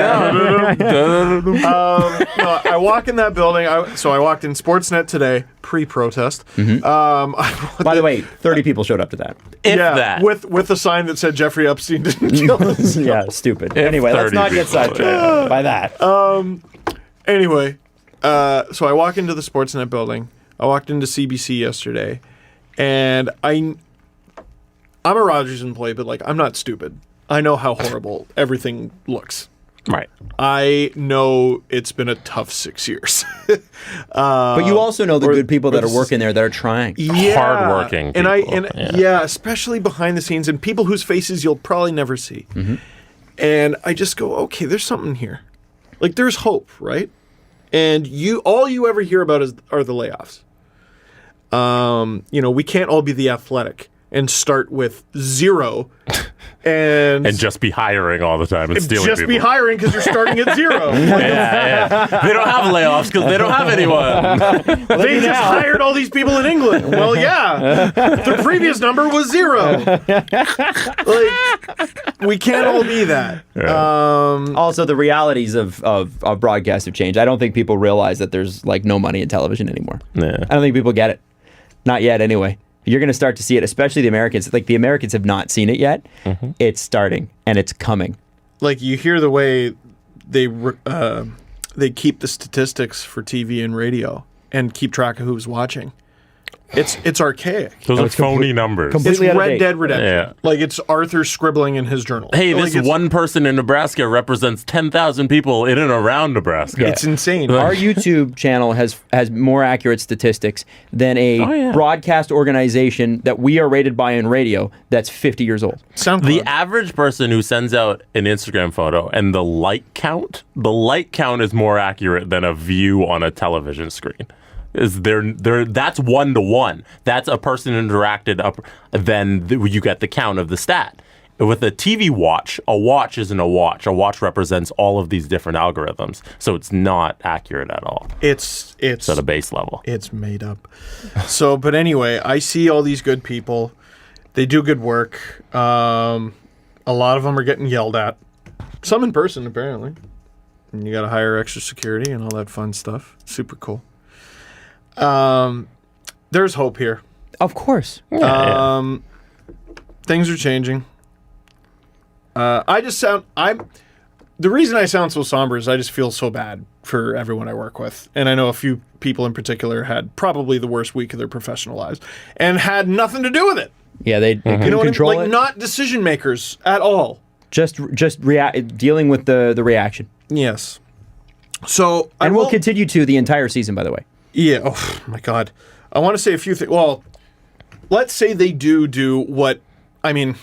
No, I walk in that building. So I walked in Sportsnet today, pre-protest. By the way, 30 people showed up to that. If that. With a sign that said Jeffrey Epstein didn't kill us. Yeah, stupid. Anyway, let's not get sidetracked by that. Anyway, so I walk into the Sportsnet building. I walked into CBC yesterday, and I'm a Rogers employee, but like I'm not stupid. I know how horrible everything looks. Right. I know it's been a tough 6 years. But you also know the good people that are working there that are trying. Hardworking people. Yeah, especially behind the scenes and people whose faces you'll probably never see. Mm-hmm. And I just go, okay, there's something here. Like there's hope, right? And all you ever hear about are the layoffs. We can't all be the Athletic and start with zero and just be hiring all the time and stealing just people. be hiring because you're starting at zero. They don't have layoffs because they don't have anyone. They just hired all these people in England. Well, yeah. The previous number was zero. Like, we can't all be that. Yeah. Also, the realities of broadcast have changed. I don't think people realize that there's like no money in television anymore. Yeah. I don't think people get it. Not yet, anyway. You're going to start to see it, especially the Americans. Like, the Americans have not seen it yet. Mm-hmm. It's starting, and it's coming. Like, you hear the way they keep the statistics for TV and radio and keep track of who's watching. It's archaic. Those are phony numbers. It's out of Red date. Dead Redemption. Yeah. Like, it's Arthur scribbling in his journal. Hey, like, this one person in Nebraska represents 10,000 people in and around Nebraska. It's insane. Our YouTube channel has more accurate statistics than a broadcast organization that we are rated by in radio that's 50 years old. The average person who sends out an Instagram photo and the like count is more accurate than a view on a television screen. Is that's 1-to-1. That's a person interacted up. Then you get the count of the stat. With a TV watch, a watch isn't a watch. A watch represents all of these different algorithms, so it's not accurate at all. It's at a base level. It's made up. So, but anyway, I see all these good people. They do good work. A lot of them are getting yelled at. Some in person, apparently. And you got to hire extra security and all that fun stuff. Super cool. There's hope here. Of course. Things are changing. The reason I sound so somber is I just feel so bad for everyone I work with. And I know a few people in particular had probably the worst week of their professional lives and had nothing to do with it. Yeah, they couldn't control it. Like, not decision makers at all. Just dealing with the reaction. Yes. So we'll continue to the entire season, by the way. Yeah. Oh my God. I want to say a few things. Well, let's say they do what. I mean,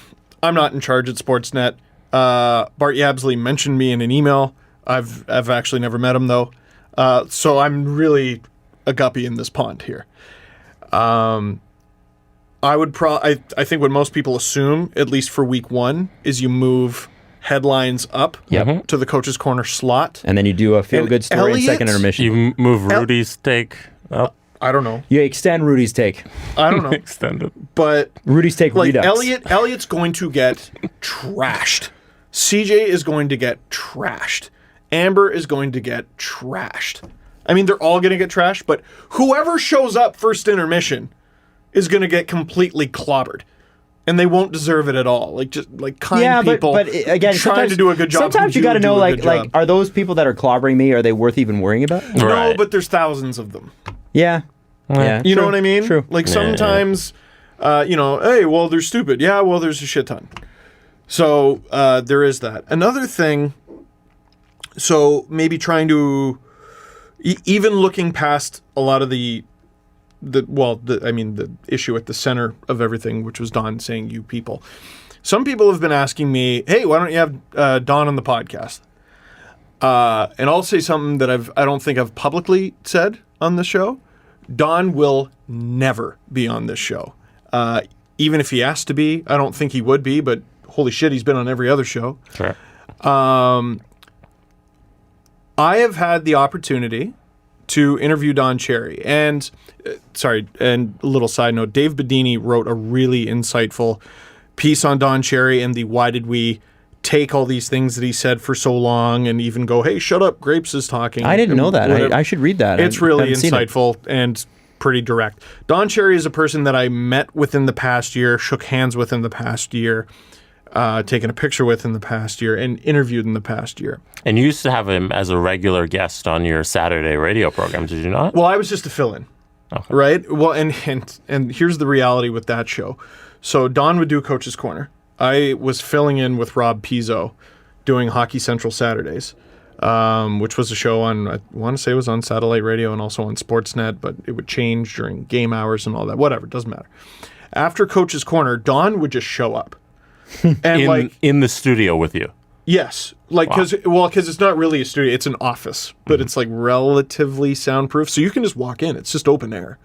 I'm not in charge at Sportsnet. Bart Yabsley mentioned me in an email. I've actually never met him though. So I'm really a guppy in this pond here. I think what most people assume, at least for week one, is you move headlines up to the coach's corner slot. And then you do a feel-good story in second intermission. You move Rudy's take up. I don't know. You extend Rudy's take. I don't know. Extend it. But Rudy's take redux. Elliott's going to get trashed. CJ is going to get trashed. Amber is going to get trashed. I mean, they're all going to get trashed, but whoever shows up first intermission is going to get completely clobbered. And they won't deserve it at all. Like, just like kind people but again, trying to do a good job. Sometimes you got to know, like, are those people that are clobbering me, are they worth even worrying about? No, Right. but there's thousands of them. Yeah. Yeah. You know what I mean? True. Like, sometimes, hey, well, they're stupid. Yeah, well, there's a shit ton. So there is that. Another thing, so maybe trying to, even looking past a lot of the issue at the center of everything, which was Don saying you people. Some people have been asking me, hey, why don't you have Don on the podcast? And I'll say something that I don't think I've publicly said on the show. Don will never be on this show. Even if he asked to be, I don't think he would be, but holy shit, he's been on every other show. Sure. I have had the opportunity to interview Don Cherry. And, and a little side note, Dave Bedini wrote a really insightful piece on Don Cherry and the why did we take all these things that he said for so long and even go, hey, shut up, Grapes is talking. I didn't know that. I should read that. It's really insightful and pretty direct. Don Cherry is a person that I met within the past year, shook hands with in the past year, taken a picture with in the past year, and interviewed in the past year. And you used to have him as a regular guest on your Saturday radio program, did you not? Well, I was just a fill-in, right? Well, and here's the reality with that show. So Don would do Coach's Corner. I was filling in with Rob Pizzo doing Hockey Central Saturdays, which was a show on, I want to say it was on satellite radio and also on Sportsnet, but it would change during game hours and all that. Whatever, it doesn't matter. After Coach's Corner, Don would just show up. And in the studio with you? Yes. Because it's not really a studio, it's an office, but it's like relatively soundproof. So you can just walk in. It's just open air.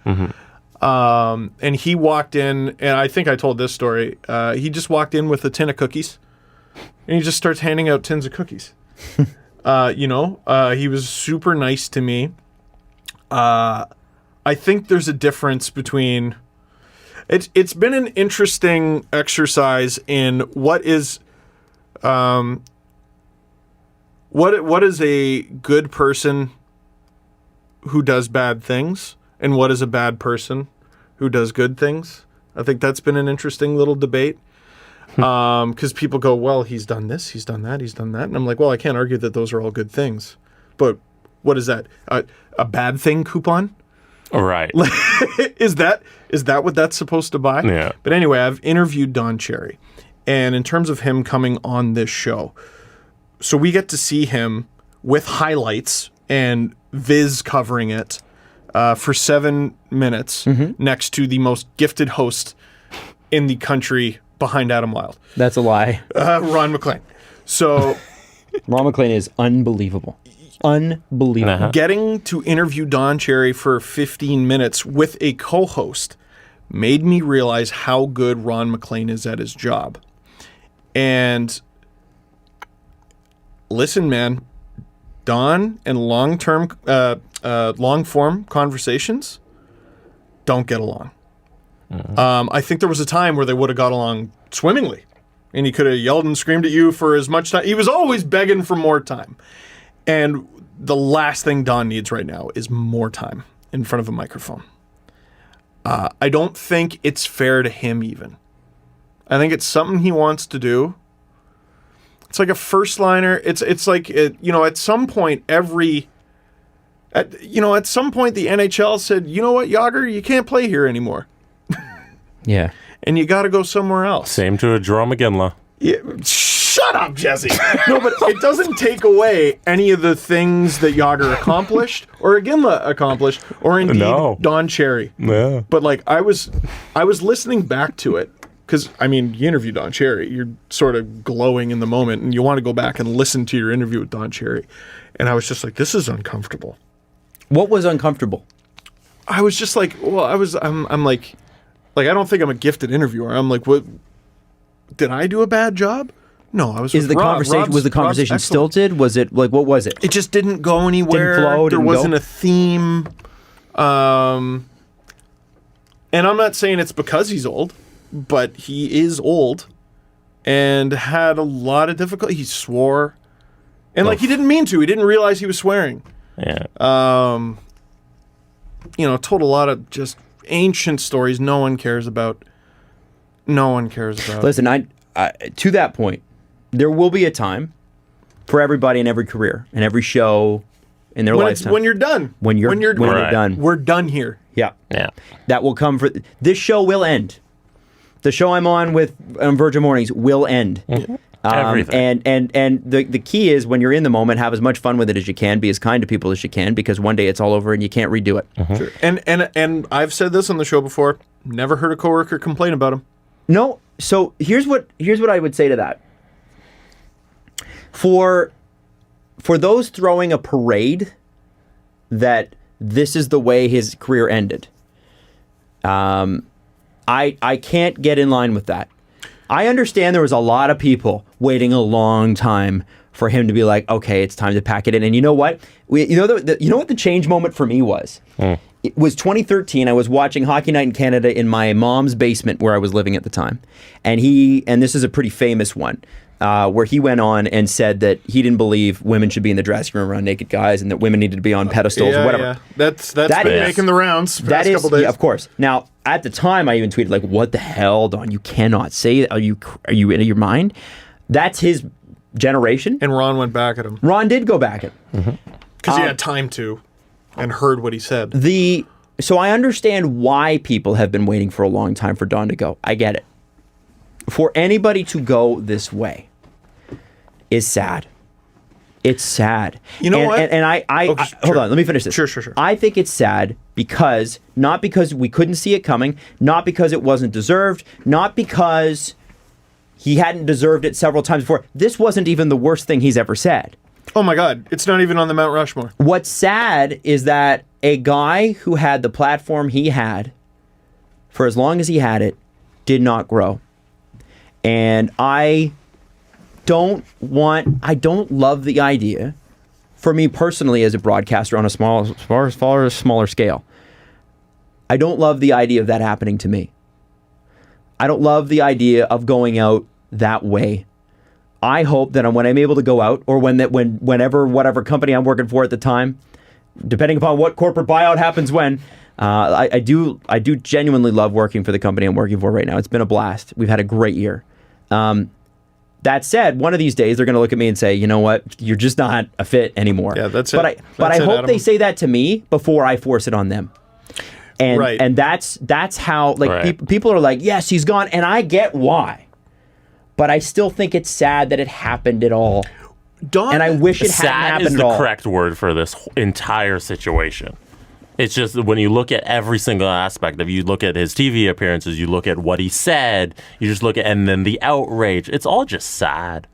And he walked in, and I think I told this story. He just walked in with a tin of cookies, and he just starts handing out tins of cookies. He was super nice to me. I think there's a difference between. It's been an interesting exercise in what is a good person who does bad things and what is a bad person who does good things. I think that's been an interesting little debate because people go, well, he's done this, he's done that, he's done that. And I'm like, well, I can't argue that those are all good things. But what is that? A bad thing coupon? Right. Is that what that's supposed to buy? Yeah. But anyway, I've interviewed Don Cherry. And in terms of him coming on this show, so we get to see him with highlights and Viz covering it for 7 minutes next to the most gifted host in the country behind Adam Wylde. That's a lie. Ron MacLean. So Ron MacLean is unbelievable. Unbelievable. Getting to interview Don Cherry for 15 minutes with a co-host made me realize how good Ron MacLean is at his job. And listen, man, Don and long-form conversations don't get along. I think there was a time where they would have got along swimmingly, and he could have yelled and screamed at you for as much time. He was always begging for more time. And the last thing Don needs right now is more time in front of a microphone. I don't think it's fair to him even. I think it's something he wants to do. It's like a first liner. It's like, at some point at some point the NHL said, you know what, Yager, you can't play here anymore. Yeah. And you got to go somewhere else. Same to a Jerome McGinley. Yeah, shut up, Jesse. No, but it doesn't take away any of the things that Yager accomplished or Iginla accomplished or indeed Don Cherry. Yeah. But like I was listening back to it because I mean you interviewed Don Cherry, you're sort of glowing in the moment and you want to go back and listen to your interview with Don Cherry, and I was just like, this is uncomfortable. What was uncomfortable? I was just like, well, I'm like I don't think I'm a gifted interviewer. I'm like, what? Did I do a bad job? No, I was. Was the conversation stilted? Was it like what was it? It just didn't go anywhere. Didn't flow. There wasn't a theme. And I'm not saying it's because he's old, but he is old, and had a lot of difficulty. He swore, and like he didn't mean to. He didn't realize he was swearing. Yeah. Told a lot of just ancient stories no one cares about. Listen, I to that point, there will be a time for everybody in every career and every show in their lifetime. When you're done. When you're done. We're done here. Yeah. Yeah. That will come for this show will end. The show I'm on with Virgin Mornings will end. Mm-hmm. Everything. And the key is when you're in the moment, have as much fun with it as you can, be as kind to people as you can, because one day it's all over and you can't redo it. Mm-hmm. Sure. And I've said this on the show before. Never heard a coworker complain about him. No. So here's what I would say to that. For for those throwing a parade that this is the way his career ended, I can't get in line with that. I understand there was a lot of people waiting a long time for him to be like, okay, it's time to pack it in. And you know what? You know what the change moment for me was? It was 2013. I was watching Hockey Night in Canada in my mom's basement where I was living at the time. And this is a pretty famous one, where he went on and said that he didn't believe women should be in the dressing room around naked guys and that women needed to be on pedestals or whatever. Yeah. That's been making the rounds for the past couple days. Yeah, of course. Now, at the time, I even tweeted, like, what the hell, Don? You cannot say that. Are you in your mind? That's his generation. And Ron went back at him. Ron did go back at him. Because he had time to and heard what he said. So I understand why people have been waiting for a long time for Don to go. I get it. For anybody to go this way is sad. It's sad. You know what? And I hold on, let me finish this. Sure. I think it's sad because, not because we couldn't see it coming, not because it wasn't deserved, not because he hadn't deserved it several times before. This wasn't even the worst thing he's ever said. Oh my God, it's not even on the Mount Rushmore. What's sad is that a guy who had the platform he had for as long as he had it did not grow. And I don't love the idea, for me personally as a broadcaster on a smaller scale, I don't love the idea of that happening to me. I don't love the idea of going out that way. I hope that when I'm able to go out, or whenever whatever company I'm working for at the time, depending upon what corporate buyout happens when, I do genuinely love working for the company I'm working for right now. It's been a blast. We've had a great year. That said, one of these days they're going to look at me and say, you know what, you're just not a fit anymore. Yeah, that's it. But I hope Adam. they say that to me before I force it on them. And Right. and that's how, like, Right. people are like, yes, he's gone, and I get why. But I still think it's sad that it happened at all. Don, And I wish it hadn't Sad happened is at the all. correct word for this entire situation. It's just when you look at every single aspect of, you look at his TV appearances, you look at what he said, you just look at, and then the outrage. It's all just sad.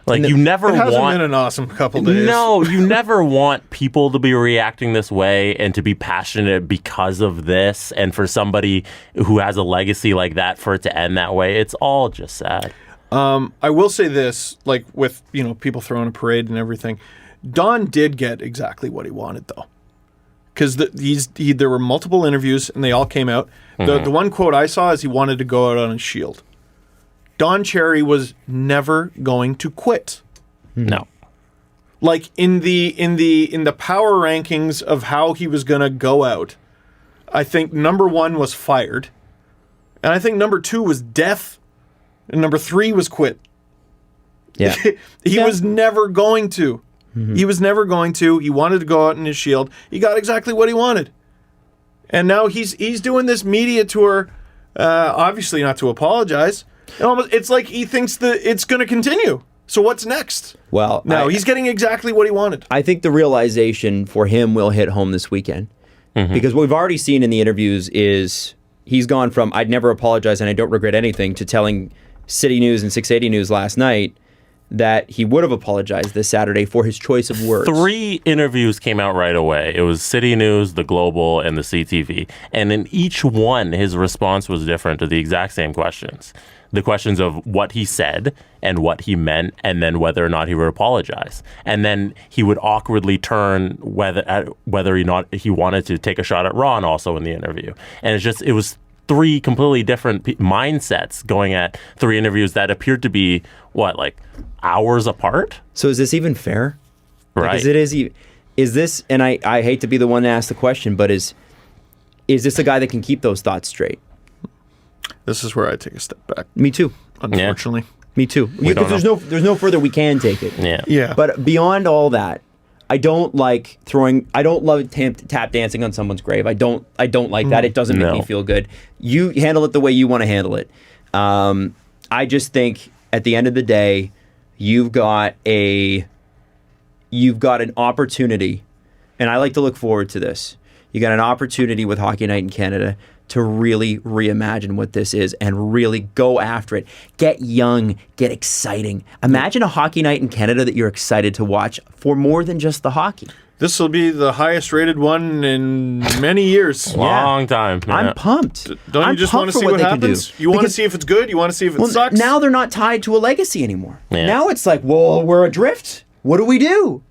Like, you never it hasn't want. been an awesome couple days. No, you never want people to be reacting this way and to be passionate because of this, and for somebody who has a legacy like that, for it to end that way. It's all just sad. I will say this, like, with, people throwing a parade and everything, Don did get exactly what he wanted, though. Because there were multiple interviews, and they all came out. The one quote I saw is he wanted to go out on his shield. Don Cherry was never going to quit. No. Like, in the power rankings of how he was going to go out, I think number 1 was fired, and I think number 2 was death, and number 3 was quit. Yeah. He was never going to. He was never going to. He wanted to go out in his shield. He got exactly what he wanted. And now he's doing this media tour, obviously not to apologize. It's like he thinks that it's going to continue. So what's next? Well, no, he's getting exactly what he wanted. I think the realization for him will hit home this weekend. Because what we've already seen in the interviews is he's gone from "I'd never apologize and I don't regret anything" to telling City News and 680 News last night that he would have apologized this Saturday for his choice of words. 3 interviews came out right away. It was City News, The Global, and the CTV. And in each one, his response was different to the exact same questions. The questions of what he said and what he meant, and then whether or not he would apologize. And then he would awkwardly turn whether or not he wanted to take a shot at Ron also in the interview. And it was 3 completely different mindsets going at 3 interviews that appeared to be, like hours apart? So is this even fair? Right. Is this, and I hate to be the one to ask the question, but is this a guy that can keep those thoughts straight? This is where I take a step back. Me too. Unfortunately. Me too. Because there's no further we can take it. Yeah. But beyond all that, I don't love tap dancing on someone's grave. I don't like that. It doesn't make me feel good. You handle it the way you want to handle it. I just think at the end of the day, you've got an opportunity, and I like to look forward to this. You got an opportunity with Hockey Night in Canada to really reimagine what this is and really go after it. Get young, get exciting. Imagine a hockey night in Canada that you're excited to watch for more than just the hockey. This will be the highest rated one in many years. Long time. Yeah. I'm pumped. Don't you just want to see what happens? You want to see if it's good? You want to see if it sucks? Now they're not tied to a legacy anymore. Yeah. Now it's like, well, we're adrift. What do we do?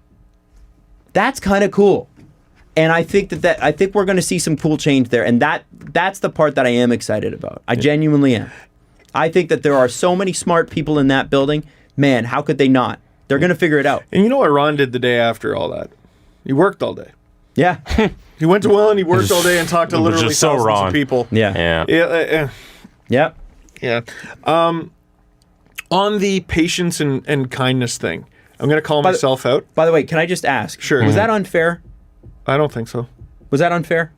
That's kind of cool. And I think I think we're going to see some cool change there. And that's the part that I am excited about. I genuinely am. I think that there are so many smart people in that building. Man, how could they not? They're going to figure it out. And you know what Ron did the day after all that? He worked all day. Yeah. He went to Wylde and he worked all day and talked to literally just so thousands Ron. of people. Yeah. Yeah. Yep. Yeah. On the patience and kindness thing, I'm going to call myself out. By the way, can I just ask? Sure. Was that unfair? I don't think so. Was that unfair?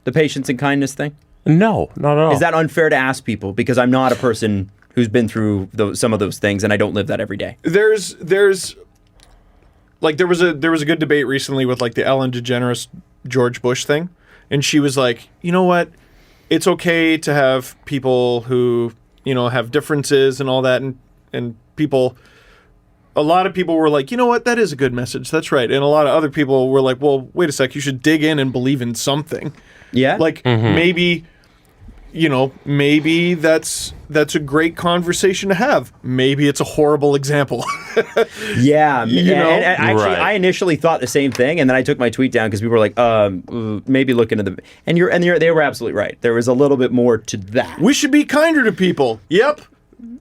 The patience and kindness thing? No, not at all. Is that unfair to ask people? Because I'm not a person who's been through some of those things, and I don't live that every day. There's like there was a good debate recently with like the Ellen DeGeneres George Bush thing, and she was like, you know what, it's okay to have people who have differences and all that, and people. A lot of people were like, you know what, that is a good message. That's right. And a lot of other people were like, well, wait a sec, you should dig in and believe in something. Yeah. Like maybe that's a great conversation to have. Maybe it's a horrible example. Yeah. And actually, Right. I initially thought the same thing, and then I took my tweet down because people were like, maybe look into the. And they were absolutely right. There was a little bit more to that. We should be kinder to people. Yep.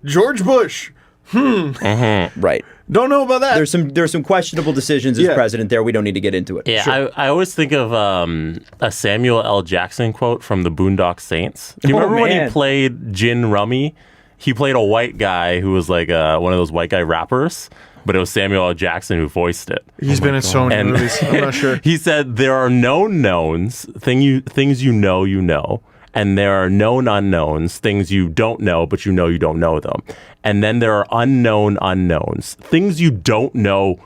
George Bush. Right. Don't know about that. There's some questionable decisions as Yeah. president there. We don't need to get into it. Yeah, Sure. I always think of a Samuel L. Jackson quote from the Boondock Saints. Do you remember when man. he played Gin Rummy? He played a white guy who was like one of those white guy rappers, but it was Samuel L. Jackson who voiced it. He's been in so many And- movies. I'm not sure. He said there are known knowns, things you know, and there are known unknowns, things you don't know, but you don't know them. And then there are unknown unknowns, things you don't know.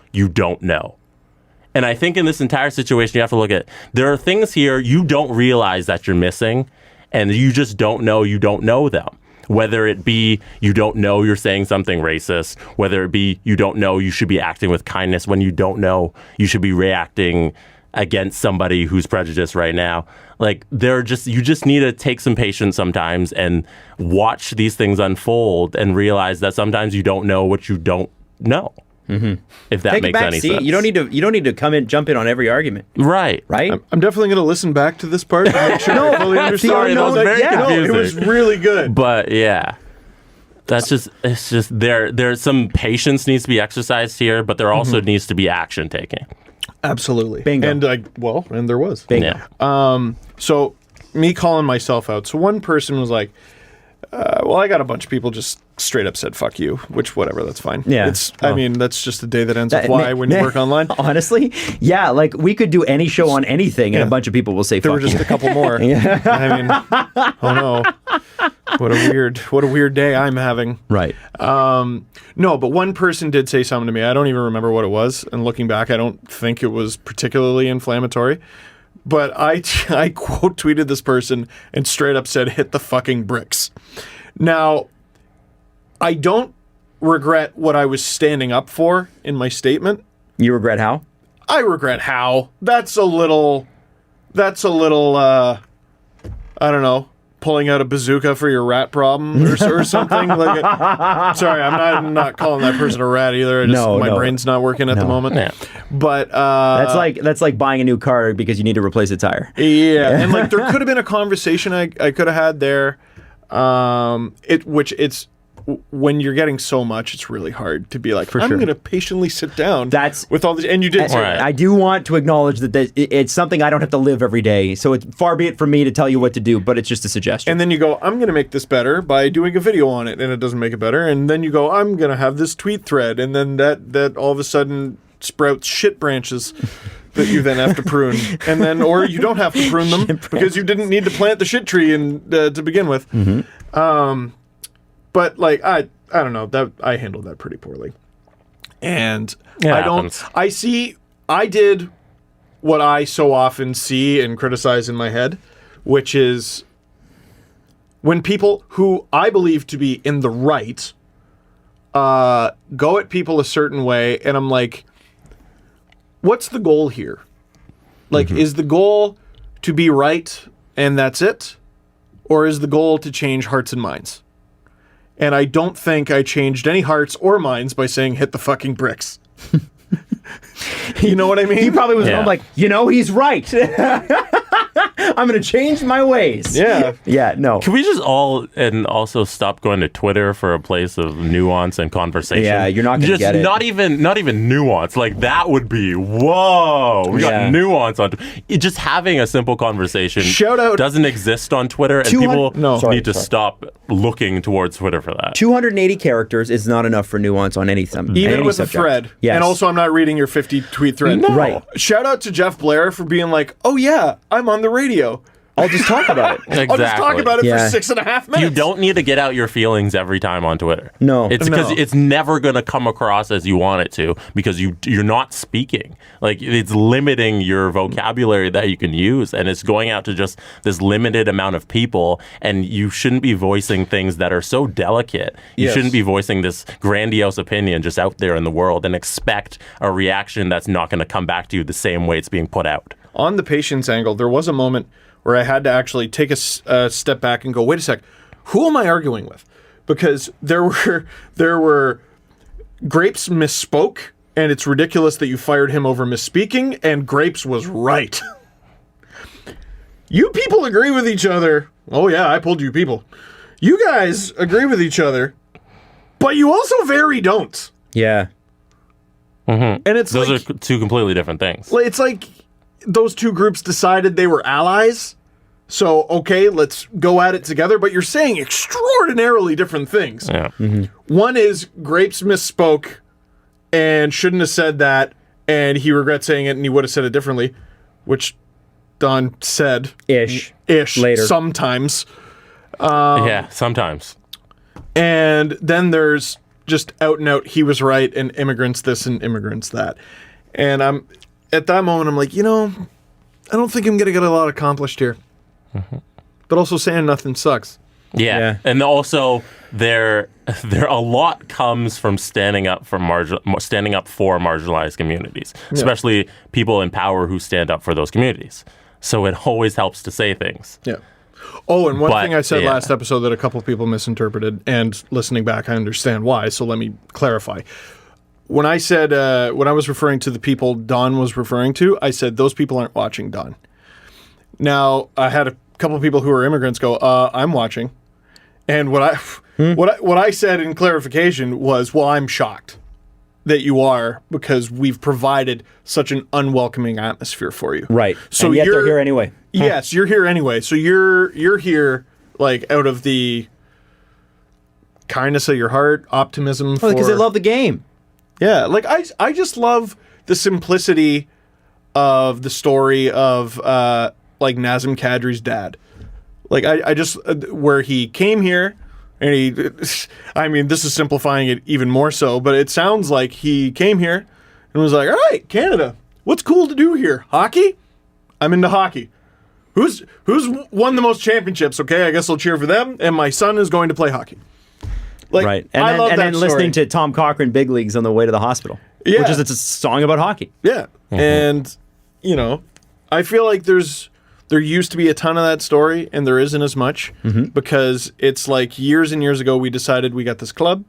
And I think in this entire situation, you have to look at, there are things here you don't realize that you're missing, and you just don't know them. Whether it be you don't know you're saying something racist, whether it be you don't know you should be acting with kindness when you don't know you should be reacting against somebody who's prejudiced right now. Like you just need to take some patience sometimes and watch these things unfold and realize that sometimes you don't know what you don't know. Mm-hmm. If that Take makes it back, any see? sense. You don't need to jump in on every argument. Right. Right? I'm definitely going to listen back to this part to make sure I fully understand. sorry, that was very it was confusing. really good. But yeah. It's just there's some patience needs to be exercised here, but there also needs to be action taken. Absolutely. Bingo. And and there was. Bingo. Yeah. So me calling myself out. So one person was like, I got a bunch of people just straight up said, fuck you, which whatever, that's fine. Yeah. I mean, that's just the day that ends with Y when you work online. Honestly, yeah, like we could do any show on anything and a bunch of people will say There fuck were just you. a couple more. I mean, oh no. What a weird day I'm having. Right. No, but one person did say something to me. I don't even remember what it was. And looking back, I don't think it was particularly inflammatory. But I quote tweeted this person and straight up said, hit the fucking bricks. Now, I don't regret what I was standing up for in my statement. You regret how? I regret how. That's a little, I don't know, pulling out a bazooka for your rat problem or something. Sorry, I'm not calling that person a rat either. My brain's not working at the moment. Yeah. But That's like buying a new car because you need to replace a tire. yeah, and like there could have been a conversation I could have had there. When you're getting so much, it's really hard to be like, I'm sure. going to patiently sit down. That's- with all this, and you did. say Right. that. I do want to acknowledge that it's something I don't have to live every day. So it's far be it from me to tell you what to do, but it's just a suggestion. And then you go, I'm going to make this better by doing a video on it, and it doesn't make it better. And then you go, I'm going to have this tweet thread, and then that all of a sudden sprouts shit branches that you then have to prune, and then or you don't have to prune them because you didn't need to plant the shit tree to begin with. But like I don't know, that I handled that pretty poorly, and happens. I did what I so often see and criticize in my head, which is when people who I believe to be in the right go at people a certain way, and I'm like, what's the goal here? Like, is the goal to be right and that's it? Or is the goal to change hearts and minds? And I don't think I changed any hearts or minds by saying hit the fucking bricks. You know what I mean? He probably was like, he's right. I'm going to change my ways. Yeah. Yeah, no. Can we just also stop going to Twitter for a place of nuance and conversation? Yeah, you're not going to get it. Not even nuance. Like, that would be, whoa. We got nuance on just having a simple conversation. Shout out. Doesn't exist on Twitter, and people need to stop looking towards Twitter for that. 280 characters is not enough for nuance on anything. Even with subject. a thread. Yes. And also, I'm not reading your 50 tweet thread. No. Right. Shout out to Jeff Blair for being like, oh yeah, I'm on the radio. I'll just talk about it. Exactly. I'll just talk about it Yeah. for 6.5 minutes. You don't need to get out your feelings every time on Twitter. No. It's because it's never going to come across as you want it to, because you're not speaking. Like, it's limiting your vocabulary that you can use, and it's going out to just this limited amount of people, and you shouldn't be voicing things that are so delicate. You shouldn't be voicing this grandiose opinion just out there in the world and expect a reaction that's not going to come back to you the same way it's being put out. On the patience angle, there was a moment where I had to actually take a step back and go, wait a sec, who am I arguing with? Because there were Grapes misspoke, and it's ridiculous that you fired him over misspeaking, and Grapes was right. You people agree with each other. Oh yeah, I pulled you people. You guys agree with each other, but you also very don't. Yeah. And it's Those like, are two completely different things. it's like those two groups decided they were allies. So, okay, let's go at it together. But you're saying extraordinarily different things. Yeah. One is Grapes misspoke and shouldn't have said that, and he regrets saying it, and he would have said it differently, which Don said. Ish. Later. Sometimes. Yeah, sometimes. And then there's just out and out, he was right, and immigrants this and immigrants that. And I'm at that moment, I'm like, I don't think I'm going to get a lot accomplished here. But also saying nothing sucks. Yeah. And also there a lot comes from standing up for marginalized communities, especially people in power who stand up for those communities. So it always helps to say things. Yeah. Oh, and one thing I said last episode that a couple of people misinterpreted, and listening back, I understand why. So let me clarify. When I said, when I was referring to the people Don was referring to, I said those people aren't watching Don. Now, I had a couple of people who are immigrants go, I'm watching. And what I said in clarification was, well, I'm shocked that you are, because we've provided such an unwelcoming atmosphere for you. Right. So and yet they're here anyway. Yes, you're here anyway. So you're here, like, out of the kindness of your heart, optimism. Well, because they love the game. Yeah, like I just love the simplicity of the story of like Nazem Kadri's dad. Like I just where he came here and I mean, this is simplifying it even more so, but it sounds like he came here and was like, all right, Canada, what's cool to do here? Hockey? I'm into hockey. Who's won the most championships? Okay, I guess I'll cheer for them. And my son is going to play hockey. Like, right. I love that then story. listening to Tom Cochrane Big Leagues on the way to the hospital. Yeah. Which is it's a song about hockey. Yeah. And, I feel like there used to be a ton of that story, and there isn't as much, because it's like years and years ago we decided we got this club,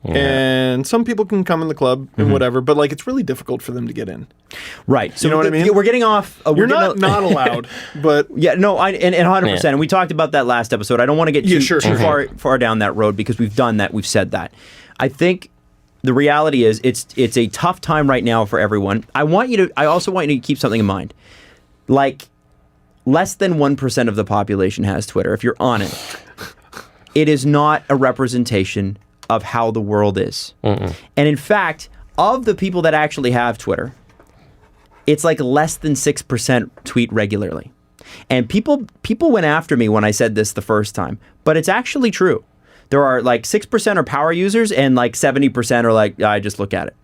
and some people can come in the club and whatever, but like it's really difficult for them to get in. Right. So you know what I mean? We're getting off. You're not allowed, but yeah, no, and 100%. And we talked about that last episode. I don't want to get too far down that road, because we've done that. We've said that. I think the reality is it's a tough time right now for everyone. I also want you to keep something in mind. Like, less than 1% of the population has Twitter. If you're on it, it is not a representation of how the world is. And in fact, of the people that actually have Twitter, it's like less than 6% tweet regularly. And people went after me when I said this the first time, but it's actually true. There are like 6% are power users, and like 70% are like, I just look at it.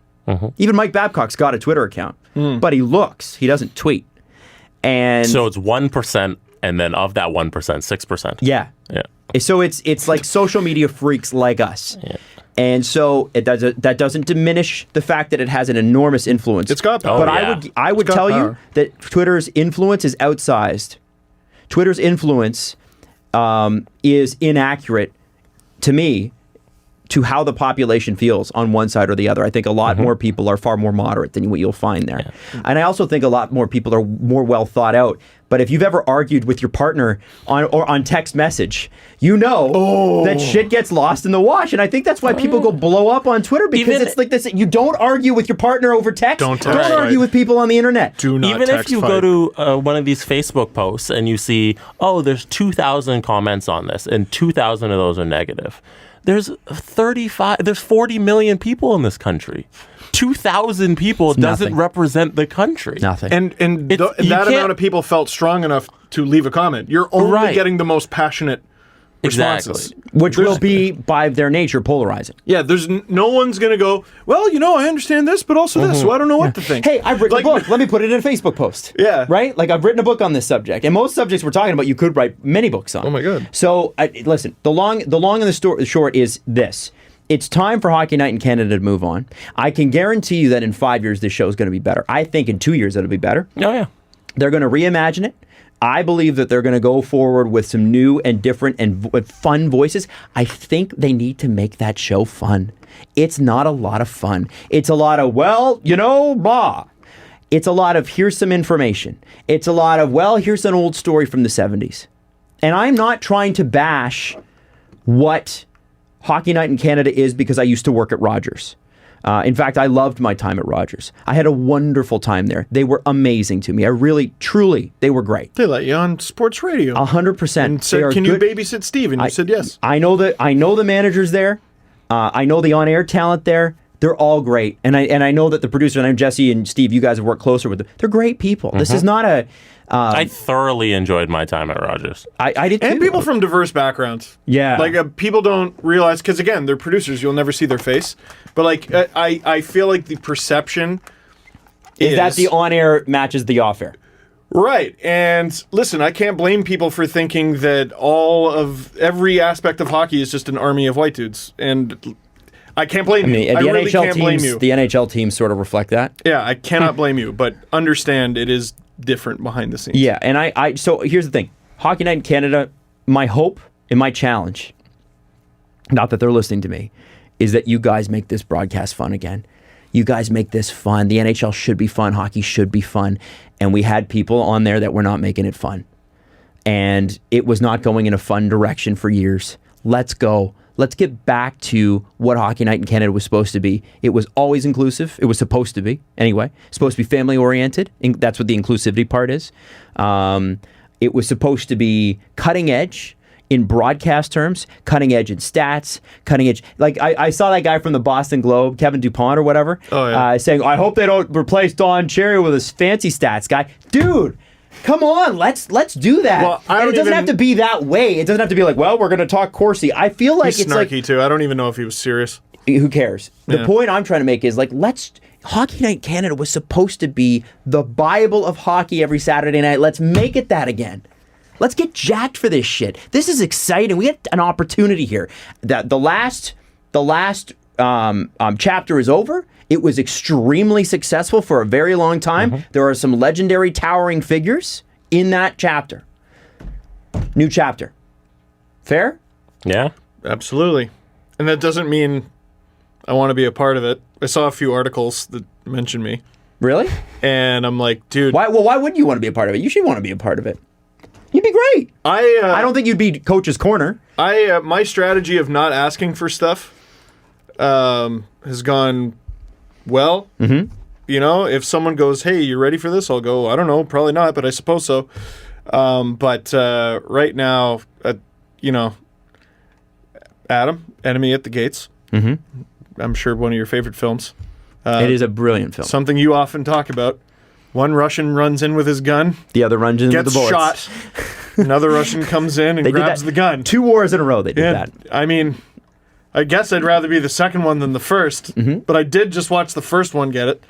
Even Mike Babcock's got a Twitter account, but he looks. He doesn't tweet. And so it's 1%, and then of that 1%, 6%. Yeah. Yeah. So it's like social media freaks like us. Yeah. And so that doesn't diminish the fact that it has an enormous influence. It's got power. But yeah. I would got tell you power. that Twitter's influence is outsized. Twitter's influence is inaccurate to me to how the population feels on one side or the other. I think a lot more people are far more moderate than what you'll find there. Yeah. And I also think a lot more people are more well thought out. But if you've ever argued with your partner on text message, you know that shit gets lost in the wash. And I think that's why people go blow up on Twitter, because it's like this. You don't argue with your partner over text. Don't argue with people on the internet. Do not Even text if you fight. go to one of these Facebook posts and you see, there's 2,000 comments on this and 2,000 of those are negative. There's 40 million people in this country. 2,000 people doesn't nothing. represent the country. Nothing. And You that can't- amount of people felt strong enough to leave a comment. You're only Right. getting the most passionate responses. Exactly. Which will be, by their nature, polarizing. Yeah, there's no one's going to go, well, I understand this, but also this, so I don't know what to think. Hey, I've written a book. Let me put it in a Facebook post. Yeah. Right? Like, I've written a book on this subject. And most subjects we're talking about, you could write many books on. Oh, my God. So, listen, the long and the short is this. It's time for Hockey Night in Canada to move on. I can guarantee you that in 5 years, this show is going to be better. I think in 2 years, it'll be better. Oh, yeah. They're going to reimagine it. I believe that they're going to go forward with some new and different and fun voices. I think they need to make that show fun. It's not a lot of fun. It's a lot of, blah. It's a lot of, here's some information. It's a lot of, here's an old story from the 70s. And I'm not trying to bash what Hockey Night in Canada is, because I used to work at Rogers. In fact, I loved my time at Rogers. I had a wonderful time there. They were amazing to me. I really, truly, they were great. They let you on sports radio. 100%. And said, can you babysit Steve? And you said yes. I know the managers there. I know the on-air talent there. They're all great. And I know that the producer, and I'm Jesse and Steve, you guys have worked closer with them. They're great people. This is not a... I thoroughly enjoyed my time at Rogers. I did too. And people from diverse backgrounds. Yeah. Like, people don't realize, because, again, they're producers. You'll never see their face. But, like, I feel like the perception is that the on-air matches the off-air. Right. And listen, I can't blame people for thinking that every aspect of hockey is just an army of white dudes. And I can't blame you. I really can't blame you. The NHL teams sort of reflect that. Yeah, I cannot blame you. But understand it is different behind the scenes. Yeah, and so here's the thing. Hockey Night in Canada, my hope and my challenge, not that they're listening to me, is that you guys make this broadcast fun again. You guys make this fun. The NHL should be fun. Hockey should be fun. And we had people on there that were not making it fun. And it was not going in a fun direction for years. Let's go. Let's get back to what Hockey Night in Canada was supposed to be. It was always inclusive. It was supposed to be, anyway. Supposed to be family-oriented. That's what the inclusivity part is. It was supposed to be cutting edge in broadcast terms, cutting edge in stats, cutting edge. Like, I saw that guy from the Boston Globe, Kevin DuPont or whatever, saying, I hope they don't replace Don Cherry with his fancy stats guy. Dude! Come on, let's do that. Well, and it doesn't have to be that way. It doesn't have to be like, we're going to talk Corsi. I feel like He's it's like, snarky, too. I don't even know if he was serious. who cares? The Yeah. point I'm trying to make is like, Hockey Night Canada was supposed to be the Bible of hockey every Saturday night. Let's make it that again. Let's get jacked for this shit. This is exciting. We get an opportunity here. The last chapter is over. It was extremely successful for a very long time. There are some legendary towering figures in that chapter. New chapter. Fair? Yeah. Absolutely. And that doesn't mean I want to be a part of it. I saw a few articles that mentioned me. Really? And I'm like, dude. Why wouldn't you want to be a part of it? You should want to be a part of it. You'd be great. I don't think you'd be Coach's Corner. My strategy of not asking for stuff has gone well. Mm-hmm. If someone goes, hey, you ready for this? I'll go, I don't know, probably not, but I suppose so. But right now, Adam, Enemy at the Gates. Mm-hmm. I'm sure one of your favorite films. It is a brilliant film. Something you often talk about. One Russian runs in with his gun, The other runs in with gets the bullets. shot. Another Russian comes in and They did grabs that the gun. 2 wars in a row they did that. I mean, I guess I'd rather be the second one than the first, but I did just watch the first one get it.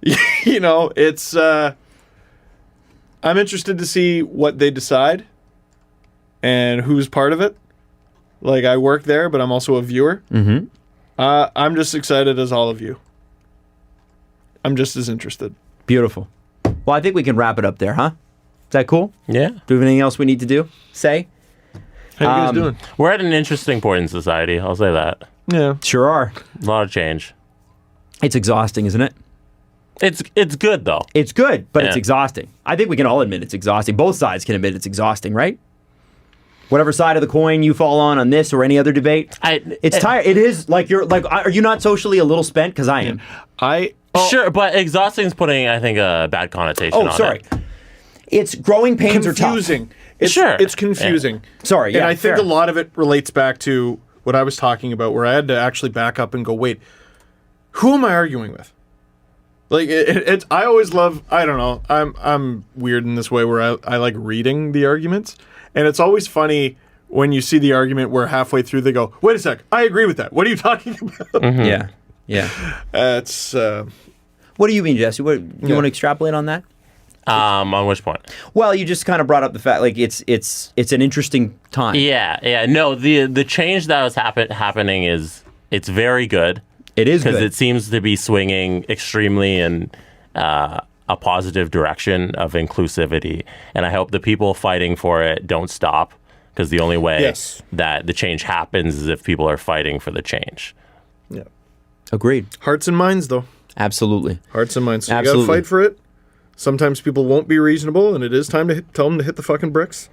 It's... I'm interested to see what they decide and who's part of it. Like, I work there, but I'm also a viewer. Mm-hmm. I'm just excited as all of you. I'm just as interested. Beautiful. Well, I think we can wrap it up there, huh? Is that cool? Yeah. Do we have anything else we need to do? Say? How you guys doing? We're at an interesting point in society. I'll say that. Yeah. Sure are. A lot of change. It's exhausting, isn't it? It's good, though. It's good, but it's Yeah. exhausting. I think we can all admit it's exhausting. Both sides can admit it's exhausting, right? Whatever side of the coin you fall on this or any other debate, it's tired. It is like you're like. Are you not socially a little spent? Because I am. Sure, but exhausting is putting, I think, a bad connotation on sorry. it. It's growing pains are tough. Confusing. Sure. It's confusing. Yeah. Sorry, And yeah, I think fair. a lot of it relates back to what I was talking about, where I had to actually back up and go, wait, who am I arguing with? Like, it's I always love, I don't know, I'm weird in this way where I like reading the arguments. And it's always funny when you see the argument where halfway through they go, wait a sec, I agree with that. What are you talking about? Yeah, yeah. It's What do you mean, Jesse? What you want to extrapolate on that? On which point? Well, you just kind of brought up the fact, like it's an interesting time. Yeah. No, the change that was happening it's very good. It is because good. it seems to be swinging extremely in a positive direction of inclusivity, and I hope the people fighting for it don't stop. Because the only way that the change happens is if people are fighting for the change. Yeah. Agreed. Hearts and minds, though. Absolutely. Hearts and minds. So Absolutely. you gotta fight for it. Sometimes people won't be reasonable, and it is time to tell them to hit the fucking bricks.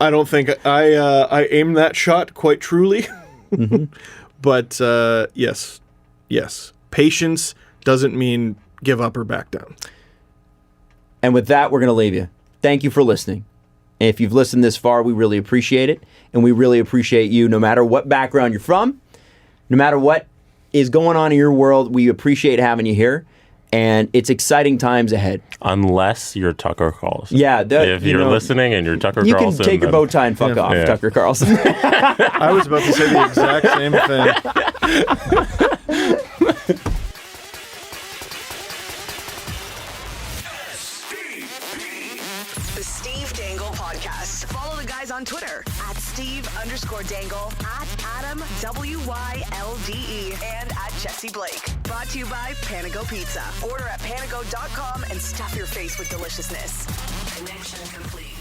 I don't think I aimed that shot quite truly. Mm-hmm. But yes. Patience doesn't mean give up or back down. And with that, we're going to leave you. Thank you for listening. And if you've listened this far, we really appreciate it. And we really appreciate you no matter what background you're from, no matter what is going on in your world. We appreciate having you here. And it's exciting times ahead. Unless you're Tucker Carlson. Yeah. If you're listening and you're Tucker you Carlson. You can take your bow tie and fuck off, Yeah. Tucker Carlson. I was about to say the exact same thing. The Steve Dangle Podcast. Follow the guys on Twitter at Steve_Dangle, at Adam WYLDE, and at Jesse Blake. Brought to you by Panago Pizza. Order at panago.com and stuff your face with deliciousness. Connection complete.